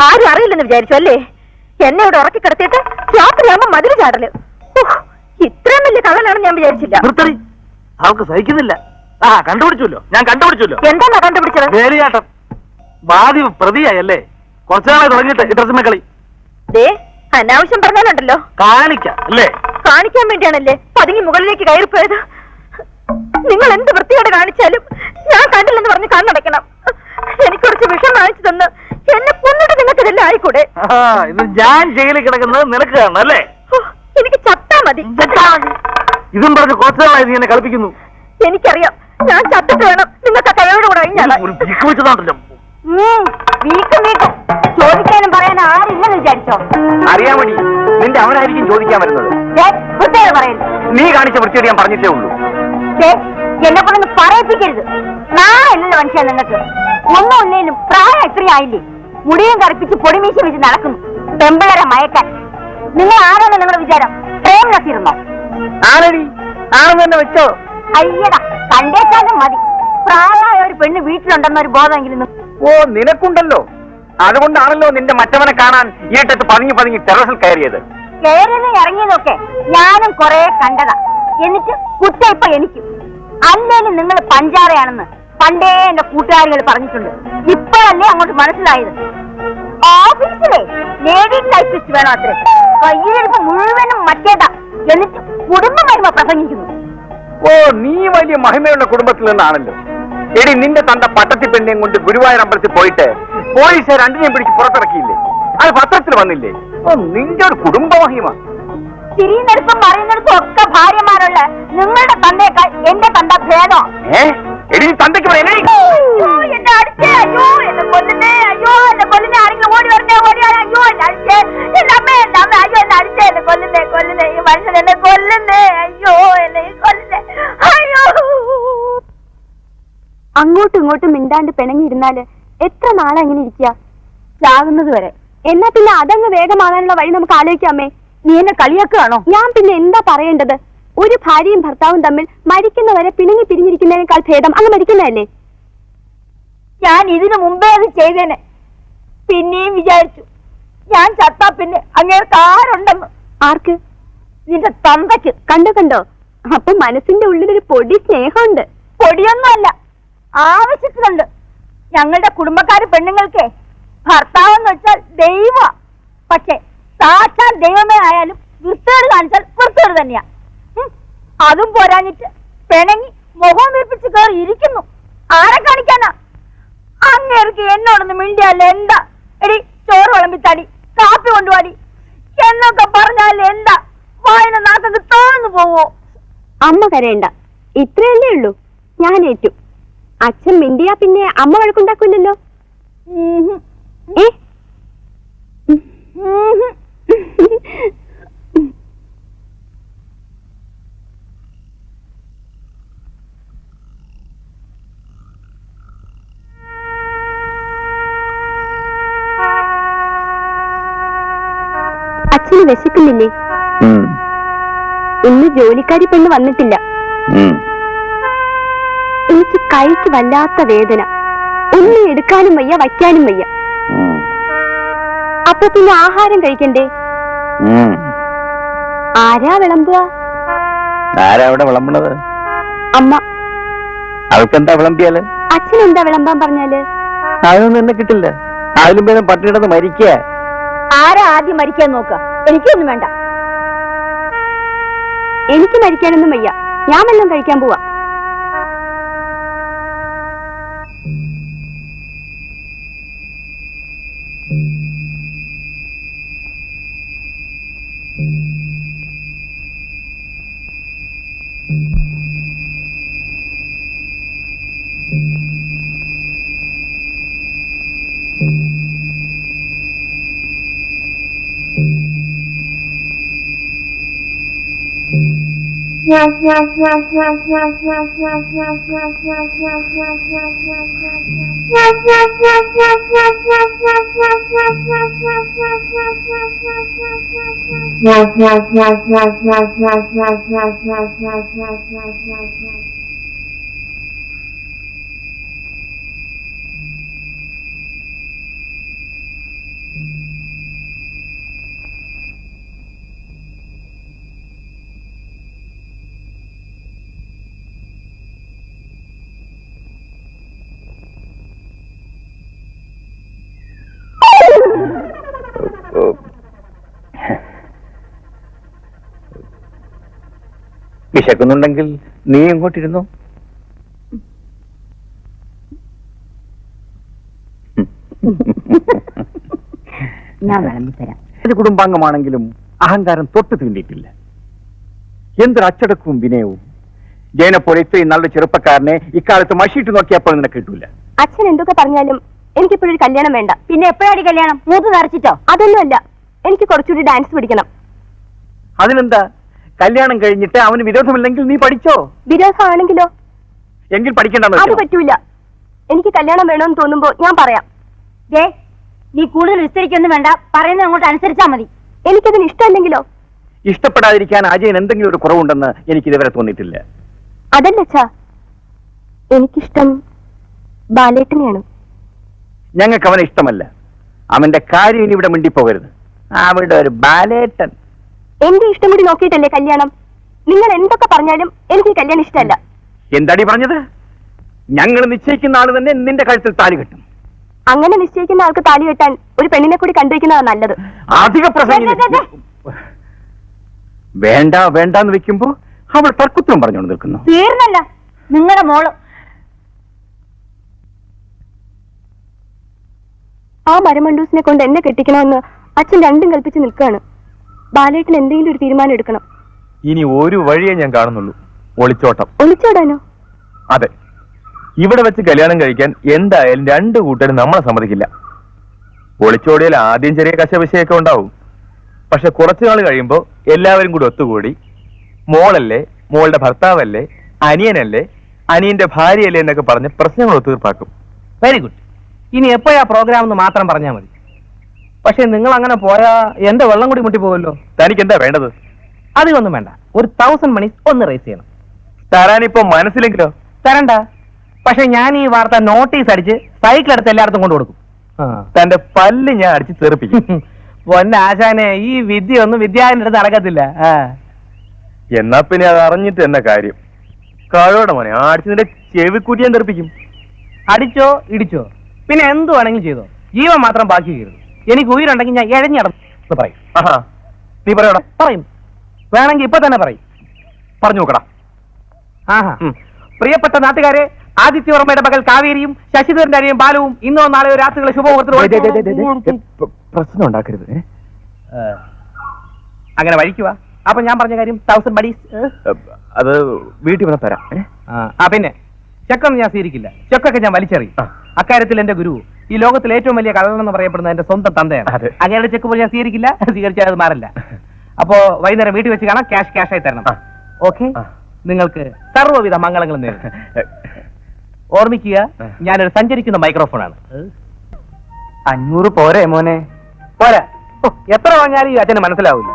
ആരും അറിയില്ലെന്ന് വിചാരിച്ചു അല്ലേ? എന്നെ ഇവിടെ ഉറക്കി കിടത്തിയിട്ട് രാത്രിയാകുമ്പോ മതിൽ ചാടല്. ഇത്രയും വലിയ കള്ളനാണ് ഞാൻ വിചാരിച്ചില്ല. അവൾക്ക് സഹിക്കുന്നില്ല. കണ്ടുപിടിച്ചല്ലോ, ഞാൻ കണ്ടുപിടിച്ചല്ലോ. എന്താ കണ്ടുപിടിച്ചത്? വേലിയാട്ടം. വാദി പ്രതിയായല്ലേ? കുറച്ചുനാളെ തുടങ്ങിയിട്ട് ഇത്രസിമ കളി. അനാവശ്യം പറഞ്ഞാലുണ്ടല്ലോ. കാണിക്കാം അല്ലേ? കാണിക്കാൻ വേണ്ടിയാണല്ലേ പതുങ്ങി മുകളിലേക്ക് കയറിപ്പോയത്. നിങ്ങൾ എന്ത് വൃത്തിയോടെ കാണിച്ചാലും ഞാൻ കണ്ടില്ലെന്ന് പറഞ്ഞ് കണ്ണടയ്ക്കണം. എനിക്ക് കുറച്ച് വിഷം വാങ്ങിച്ചു തന്ന് എന്നെ കൊന്നിട്ട് നിങ്ങൾക്ക് ഇതെല്ലാം ആയിക്കൂടെ? ഇത് ഞാൻ ജയിലിൽ കിടക്കുന്നത് നിനക്ക് കാണണം അല്ലേ? എനിക്ക് ചത്താ മതി. ഇതും പറഞ്ഞ് കുറച്ചുനാളായി നീ എന്നെ കളിപ്പിക്കുന്നു. എനിക്കറിയാം, ഞാൻ ചത്തിട്ട് വേണം നിങ്ങൾക്ക് കൈയോട് കൂടെ വെച്ചതാണല്ലോ. വീക്കും വീക്കും ചോദിക്കാനും പറയാനും ആരില്ലെന്ന് വിചാരിച്ചോ? അറിയാൻ വേണ്ടി നിന്റെ അവനായിരിക്കും ചോദിക്കാൻ വരുന്നത്. വൃത്തിയോട് പറയരുത്. നീ കാണിച്ച വൃത്തിയോട് ഞാൻ പറഞ്ഞിട്ടേ ഉള്ളൂ. എന്നെ കൊണ്ടൊന്ന് പറയിപ്പിക്കരുത്. നാളല്ലല്ലോ മനുഷ്യ നിങ്ങൾക്ക്. ഒന്നും ഇല്ലേലും പ്രായം എത്രയും ആയില്ലേ? മുടിയും കറുപ്പിച്ച് പൊടിമീശ വെച്ച് നടക്കുന്നു പെമ്പിളരെ മയക്കാൻ. നിങ്ങൾ ആരാണ് നിങ്ങളുടെ വിചാരം? പ്രേം നസീർന്നോ? ആണടി, ആണെന്ന് തന്നെ വെച്ചോ. അയ്യടാ, കണ്ടേച്ചാലും മതി. പ്രായമായ ഒരു പെണ്ണ് വീട്ടിലുണ്ടെന്നൊരു ബോധമെങ്കിലും. ഓ, നിനക്കുണ്ടല്ലോ. അതുകൊണ്ടാണല്ലോ നിന്റെ മറ്റവനെ കാണാൻ ഈട്ടത്ത് പതുങ്ങി പതുങ്ങി ടെറസിൽ കയറിയത്. കയറിയതും ഇറങ്ങിയതൊക്കെ ഞാനും കൊറേ കണ്ടതാ. എന്നിട്ട് കുറ്റ ഇപ്പൊ എനിക്ക്. അല്ലേലും നിങ്ങൾ പഞ്ചാരയാണെന്ന് പണ്ടേ എന്റെ കൂട്ടുകാരികൾ പറഞ്ഞിട്ടുണ്ട്. ഇപ്പോഴല്ലേ അങ്ങോട്ട് മനസ്സിലായത്. ഓഫീസിലെ ലേഡി ടൈപ്പിസ്റ്റ് വേണം അത്രേ. കയ്യിലിരിപ്പ് മുഴുവനും മറ്റേതാ. എന്നിട്ട് കുടുംബ മഹിമ പ്രസംഗിക്കുന്നു. ഓ, നീ വലിയ മഹിമയുള്ള കുടുംബത്തിൽ നിന്നാണല്ലോ. എടി, നിന്റെ തന്റെ പട്ടത്തി പെണ്ണിയും കൊണ്ട് ഗുരുവായൂർ അമ്പലത്തിൽ പോയിട്ട് പോലീസ് രണ്ടിനെയും പിടിച്ച് പുറത്തിറക്കിയില്ലേ? അത് പത്രത്തിൽ വന്നില്ലേ? ഓ, നിന്റെ ഒരു കുടുംബ മഹിമ. തിരിയുന്നിടത്തും പറയുന്നിടത്തും ഒക്കെ ഭാര്യമാരുള്ള നിങ്ങളുടെ തന്തേക്കാൾ എന്റെ തന്ത ഭേദം. എടി, തന്തയ്ക്ക് എന്നെ അടിച്ചേ, അയ്യോ എന്നെ കൊല്ലുന്നേ, അയ്യോ എന്നെ കൊല്ലുന്നേ, ആരെങ്കിലും ഓടി വരണേ, ഓടി വരാ, അയ്യോ എന്നെ അടിച്ചേ, എന്റെ അമ്മ അയ്യോ എന്നെ അടിച്ചേ, എന്നെ കൊല്ലുന്നേ കൊല്ലുന്നേ, ഈ മനുഷ്യൻ എന്നെ കൊല്ലുന്നേ, അയ്യോ എന്നെ കൊല്ലുന്നേ, അയ്യോ. അങ്ങോട്ടും ഇങ്ങോട്ടും മിണ്ടാണ്ട് പിണങ്ങിയിരുന്നാല് എത്ര നാളെ അങ്ങനെ ഇരിക്കുക? ചാകുന്നത് വരെ. എന്നാ പിന്നെ അതങ്ങ് വേഗമാകാനുള്ള വഴി നമുക്ക് ആലോചിക്കാമേ. നീ എന്നെ കളിയാക്കുകയാണോ? ഞാൻ പിന്നെ എന്താ പറയേണ്ടത്? ഒരു ഭാര്യയും ഭർത്താവും തമ്മിൽ മരിക്കുന്നവരെ പിണങ്ങി പിരിഞ്ഞിരിക്കുന്നതിനേക്കാൾ ഭേദം അങ്ങ് മരിക്കുന്നതല്ലേ? ഞാൻ ഇതിനു മുമ്പേ അത് ചെയ്തേനെ. പിന്നെയും വിചാരിച്ചു ഞാൻ ചത്താ പിന്നെ അങ്ങേർക്ക് ആരുണ്ടെന്ന്. ആർക്ക്? നിന്റെ തന്തയ്ക്ക്. കണ്ടോ കണ്ടോ, അപ്പൊ മനസ്സിന്റെ ഉള്ളിലൊരു പൊടി സ്നേഹമുണ്ട്. പൊടിയൊന്നുമല്ല, ആവശ്യത്തിനുണ്ട്. ഞങ്ങളുടെ കുടുംബക്കാര് പെണ്ണുങ്ങൾക്ക് ഭർത്താവെന്ന് വെച്ചാൽ ദൈവ. പക്ഷെ സാക്ഷാൽ ദൈവമേ ആയാലും വൃത്തികേട് കാണിച്ചാൽ വൃത്തികേട് തന്നെയാ. അതും പോരാഞ്ഞിട്ട് പിണങ്ങി മുഖം വീർപ്പിച്ച് കയറി ഇരിക്കുന്നു. ആരെ കാണിക്കാനാ? അങ്ങേർക്ക് എന്നോടൊന്ന് മിണ്ടിയല്ല എന്താ? എടി ചോറ് വിളമ്പിത്താടി, കാപ്പി കൊണ്ടുപാടി എന്നൊക്കെ പറഞ്ഞാൽ എന്താ? വായന നാക്കൊക്കെ തോന്നു പോവോ? അമ്മ കരയണ്ട, ഇത്രയല്ലേ ഉള്ളൂ. ഞാൻ ഏറ്റു. അച്ഛൻ മിണ്ടിയാ പിന്നെ അമ്മ വഴക്കുണ്ടാക്കില്ലല്ലോ. അച്ഛന് വിശക്കുന്നില്ലേ? ഇന്ന് ജോലിക്കാരി പെണ്ണ് വന്നിട്ടില്ല. എനിക്ക് കൈക്ക് വല്ലാത്ത വേദന. ഒന്നും എടുക്കാനും വയ്യ, വയ്ക്കാനും വയ്യ. അപ്പൊ പിന്നെ ആഹാരം കഴിക്കണ്ടേ? ആരാ വിളമ്പുക? ആരാ അവിടെ വിളമ്പണത്? അമ്മ. അവൾക്കെന്താ വിളമ്പിയാല്? അച്ഛൻ എന്താ വിളമ്പാൻ പറഞ്ഞാല്? അതൊന്നും എന്നെ കിട്ടില്ല. അതിലും പേരും പട്ടിണിടന്ന് മരിക്കുക. ആരാ ആദ്യം മരിക്കാൻ നോക്ക? എനിക്കൊന്നും വേണ്ട. എനിക്ക് മരിക്കാനൊന്നും വയ്യ. ഞാൻ വല്ലതും കഴിക്കാൻ പോവാ. വിശക്കുന്നുണ്ടെങ്കിൽ നീ ഇങ്ങോട്ടിരുന്നു. ഞാൻ വിളമ്പിത്തരാം. ഒരു കുടുംബാംഗമാണെങ്കിലും അഹങ്കാരം തൊട്ട് തീണ്ടിയിട്ടില്ല. എന്തൊരു അച്ചടക്കവും വിനയവും. ജയനെപ്പോലെ ഇത്രയും നല്ല ചെറുപ്പക്കാരനെ ഇക്കാലത്ത് മഷിയിട്ട് നോക്കിയപ്പോൾ നിനക്ക് കിട്ടൂല. അച്ഛൻ എന്തൊക്കെ പറഞ്ഞാലും എനിക്കിപ്പോഴൊരു കല്യാണം വേണ്ട. പിന്നെ എപ്പോഴാണ് കല്യാണം? മൂത്ത് നിറച്ചിട്ടോ? അതൊന്നുമല്ല, എനിക്ക് കുറച്ചുകൂടി ഡാൻസ് പഠിക്കണം. അതിനെന്താ, കല്യാണം കഴിഞ്ഞിട്ട് അവന് വിരോധമില്ലെങ്കിൽ നീ പഠിച്ചോ. വിരോധമാണെങ്കിലോ? എങ്കിൽ പഠിക്കണ്ടെന്ന് അത് പറ്റൂല. എനിക്ക് കല്യാണം വേണമെന്ന് തോന്നുമ്പോ ഞാൻ പറയാം. നീ കൂടുതൽ വിസ്തരിക്കൊന്നും വേണ്ട, പറയുന്നത് അങ്ങോട്ട് അനുസരിച്ചാ മതി. എനിക്കതിന് ഇഷ്ടമല്ലെങ്കിലോ? ഇഷ്ടപ്പെടാതിരിക്കാൻ അജയൻ എന്തെങ്കിലും ഒരു കുറവുണ്ടെന്ന് എനിക്ക് ഇതുവരെ തോന്നിയിട്ടില്ല. അതല്ല അച്ഛാ, എനിക്കിഷ്ടം ബാലേട്ടനെയാണ്. ഞങ്ങൾക്ക് അവനെ ഇഷ്ടമല്ല. അവന്റെ കാര്യം ഇനി ഇവിടെ മിണ്ടിപ്പോകരുത്. അവിടെ ഒരു ബാലേട്ടൻ. എന്റെ ഇഷ്ടം കൂടി നോക്കിയിട്ടല്ലേ കല്യാണം? നിങ്ങൾ എന്തൊക്കെ പറഞ്ഞാലും എനിക്ക് കല്യാണം ഇഷ്ടമല്ല. എന്താടി പറഞ്ഞത്? ഞങ്ങൾ നിശ്ചയിക്കുന്ന ആള് തന്നെ നിന്റെ കഴുത്തിൽ താലി കെട്ടും. അങ്ങനെ നിശ്ചയിക്കുന്ന ആൾക്ക് താലി കെട്ടാൻ ഒരു പെണ്ണിനെ കൂടി കണ്ടുവയ്ക്കുന്നതാണ് നല്ലത്. അധിക പ്രസംഗം വേണ്ട വേണ്ടെന്ന് വെക്കുമ്പോ അവൾ തർക്കുത്തരം പറഞ്ഞുകൊണ്ട് നിൽക്കുന്നു. തീർന്നല്ല നിങ്ങളുടെ മോള്. ആ മരമണ്ടൂസിനെ കൊണ്ട് എന്നെ കെട്ടിക്കണമെന്ന് അച്ഛൻ രണ്ടും കൽപ്പിച്ച് നിൽക്കുകയാണ്. ബാലേട്ടൻ എന്തെങ്കിലും ഒരു തീരുമാനം എടുക്കണം. ഇനി ഒരു വഴിയേ ഞാൻ കാണുന്നുള്ളൂ, ഒളിച്ചോട്ടം. ഒളിച്ചോടാനോ? അതെ, ഇവിടെ വെച്ച് കല്യാണം കഴിക്കാൻ എന്തായാലും രണ്ടു കൂട്ടരും നമ്മളെ സമ്മതിക്കില്ല. ഒളിച്ചോടിയാൽ ആദ്യം ചെറിയ കശവിശയൊക്കെ ഉണ്ടാവും. പക്ഷെ കുറച്ചു നാൾ കഴിയുമ്പോ എല്ലാവരും കൂടി ഒത്തുകൂടി മോളല്ലേ, മോളുടെ ഭർത്താവല്ലേ, അനിയനല്ലേ, അനിയന്റെ ഭാര്യയല്ലേ എന്നൊക്കെ പറഞ്ഞ് പ്രശ്നങ്ങൾ ഒത്തുതീർപ്പാക്കും. Very good. ഇനി എപ്പോഴാ പ്രോഗ്രാം എന്ന് മാത്രം പറഞ്ഞാൽ മതി. പക്ഷെ നിങ്ങൾ അങ്ങനെ പോയാ എന്റെ വെള്ളം കൂടി മുട്ടിപ്പോവല്ലോ. തനിക്ക് എന്താ വേണ്ടത്? അധികമൊന്നും വേണ്ട, ഒരു 1000 മണി ഒന്ന് റേസ് ചെയ്യണം. തരാനിപ്പോ മനസ്സിലെങ്കിലോ? തരണ്ട. പക്ഷെ ഞാൻ ഈ വാർത്ത നോട്ടീസ് അടിച്ച് സൈക്കിളെടുത്ത് എല്ലായിടത്തും കൊണ്ടു കൊടുക്കും. തന്റെ പല്ല് ഞാൻ അടിച്ച് തെറിപ്പിക്കും. പൊന്നാശാനെ, ഈ വിദ്യ ഒന്നും വിദ്യാന്റെ അടുത്ത് നടക്കത്തില്ല. എന്നാ പിന്നെ അത് അറിഞ്ഞിട്ട് എന്ന കാര്യം. കാഴോടെ മോനെ അടിച്ച് നിന്റെ ചെവിക്കൂറ്റിയാൻ തെറിപ്പിക്കും. അടിച്ചോ ഇടിച്ചോ പിന്നെ എന്ത് വേണമെങ്കിലും ചെയ്തോ, ജീവൻ മാത്രം ബാക്കി ചെയ്യരുത്. എനിക്ക് ഉയരുണ്ടെങ്കിൽ ഞാൻ എഴഞ്ഞടന്ന് പറയും. ആഹാ, നീ പറയടാ. പറയും, വേണമെങ്കിൽ ഇപ്പൊ തന്നെ പറയും. പറഞ്ഞു നോക്കടാ. ആഹാ, പ്രിയപ്പെട്ട നാട്ടുകാരെ, ആദിത്യവർമ്മയുടെ മകൾ കാവേരിയും ശശിധരന്റെ അനിയൻ ബാലുവും ഇന്നോ നാളെയോ രാത്രികളെ ശുഭമുഹൂർത്തത്തിൽ പ്രശ്നം ഉണ്ടാക്കരുത്. അങ്ങനെ വഴിക്കുക. അപ്പൊ ഞാൻ പറഞ്ഞ കാര്യം 1000 buddies. അത് വീട്ടിൽ വന്ന് തരാം. പിന്നെ ചെക്കൊന്നും ഞാൻ സ്വീകരിക്കില്ല. ചെക്കൊക്കെ ഞാൻ വലിച്ചെറിയും. അക്കാര്യത്തിൽ എന്റെ ഗുരു ഈ ലോകത്തിൽ ഏറ്റവും വലിയ കള്ളനെന്ന് പറയപ്പെടുന്ന എന്റെ സ്വന്തം തന്തയാണ്. അങ്ങനെയുള്ള ചെക്ക് പോലും ഞാൻ സ്വീകരിക്കില്ല. സ്വീകരിച്ചാൽ അത് മാറില്ല. അപ്പോ വൈകുന്നേരം വീട്ടിൽ വെച്ച് കാണാം. ക്യാഷ് ആയി തരണം. ഓക്കെ, നിങ്ങൾക്ക് സർവ്വവിധ മംഗളങ്ങളും നേരിടും. ഓർമ്മിക്കുക, ഞാനൊരു സഞ്ചരിക്കുന്ന മൈക്രോഫോണാണ്. 500 പോരെ മോനെ? പോരാ. എത്ര പറഞ്ഞാലും ഈ അച്ഛന് മനസ്സിലാവില്ല.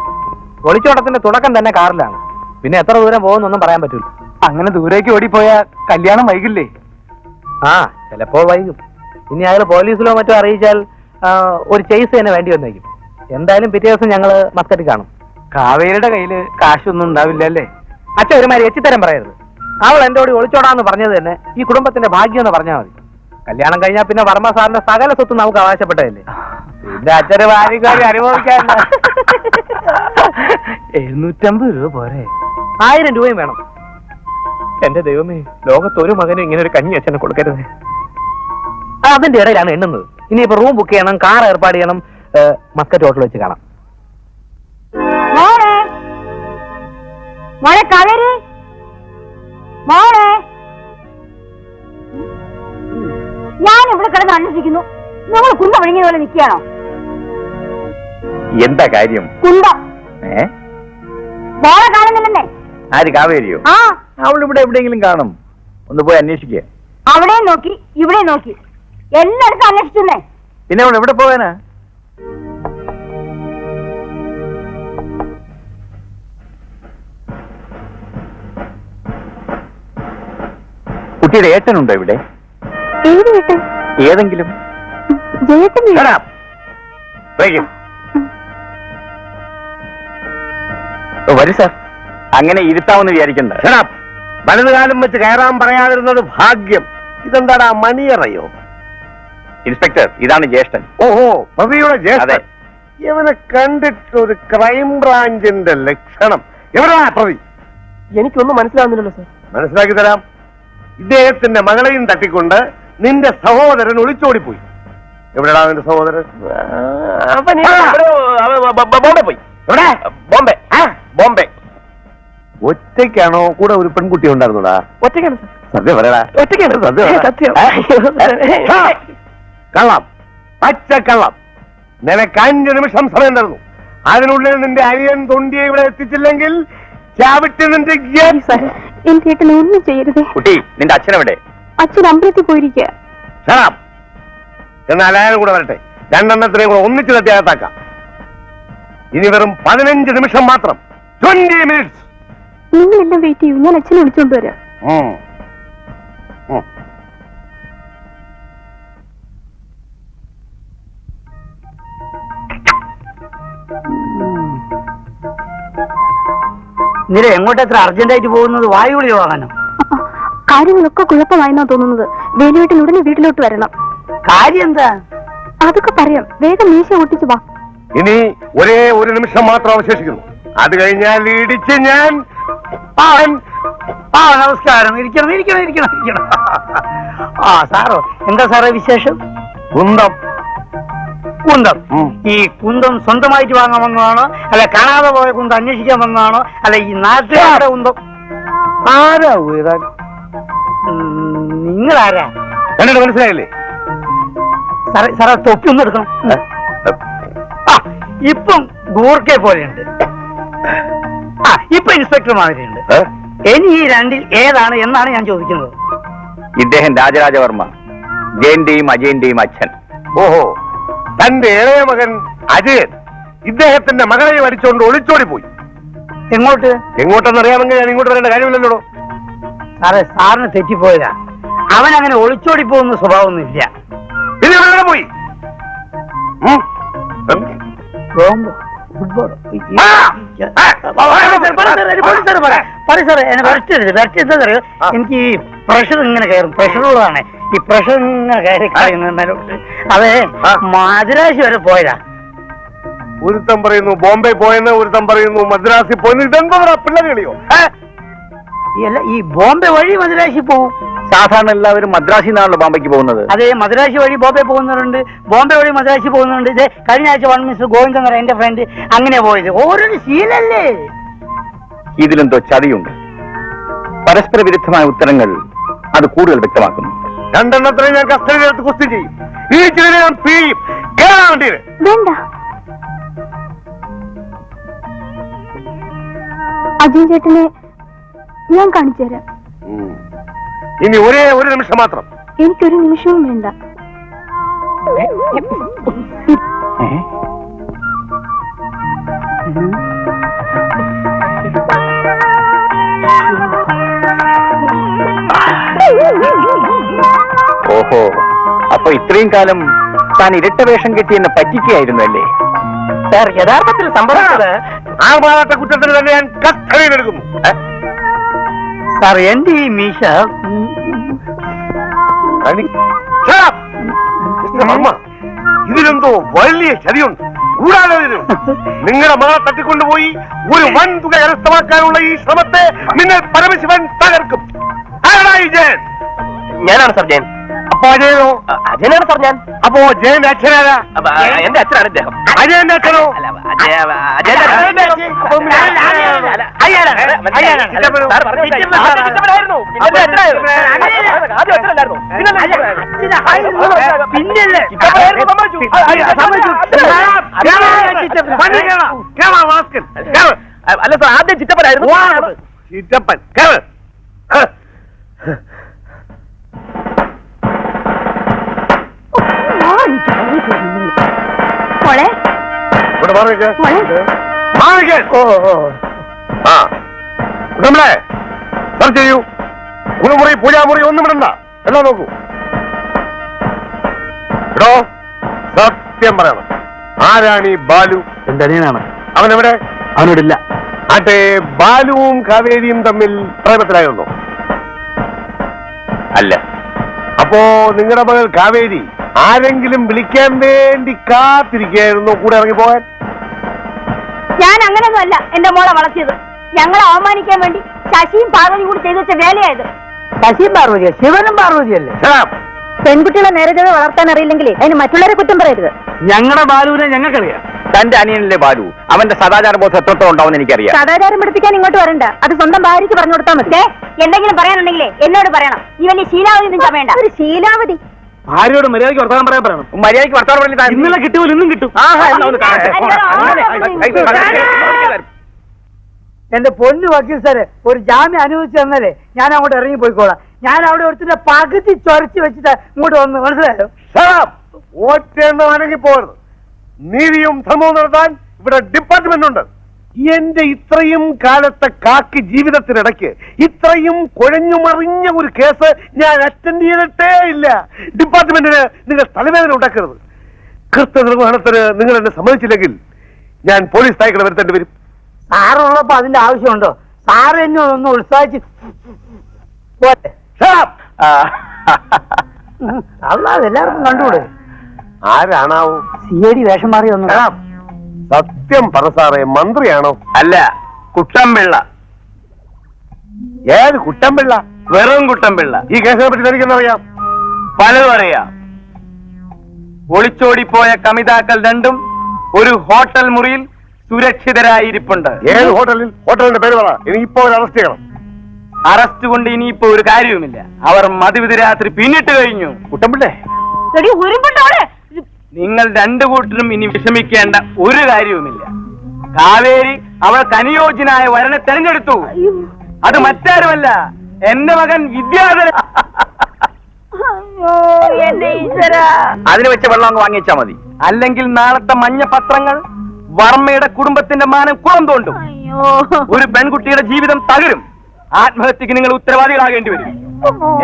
ഒളിച്ചോട്ടത്തിന്റെ തുടക്കം തന്നെ കാറിലാണ്. പിന്നെ എത്ര ദൂരം പോകുന്നൊന്നും പറയാൻ പറ്റില്ല. അങ്ങനെ ദൂരേക്ക് ഓടിപ്പോയാ കല്യാണം വൈകില്ലേ? ചിലപ്പോൾ വൈകും. ഇനി അയാൾ പോലീസിലോ മറ്റോ അറിയിച്ചാൽ ഒരു ചേസ് തന്നെ വേണ്ടി വന്നേക്കും. എന്തായാലും പിറ്റേ ദിവസം ഞങ്ങള് മസ്കറ്റിൽ കാണും. കാവേരിയുടെ കയ്യില് കാശൊന്നും ഉണ്ടാവില്ല അല്ലേ? അച്ഛൻ ഒരുമാതിരി എച്ചിത്തരം പറയരുത്. അവൾ എന്റെ കൂടി ഒളിച്ചോടാന്ന് പറഞ്ഞത് തന്നെ ഈ കുടുംബത്തിന്റെ ഭാഗ്യം എന്ന് പറഞ്ഞാൽ മതി. കല്യാണം കഴിഞ്ഞാൽ പിന്നെ വർമ്മ സാറിന്റെ സകല സ്വത്തും നമുക്ക് അവകാശപ്പെട്ടതല്ലേ. പിന്നെ അച്ഛന് ഭാര്യക്കാരി അനുഭവിക്കാൻ 750 രൂപ പോരെ? 1000 രൂപയും വേണം. എന്റെ ദൈവമേ, ലോകത്തൊരു മകനും ഇങ്ങനെ ഒരു കഞ്ഞി അച്ഛനെ കൊടുക്കരുത്. അതിന്റെ ഇടയിലാണ് എണ്ണുന്നത്. ഇനിയിപ്പോ റൂം ബുക്ക് ചെയ്യണം, കാർ ഏർപ്പാട് ചെയ്യണം. മസ്കറ്റ് ഹോട്ടൽ വെച്ച് കാണാം. മോളെ കാവേരി, മോളെ, ഞാൻ ഇവിടെ കിടന്ന് അന്വേഷിക്കുന്നു. നിങ്ങൾ കുന്ത വിഴുങ്ങിയ പോലെ നിൽക്കുകയാണോ? എന്താ കാര്യം? കുന്തം മോളെ കാണുന്നില്ലെന്നേ. ആര്, കാവേരിയോ? ആ, അവളിവിടെ എവിടെയെങ്കിലും കാണും. ഒന്ന് പോയി അന്വേഷിക്കുക. അവിടെയും നോക്കി ഇവിടെയും നോക്കി, എല്ലായിടത്തും അന്വേഷിച്ചേ. പിന്നെ അവൾ എവിടെ പോകാനാ? കുട്ടിയുടെ ഏട്ടനുണ്ടോ ഇവിടെ? ഏതെങ്കിലും? വരൂ സാർ. അങ്ങനെ ഇരുത്താമെന്ന് വിചാരിക്കണ്ട. വലതുകാലം വെച്ച് കയറാൻ പറയാതിരുന്നത് ഭാഗ്യം. ഇതെന്താടാ, മണിയറയോ? ഇൻസ്പെക്ടർ, ഇതാണ് ജ്യേഷ്ഠൻ. ഓഹോ, പ്രതിയുടെ ജ്യേഷ്ഠൻ. അതെ. ഇവനെ കണ്ടിട്ട് ഒരു ക്രൈം ബ്രാഞ്ചിന്റെ ലക്ഷണം. എവിടാ പ്രതി? എനിക്കൊന്നും മനസ്സിലാവുന്നില്ലല്ലോ സാർ. മനസ്സിലാക്കി തരാം. ഇദ്ദേഹത്തിന്റെ മകളെയും തട്ടിക്കൊണ്ട് നിന്റെ സഹോദരൻ ഒളിച്ചോടിപ്പോയി. എവിടെടാ നിന്റെ സഹോദരൻ? ബോംബെ പോയി. എവിടെ? ബോംബെ. ബോംബെ. ഒറ്റയ്ക്കാണോ? കൂടെ ഒരു പെൺകുട്ടി ഉണ്ടായിരുന്നോടാ? ഒറ്റയ്ക്കാണ് സാർ. സത്യം പറയടാ. ഒറ്റയ്ക്കാണ് സത്യം. കള്ളം, പച്ചക്കള്ളം. നിനക്ക് 5 നിമിഷം സമയം തരുന്നു. അതിനുള്ളിൽ നിന്റെ അരിയൻ തൊണ്ടിയെ ഇവിടെ എത്തിച്ചില്ലെങ്കിൽ ചാവിട്ട് നിന്റെ എന്റെ ഏട്ടൻ ഒന്നും ചെയ്യരുതേ. കുട്ടി, നിന്റെ അച്ഛനെവിടെ? അച്ഛൻ അമ്പലത്തിൽ പോയിരിക്കുക. എന്നാൽ അയാളും കൂടെ വരട്ടെ. 2 എണ്ണത്തിനെയും കൂടെ ഒന്നിച്ച് തട്ടി അകത്താക്കാം. ഇനി വെറും 15 നിമിഷം മാത്രം. 20 minutes. നിങ്ങളെല്ലാം വെയിറ്റ് ചെയ്യൂ, ഞാൻ അച്ഛനെ വിളിച്ചോണ്ട് വരാം. നിര എങ്ങോട്ട് എത്ര അർജന്റായിട്ട് പോകുന്നത്? വായുവിളി വാങ്ങാനോ? കാര്യങ്ങളൊക്കെ കുഴപ്പമായെന്നാ തോന്നുന്നത്. വേലുവേട്ടൻ ഉടനെ വീട്ടിലോട്ട് വരണം. കാര്യം എന്താ? അതൊക്കെ പറയാം. വേഗം മീശ ഒട്ടിച്ചു വാ. ഇനി ഒരേ ഒരു നിമിഷം മാത്രം അവശേഷിക്കുന്നു. അത് കഴിഞ്ഞാൽ ഇടിച്ച് ഞാൻ നമസ്കാരം. ഇരിക്കണം. ആ സാറോ, എന്താ സാറേ വിശേഷം? കുന്തം. ഈ കുന്തം സ്വന്തമായിട്ട് വാങ്ങാൻ വന്നതാണോ, അല്ല കാണാതെ പോയ കുന്തം അന്വേഷിക്കാൻ വന്നതാണോ, അല്ല ഈ നാട്ടുകാരുടെ കുന്തം? ആരാ? നിങ്ങളാരാ? എന്നിട്ട് മനസ്സിലായില്ലേ? സാറേ തൊപ്പി ഒന്നും എടുക്കണം. ഇപ്പം ഗൂർക്കെ പോലെയുണ്ട്. ഇപ്പൊ ഇൻസ്പെക്ടർ മാതിരിയുണ്ട്. ഇനി ഈ രണ്ടിൽ ഏതാണ് എന്നാണ് ഞാൻ ചോദിക്കുന്നത്. ഇദ്ദേഹം രാജരാജവർമ്മ, ജയന്റെയും അജയന്റെയും അച്ഛൻ. ഓഹോ, തന്റെ ഇളയ മകൻ അജയൻ ഇദ്ദേഹത്തിന്റെ മകളെ അടിച്ചുകൊണ്ട് ഒളിച്ചോടി പോയി. എങ്ങോട്ടെന്നറിയാമെങ്കിൽ ഞാൻ ഇങ്ങോട്ട് വരേണ്ട കാര്യമില്ലല്ലോ. സാറേ, സാറിന് തെറ്റിപ്പോയതാ. അവൻ അങ്ങനെ ഒളിച്ചോടി പോകുന്ന സ്വഭാവമൊന്നും ഇല്ല. പിന്നെ എവിടെ പോയി? എനിക്ക് ഈ പ്രഷർ ഇങ്ങനെ കയറും, പ്രഷറുള്ളതാണ് ഈ പ്രഷർ ഇങ്ങനെ കയറി കഴിയുന്നതിലോട്ട്. അതെ, മദ്രാശി വരെ പോയതാ. ഒരുത്തം പറയുന്നു ബോംബെ പോയെന്ന്, ഒരുത്തം പറയുന്നു മദ്രാസിൽ പോയെന്ന്. ഇതെന്താ പിള്ളേർ കളിയോ? അല്ല, ഈ ബോംബെ വഴി മദ്രാശി പോവും. സാധാരണ എല്ലാവരും മദ്രാസിൽ നിന്നാണല്ലോ ബോംബെക്ക് പോകുന്നത്. അതെ, മദ്രാശി വഴി ബോംബെ പോകുന്നവരുണ്ട്, ബോംബെ വഴി മദ്രാശി പോകുന്നുണ്ട്. ഇത് കഴിഞ്ഞ ആഴ്ച വൺ മിസ്റ്റർ ഗോവിന്ദൻ എന്റെ ഫ്രണ്ട് അങ്ങനെ പോയത്. ഓരോരു ശീലല്ലേ. ഇതിലെന്തോ ചതിയുണ്ട്. പരസ്പര വിരുദ്ധമായ ഉത്തരങ്ങൾ അത് കൂടുതൽ വ്യക്തമാക്കുന്നു. രണ്ടെണ്ണത്തിനെ ഞാൻ കസ്റ്റഡിയിലെടുത്ത് കുസ്തി ചെയ്യും. ഈ ചിലരെ ഞാൻ പിഴിയും. കേറാൻ വേണ്ടിയത് വേണ്ട, അജയൻ ചേട്ടനെ ഞാൻ കാണിച്ചു തരാം. ഇനി ഒരേ ഒരു നിമിഷം മാത്രം. എനിക്കൊരു നിമിഷവും വേണ്ട. ഓഹോ, അപ്പൊ ഇത്രയും കാലം താൻ ഇരട്ട വേഷം കെട്ടി എന്നെ പറ്റിക്കുകയായിരുന്നു അല്ലേ? സാർ, യഥാർത്ഥത്തിൽ സംഭവിച്ചത് ആർഭാടത്തെ കുറ്റത്തിന് തന്നെ ഞാൻ കസ്റ്റഡിയിലെടുക്കുന്നു. സാർ, എന്റെ ഈ മീശ ഇതിലെന്തോ വലിയ ചതിയുണ്ട്. കൂടാതെ നിങ്ങളുടെ മകളെ തട്ടിക്കൊണ്ടുപോയി ഒരു വൻ തുക കരസ്ഥമാക്കാനുള്ള ഈ ശ്രമത്തെ നിങ്ങൾ പരമശിവൻ തകർക്കും. ആരാണ് ഈ ജയൻ? ഞാനാണ് സാർ ജയൻ. അപ്പൊ അജയനോ? അജയനാണ് സാർ ഞാൻ. അപ്പോ ജയന്റെ അച്ഛനാരാ? എന്റെ അച്ഛനാണ് ഇദ്ദേഹം. അജയന്റെ അച്ഛനോ? അല്ല സാർ, ആദ്യം ചിറ്റപ്പനായിരുന്നു. ചിറ്റപ്പൻ. മോളെ, ഇവിടെ മാറിക്ക്. മാറിക്ക്. ആ, നമ്മളെ സെർച്ച് ചെയ്യൂ. കുളിമുറി, പൂജാമുറി ഒന്നും ഇടണ്ട. എല്ലാം നോക്കൂ. ഇടോ, സത്യം പറയണം. ആരാണ് ഈ ബാലു? എന്റെ അനിയനാണ്. അവനെവിടെ? അവനോടില്ല. ആട്ടെ, ബാലുവും കാവേരിയും തമ്മിൽ പ്രേമത്തിലായിരുന്നോ? അല്ല. അപ്പോ നിങ്ങളുടെ മകൾ കാവേരി ആരെങ്കിലും വിളിക്കാൻ വേണ്ടി കാത്തിരിക്കുകയായിരുന്നു കൂടെ ഇറങ്ങി പോകാൻ? ഞാൻ അങ്ങനെയൊന്നും അല്ല എന്റെ മോളെ വളർത്തിയത്. ഞങ്ങളെ അവമാനിക്കാൻ വേണ്ടി ശശിയും പാർവതിയും കൂടി ചെയ്തു വെച്ച വേലയായത്. ശശിയും പാർവതിയോ? ശിവനും പാർവതിയല്ലേ? പെൺകുട്ടികളെ നേരെ വളർത്താൻ അറിയില്ലെങ്കിൽ അതിന് മറ്റുള്ളവരെ കുറ്റം പറയരുത്. ഞങ്ങളുടെ ബാലുവിനെ ഞങ്ങൾക്കറിയാം. തന്റെ അനിയനിലെ ബാലു, അവന്റെ സദാചാര ബോധം എത്രത്തോളം ഉണ്ടാവും എനിക്കറിയാം. സദാചാരം പഠിപ്പിക്കാൻ ഇങ്ങോട്ട് വരണ്ട, അത് സ്വന്തം ഭാര്യയ്ക്ക് പറഞ്ഞു കൊടുത്താൽ മതി. എന്തെങ്കിലും പറയാനുണ്ടെങ്കിലേ എന്നോട് പറയണം. ഈ വലിയ ശീലാവതി ഒന്നും വേണ്ട. ഒരു ശീലാവതി ഭാര്യയോട് മര്യാദയ്ക്ക് വർത്തമാനം പറയാൻ പറയണം. മര്യാദയ്ക്ക് വർത്തമാനം പറഞ്ഞാൽ ഇന്നലെ കിട്ടുമല്ലോ ഇന്നും കിട്ടും. എന്റെ പൊന്നു വക്കീൽ സാറ്, ഒരു ജാമ്യം അനുവദിച്ചു തന്നാലേ ഞാൻ അങ്ങോട്ട് ഇറങ്ങി പോയിക്കോളാം. ഞാൻ അവിടെ ഒരുത്തിന്റെ പകുതി ചൊരച്ച് വെച്ചിട്ട് ഇങ്ങോട്ട് വന്ന്, മനസ്സിലായോ? ഒറ്റയെണ്ണമാണെങ്കിൽ പോകരുത്. നീതിയും ധർമ്മവും നടത്താൻ ഇവിടെ ഡിപ്പാർട്ട്മെന്റ് ഉണ്ട്. എന്റെ ഇത്രയും കാലത്തെ കാക്കി ജീവിതത്തിനിടയ്ക്ക് ഇത്രയും കുഴഞ്ഞു മറിഞ്ഞ ഒരു കേസ് ഞാൻ അറ്റൻഡ് ചെയ്തിട്ടേ ഇല്ല. ഡിപ്പാർട്ട്മെന്റിന് നിങ്ങൾ തലവേദന ഉണ്ടാക്കരുത്. കൃത്യനിർവഹണത്തിന് നിങ്ങൾ എന്നെ സമ്മതിച്ചില്ലെങ്കിൽ ഞാൻ പോലീസ് തായ്ക്കളെ വരുത്തേണ്ടി വരും. സാറുള്ളപ്പോ അതിന്റെ ആവശ്യമുണ്ടോ? സാറ് എന്നെ ഒന്ന് ഉത്സാഹിച്ച് പോട്ടെ. അല്ലാതെ എല്ലാവർക്കും കണ്ടുകൂടെ? ആരാണാവോ? CID വേഷം മാറി വന്നു. സത്യം പറ സാറേ, മന്ത്രിയാണോ? അല്ല, കുട്ടമ്പിള്ള. ഏത് കുട്ടമ്പിള്ള? വെറും കുട്ടമ്പിള്ള. ഈ കേസിനെ പറ്റി എനിക്കെന്നറിയാം. പലതും അറിയാം. ഒളിച്ചോടിപ്പോയ കമിതാക്കൾ രണ്ടും ഒരു ഹോട്ടൽ മുറിയിൽ സുരക്ഷിതരായിരിപ്പുണ്ട്. ഏത് ഹോട്ടലിൽ? ഹോട്ടലിന്റെ പേര് പറ. എനിക്കിപ്പോ ഒരു അറസ്റ്റ് ചെയ്യണം. അറസ്റ്റ് കൊണ്ട് ഇനിയിപ്പോ ഒരു കാര്യവുമില്ല. അവർ മധുവിധ രാത്രി പിന്നിട്ട് കഴിഞ്ഞു. കുട്ടമ്പിള്ളേ, നിങ്ങൾ രണ്ടു കൂട്ടരും ഇനി വിഷമിക്കേണ്ട ഒരു കാര്യവുമില്ല. കാവേരി അവൾക്ക് അനുയോജ്യനായ വരനെ തെരഞ്ഞെടുത്തു. അത് മറ്റാരുമല്ല, എന്റെ മകൻ വിദ്യാധരൻ. അതിന് വെച്ച വെള്ളം അങ്ങ് വാങ്ങിച്ചാ മതി. അല്ലെങ്കിൽ നാളത്തെ മഞ്ഞ പത്രങ്ങൾ വർമ്മയുടെ കുടുംബത്തിന്റെ മാനം കുളം തോണ്ടും. ഒരു പെൺകുട്ടിയുടെ ജീവിതം തകരും. ആത്മഹത്യക്ക് നിങ്ങൾ ഉത്തരവാദികളാകേണ്ടി വരും.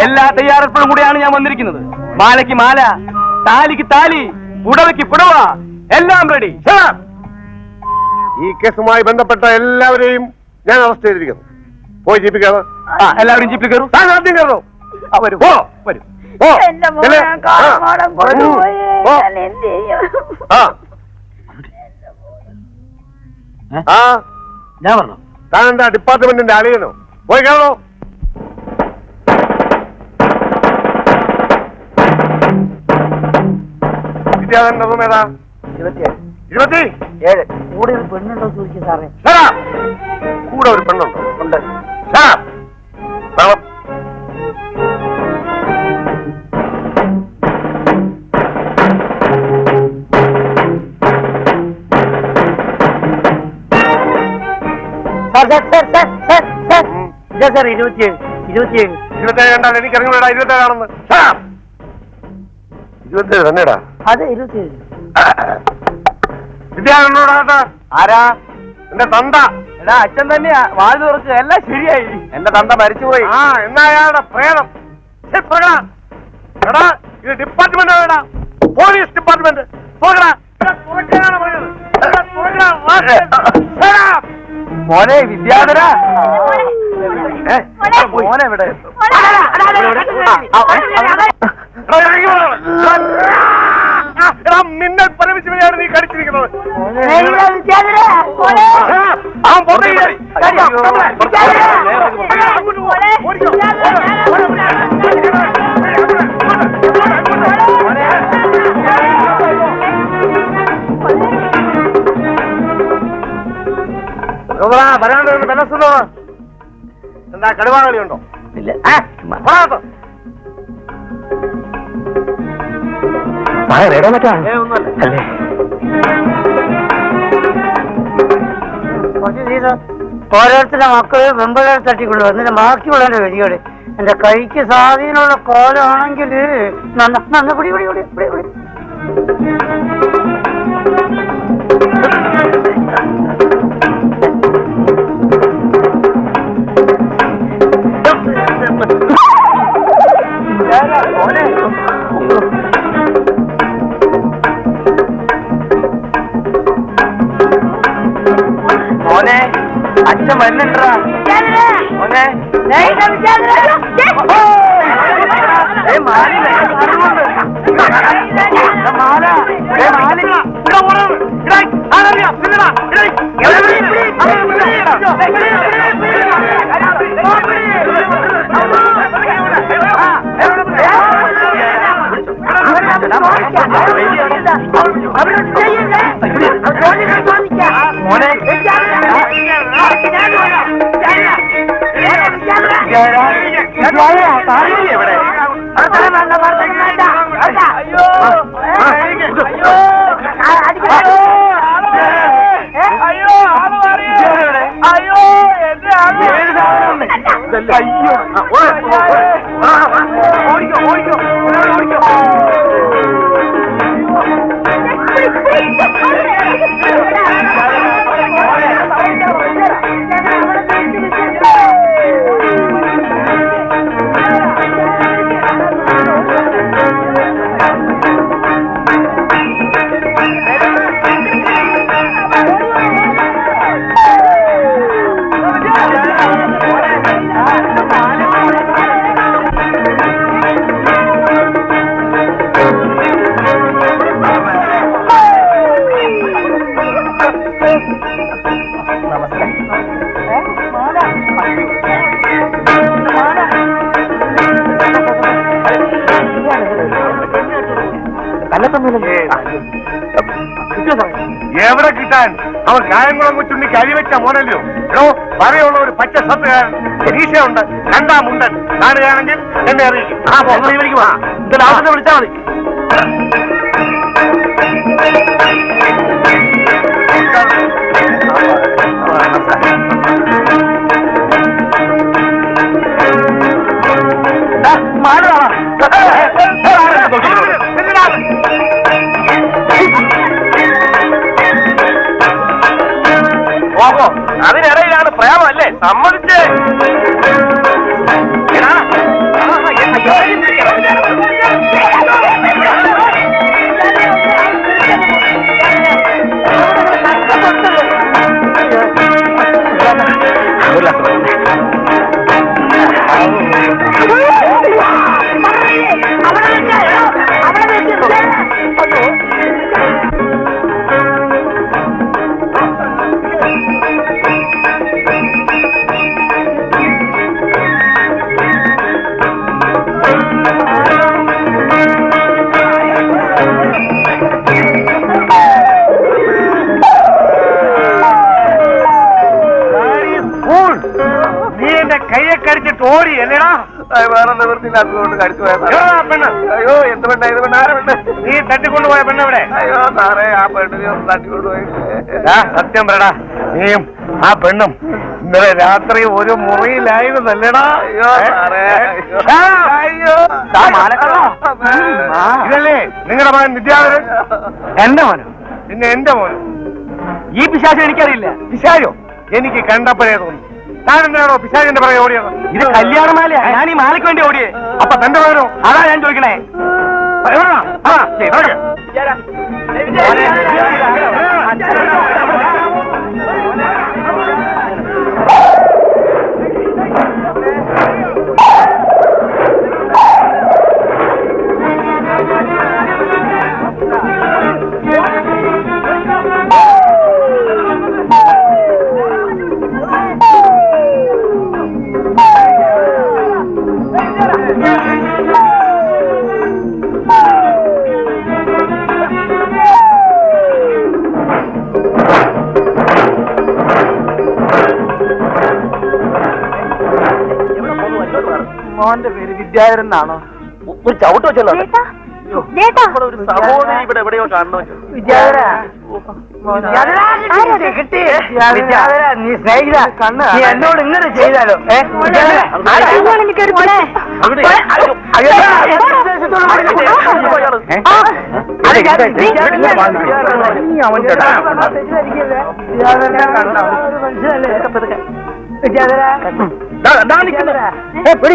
എല്ലാ തയ്യാറെടുപ്പും കൂടെയാണ് ഞാൻ വന്നിരിക്കുന്നത്. മാലയ്ക്ക് മാല, താലിക്ക് താലി, പുടവയ്ക്ക് പുടവ, എല്ലാം റെഡി. ഈ കേസുമായി ബന്ധപ്പെട്ട എല്ലാവരെയും ഞാൻ അറസ്റ്റ് ചെയ്തിരിക്കുന്നു. പോയി ജീപ്പിൽ കയറോ. എല്ലാവരും ജീപ്പിൽ കയറും. താൻ ആദ്യം കയറോ. വരും വരും. ഞാൻ പറഞ്ഞു താൻ എന്താ ഡിപ്പാർട്ട്മെന്റിന്റെ അളിയനോ? പോയി കയറോ. വിദ്യാധരന്റെ റൂം ഏതാ? 27. കൂടെ ഒരു പെണ്ണുണ്ടോ ചോദിക്കും സാറേ. കൂടെ ഒരു പെണ്ണുണ്ടോ? ഉണ്ട്. സാർ 27 കണ്ടാൽ എനിക്ക് ഇറങ്ങുന്നടാ. 27 ആണെന്ന്. 27 തന്നെടാ. അതെ 27. വിദ്യാധരനോടാ. ആരാ? എന്റെ തന്ത. എടാ അച്ഛൻ തന്നെയാ. വാതിൽ തുറക്കുക. എല്ലാം ശരിയായി. എന്റെ തന്ത മരിച്ചുപോയി. എന്നാ അയാളുടെ പ്രേതം. എടാ ഇത് ഡിപ്പാർട്ട്മെന്റ് ആണോടാ? Police department. പോകടാ. തുറക്കാനാണ് പറഞ്ഞത്. മോനെ വിദ്യാധര. മോനെ ഇവിടെ. മിന്നൽ പരമിച്ചവരെയാണ് നീ കടിച്ചിരിക്കുന്നത്. വരാണ്ട് ബലസുണ്ടോ? എന്താ കടുവാകളി ഉണ്ടോ? ഓരോരുത്തരുടെ മക്കള് വെമ്പകളെ തട്ടിക്കൊണ്ടു എന്നിട്ട് ബാക്കിയുള്ളവരുടെ വരികയാണ്. എന്റെ കൈക്ക് സ്വാധീനമുള്ള കോലാണെങ്കിൽ പിടി പിടി പിടി പിടി പിടി. മോനെ അച്ഛൻ വരുന്നുണ്ടാ. മോനെ മോനെ എവിടെ കിട്ടാൻ? അവൻ കായംകുളം കൊച്ചുണ്ണിക്ക് അരിവെച്ച മോനല്ലോ. എടോ പറയുള്ള ഒരു പച്ച ഷർട്ടുകാരൻ പരീക്ഷയുണ്ട്. രണ്ടാം മുണ്ടൻ കാണുകയാണെങ്കിൽ എന്നെ അറിയിക്കും. ഇതിലാവശ്യം വിളിച്ചാൽ മതി. ഓഹോ, അതിനിടയിലാണ് പ്രേമല്ലേ? സമ്മതിച്ചേ. ഓടി അല്ലേടാ? വേറെ നിവൃത്തിയില്ലാത്തതുകൊണ്ട് കഴിച്ചു പോയത്. പെണ്ണ്, അയ്യോ എന്ത് പെണ്ണ ഇത് പെണ്ണ പെണ്ണ്? നീ തട്ടിക്കൊണ്ടുപോയ പെണ്ണെവിടെ? അയ്യോ സാറേ ആ പെണ്ണിനെ ഒന്ന് തട്ടിക്കൊണ്ടുപോയി. സത്യം പറയടാ, നീയും ആ പെണ്ണും ഇന്നലെ രാത്രി ഒരു മുറിയിലായിരുന്നല്ലേടാ? അയ്യോ സാറേ അയ്യോ ഇതല്ലേ നിങ്ങളുടെ മകൻ വിദ്യാധരൻ? എന്റെ മോനോ? പിന്നെ എന്റെ മോനും. ഈ പിശാചം എനിക്കറിയില്ല. പിശാചോ? എനിക്ക് കണ്ടപ്പോഴേ തോന്നി. താൻ എന്താണോ പിശാചിന്റെ പറയാ ഓടിയത്? ഇത് കല്യാണമാലയാ. ഞാൻ ഈ മാലയ്ക്ക് വേണ്ടി ഓടിയേ. അപ്പൊ തന്റെ മകനോ? അതാ ഞാൻ ചോദിക്കണേ. എവിടെടാ? ആ, ദേ, ഇറങ്ങ്. മോന്റെ പേര് വിദ്യാധരൻ എന്നാണോ? ഒരു ചവിട്ട് വെച്ചല്ലോ. ഒരു സഹോദരി ഇവിടെ എവിടെയോ കാണണോ? നീ സ്നേഹിത നീ എന്നോട് ഇങ്ങനെ ചെയ്താലോ?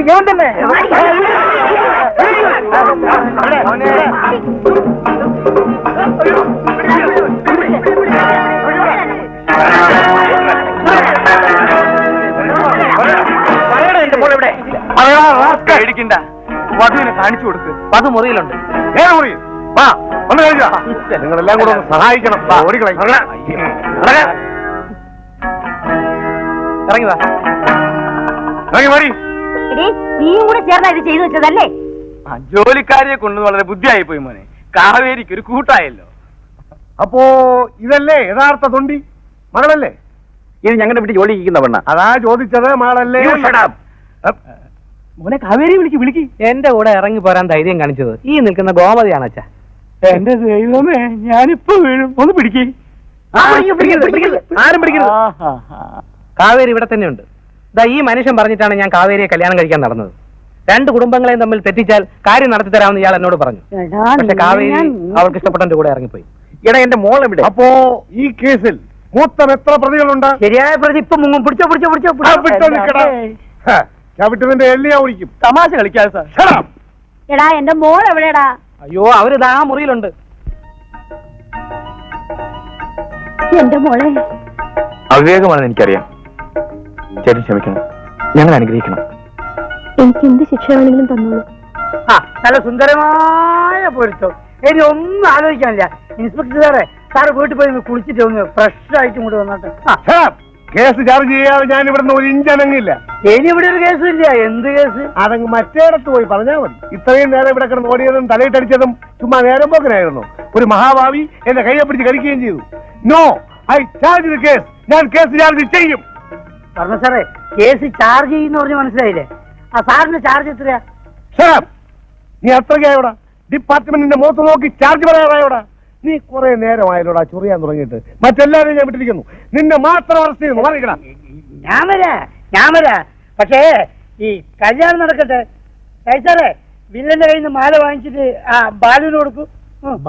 ഞാൻ തന്നെ പേടിക്കണ്ട. വധുവിനെ കാണിച്ചു കൊടുക്ക്. വധു മുറിയിലുണ്ട്. ഏത് മുറി? വാ, വന്ന് കഴിച്ചാ. നിങ്ങളെല്ലാം കൂടെ ഒന്ന് സഹായിക്കണം. ഓടിക്കളയും. ഇറങ്ങി വാ. ഇറങ്ങി മതി. നീയും കൂടെ ചേർന്നാ ഇത് ചെയ്തു വെച്ചതല്ലേ? ജോലിക്കാരിയെ കൊണ്ട് വളരെ ബുദ്ധിയായി പോയി മോനെ. കാവേരിക്ക് ഒരു കൂട്ടായല്ലോ. അപ്പോ ഇതല്ലേ യഥാർത്ഥ തൊണ്ടി? മകളല്ലേ? ഇത് ഞങ്ങളുടെ വീട്ടിൽ ജോലി ചെയ്യുന്ന പെണ്ണ. അതാ ചോദിച്ചത്, മകളല്ലേ? മോനെ കാവേരി വിളിക്ക്. എന്റെ കൂടെ ഇറങ്ങി പോരാൻ ധൈര്യം കാണിച്ചത് ഈ നിൽക്കുന്ന ഗോമതിയാണ് അച്ഛാ. എന്റെ ദൈവമേ, ഞാനിപ്പോ വീഴും. ഒന്ന് പിടിക്കേ. ആരും പിടിക്കരുത്. കാവേരി ഇവിടെ തന്നെയുണ്ട്. ദാ ഈ മനുഷ്യൻ പറഞ്ഞിട്ടാണ് ഞാൻ കാവേരിയെ കല്യാണം കഴിക്കാൻ നടന്നത്. രണ്ട് കുടുംബങ്ങളെയും തമ്മിൽ തെറ്റിച്ചാൽ കാര്യം നടത്തി തരാമെന്ന് ഇയാൾ എന്നോട് പറഞ്ഞു. പക്ഷെ കാവേരി അവൾക്ക് ഇഷ്ടപ്പെട്ടെന്റെ കൂടെ ഇറങ്ങിപ്പോയി. എടാ എന്റെ മോൾ എവിടെ? അപ്പോ ഈ കേസിൽ മൊത്തം എത്ര പ്രതികളുണ്ട്? ശരിയായ പ്രതി ഇപ്പൊ മുങ്ങും. പിടിച്ചോ ക്യാപിറ്റലിന്റെ എല്ലിയാ ഒഴിക്കും. തമാശ കളിക്കാതെ സാർ. എടാ എന്റെ മോൾ എവിടെടാ? അയ്യോ അവരിതാ മുറിയിലുണ്ട്. എന്റെ മോളെ അവിവേകമാണെന്ന് എനിക്കറിയാം. ചേട്ടൻ ക്ഷമിക്കണം. ഞങ്ങൾ അനുഗ്രഹിക്കണം. എനിക്ക് എന്ത് ശിക്ഷ വേണമെങ്കിലും തന്നോളൂ. നല്ല സുന്ദരമായ പൊരുത്തം. ഇനി ഒന്നും ആലോചിക്കാനില്ല. ഇൻസ്പെക്ടർ സാറ് വീട്ടിൽ പോയി കുളിച്ചിട്ട് ഒന്ന് ഫ്രഷ് ആയിട്ട് ഇങ്ങോട്ട് വന്നോട്ടെ. കേസ് ചാർജ് ചെയ്യാതെ ഞാൻ ഇവിടുന്ന് ഒരു ഇഞ്ചനങ്ങില്ല. ഇനി ഇവിടെ ഒരു കേസും ഇല്ല. എന്ത് കേസ്? അതങ്ങ് മറ്റേടത്ത് പോയി പറഞ്ഞാൽ മതി. ഇത്രയും നേരം ഇവിടെ കിടന്ന് ഓടിയതും തലയിട്ടടിച്ചതും ചുമ്മാ നേരം പോക്കനായിരുന്നു. ഒരു മഹാഭാവി എന്നെ കയ്യെ പിടിച്ച് കടിക്കുകയും ചെയ്തു. No, I charge the case. ഞാൻ കേസ് ചാർജ് ചെയ്യും. പറഞ്ഞ സാറേ, കേസ് ചാർജ് ചെയ്യുന്ന പറഞ്ഞ് മനസ്സിലായില്ലേ? ആ സാറിന്റെ ചാർജ് എത്രയാ? നീ അത്രയ്ക്കായോടാ? ഡിപ്പാർട്ട്മെന്റിന്റെ മുഖത്ത് നോക്കി ചാർജ് പറയാറായോടാ? നീ കുറെ നേരമായാലോടാ ചൊറിയാൻ തുടങ്ങിയിട്ട്. മറ്റെല്ലാവരെയും ഞാൻ വിട്ടിരിക്കുന്നു. നിന്നെ മാത്രം അറസ്റ്റ് ചെയ്യുന്നു. പറയടാ. ഞാൻ വരാ. പക്ഷേ ഈ കല്യാണം നടക്കട്ടെ. സാറേ, വില്ലന്റെ കയ്യിൽ നിന്ന് മാല വാങ്ങിച്ചിട്ട് ആ ബാലുവിന് കൊടുക്കും.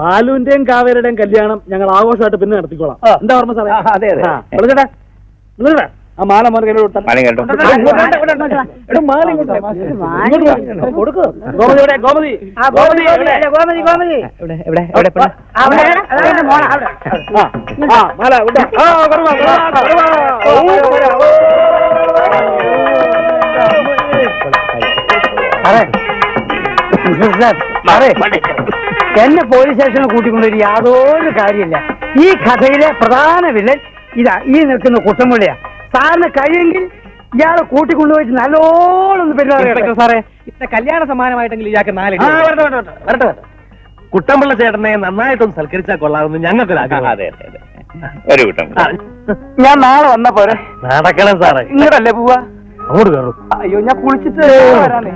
ബാലുവിന്റെയും കാവേരുടെയും കല്യാണം ഞങ്ങൾ ആഘോഷമായിട്ട് പിന്നെ നടത്തിക്കോളാം. എന്താ പറഞ്ഞ സാറേ? അതെ അതെ. വിളിച്ചേട്ടാ, ആ മാല മോനെ കയ്യിൽ കൊടുത്താൽ മണി കേട്ടോ. മാല കൊടുക്കോ. ഗോമതി എവിടെ? ഗോമതി ഗോമതി മാല എന്നെ പോലീസ് സ്റ്റേഷനിൽ കൂട്ടിക്കൊണ്ടൊരു യാതൊരു കാര്യമില്ല. ഈ കഥയിലെ പ്രധാന വില്ലൻ ഇതാ ഈ നിൽക്കുന്ന കുട്ടമ്പുള്ളിയാ. സാറിന് കഴിയെങ്കിൽ ഇയാളെ കൂട്ടിക്കൊണ്ടുപോയിട്ട് നല്ലോണം പെരുമാറുക. സാറേ, ഇത്ര കല്യാണ സമ്മാനമായിട്ടെങ്കിൽ ഇയാൾക്ക് 4 വരട്ടെ. കുട്ടമ്പിള്ള ചേട്ടനെ നന്നായിട്ടൊന്ന് സൽക്കരിച്ചാൽ കൊള്ളാമെന്ന് ഞങ്ങൾക്കൊരാഗ്രഹം. അതെ അതെ അതെ. ഒരു കൂട്ടം. ഞാൻ നാളെ വന്ന പോരെ? നടക്കണം സാറേ. ഇങ്ങോട്ടല്ലേ പോവാ? അങ്ങോട്ട് കയറും. അയ്യോ ഞാൻ കുളിച്ചിട്ട് വരാനേ.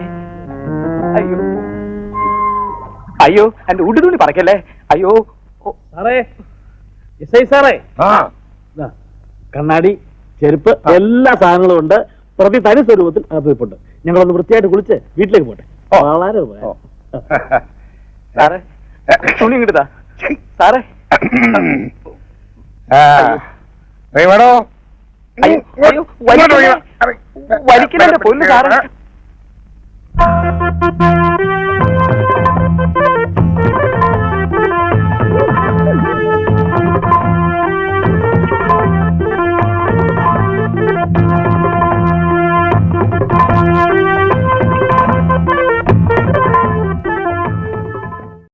അയ്യോ അയ്യോ എന്റെ ഉടുതുണി പറക്കല്ലേ. അയ്യോ സാറേ, എസ് ഐ സാറേ, ദാ, കണ്ണാടി, ചെരുപ്പ്, എല്ലാ സാധനങ്ങളും ഉണ്ട്. പ്രതി തനി സ്വരൂപത്തിൽ അകത്തിപ്പുണ്ട്. ഞങ്ങളൊന്ന് വൃത്തിയായിട്ട് കുളിച്ച് വീട്ടിലേക്ക് പോട്ടെ. വളരെ ഉപകാരം. സാറേ തുണി ഇങ്ങോട്ടാ സാറേ. വേണോ അയ്യോ അയ്യോ വലിക്കണ പൊന്നു സാറേ.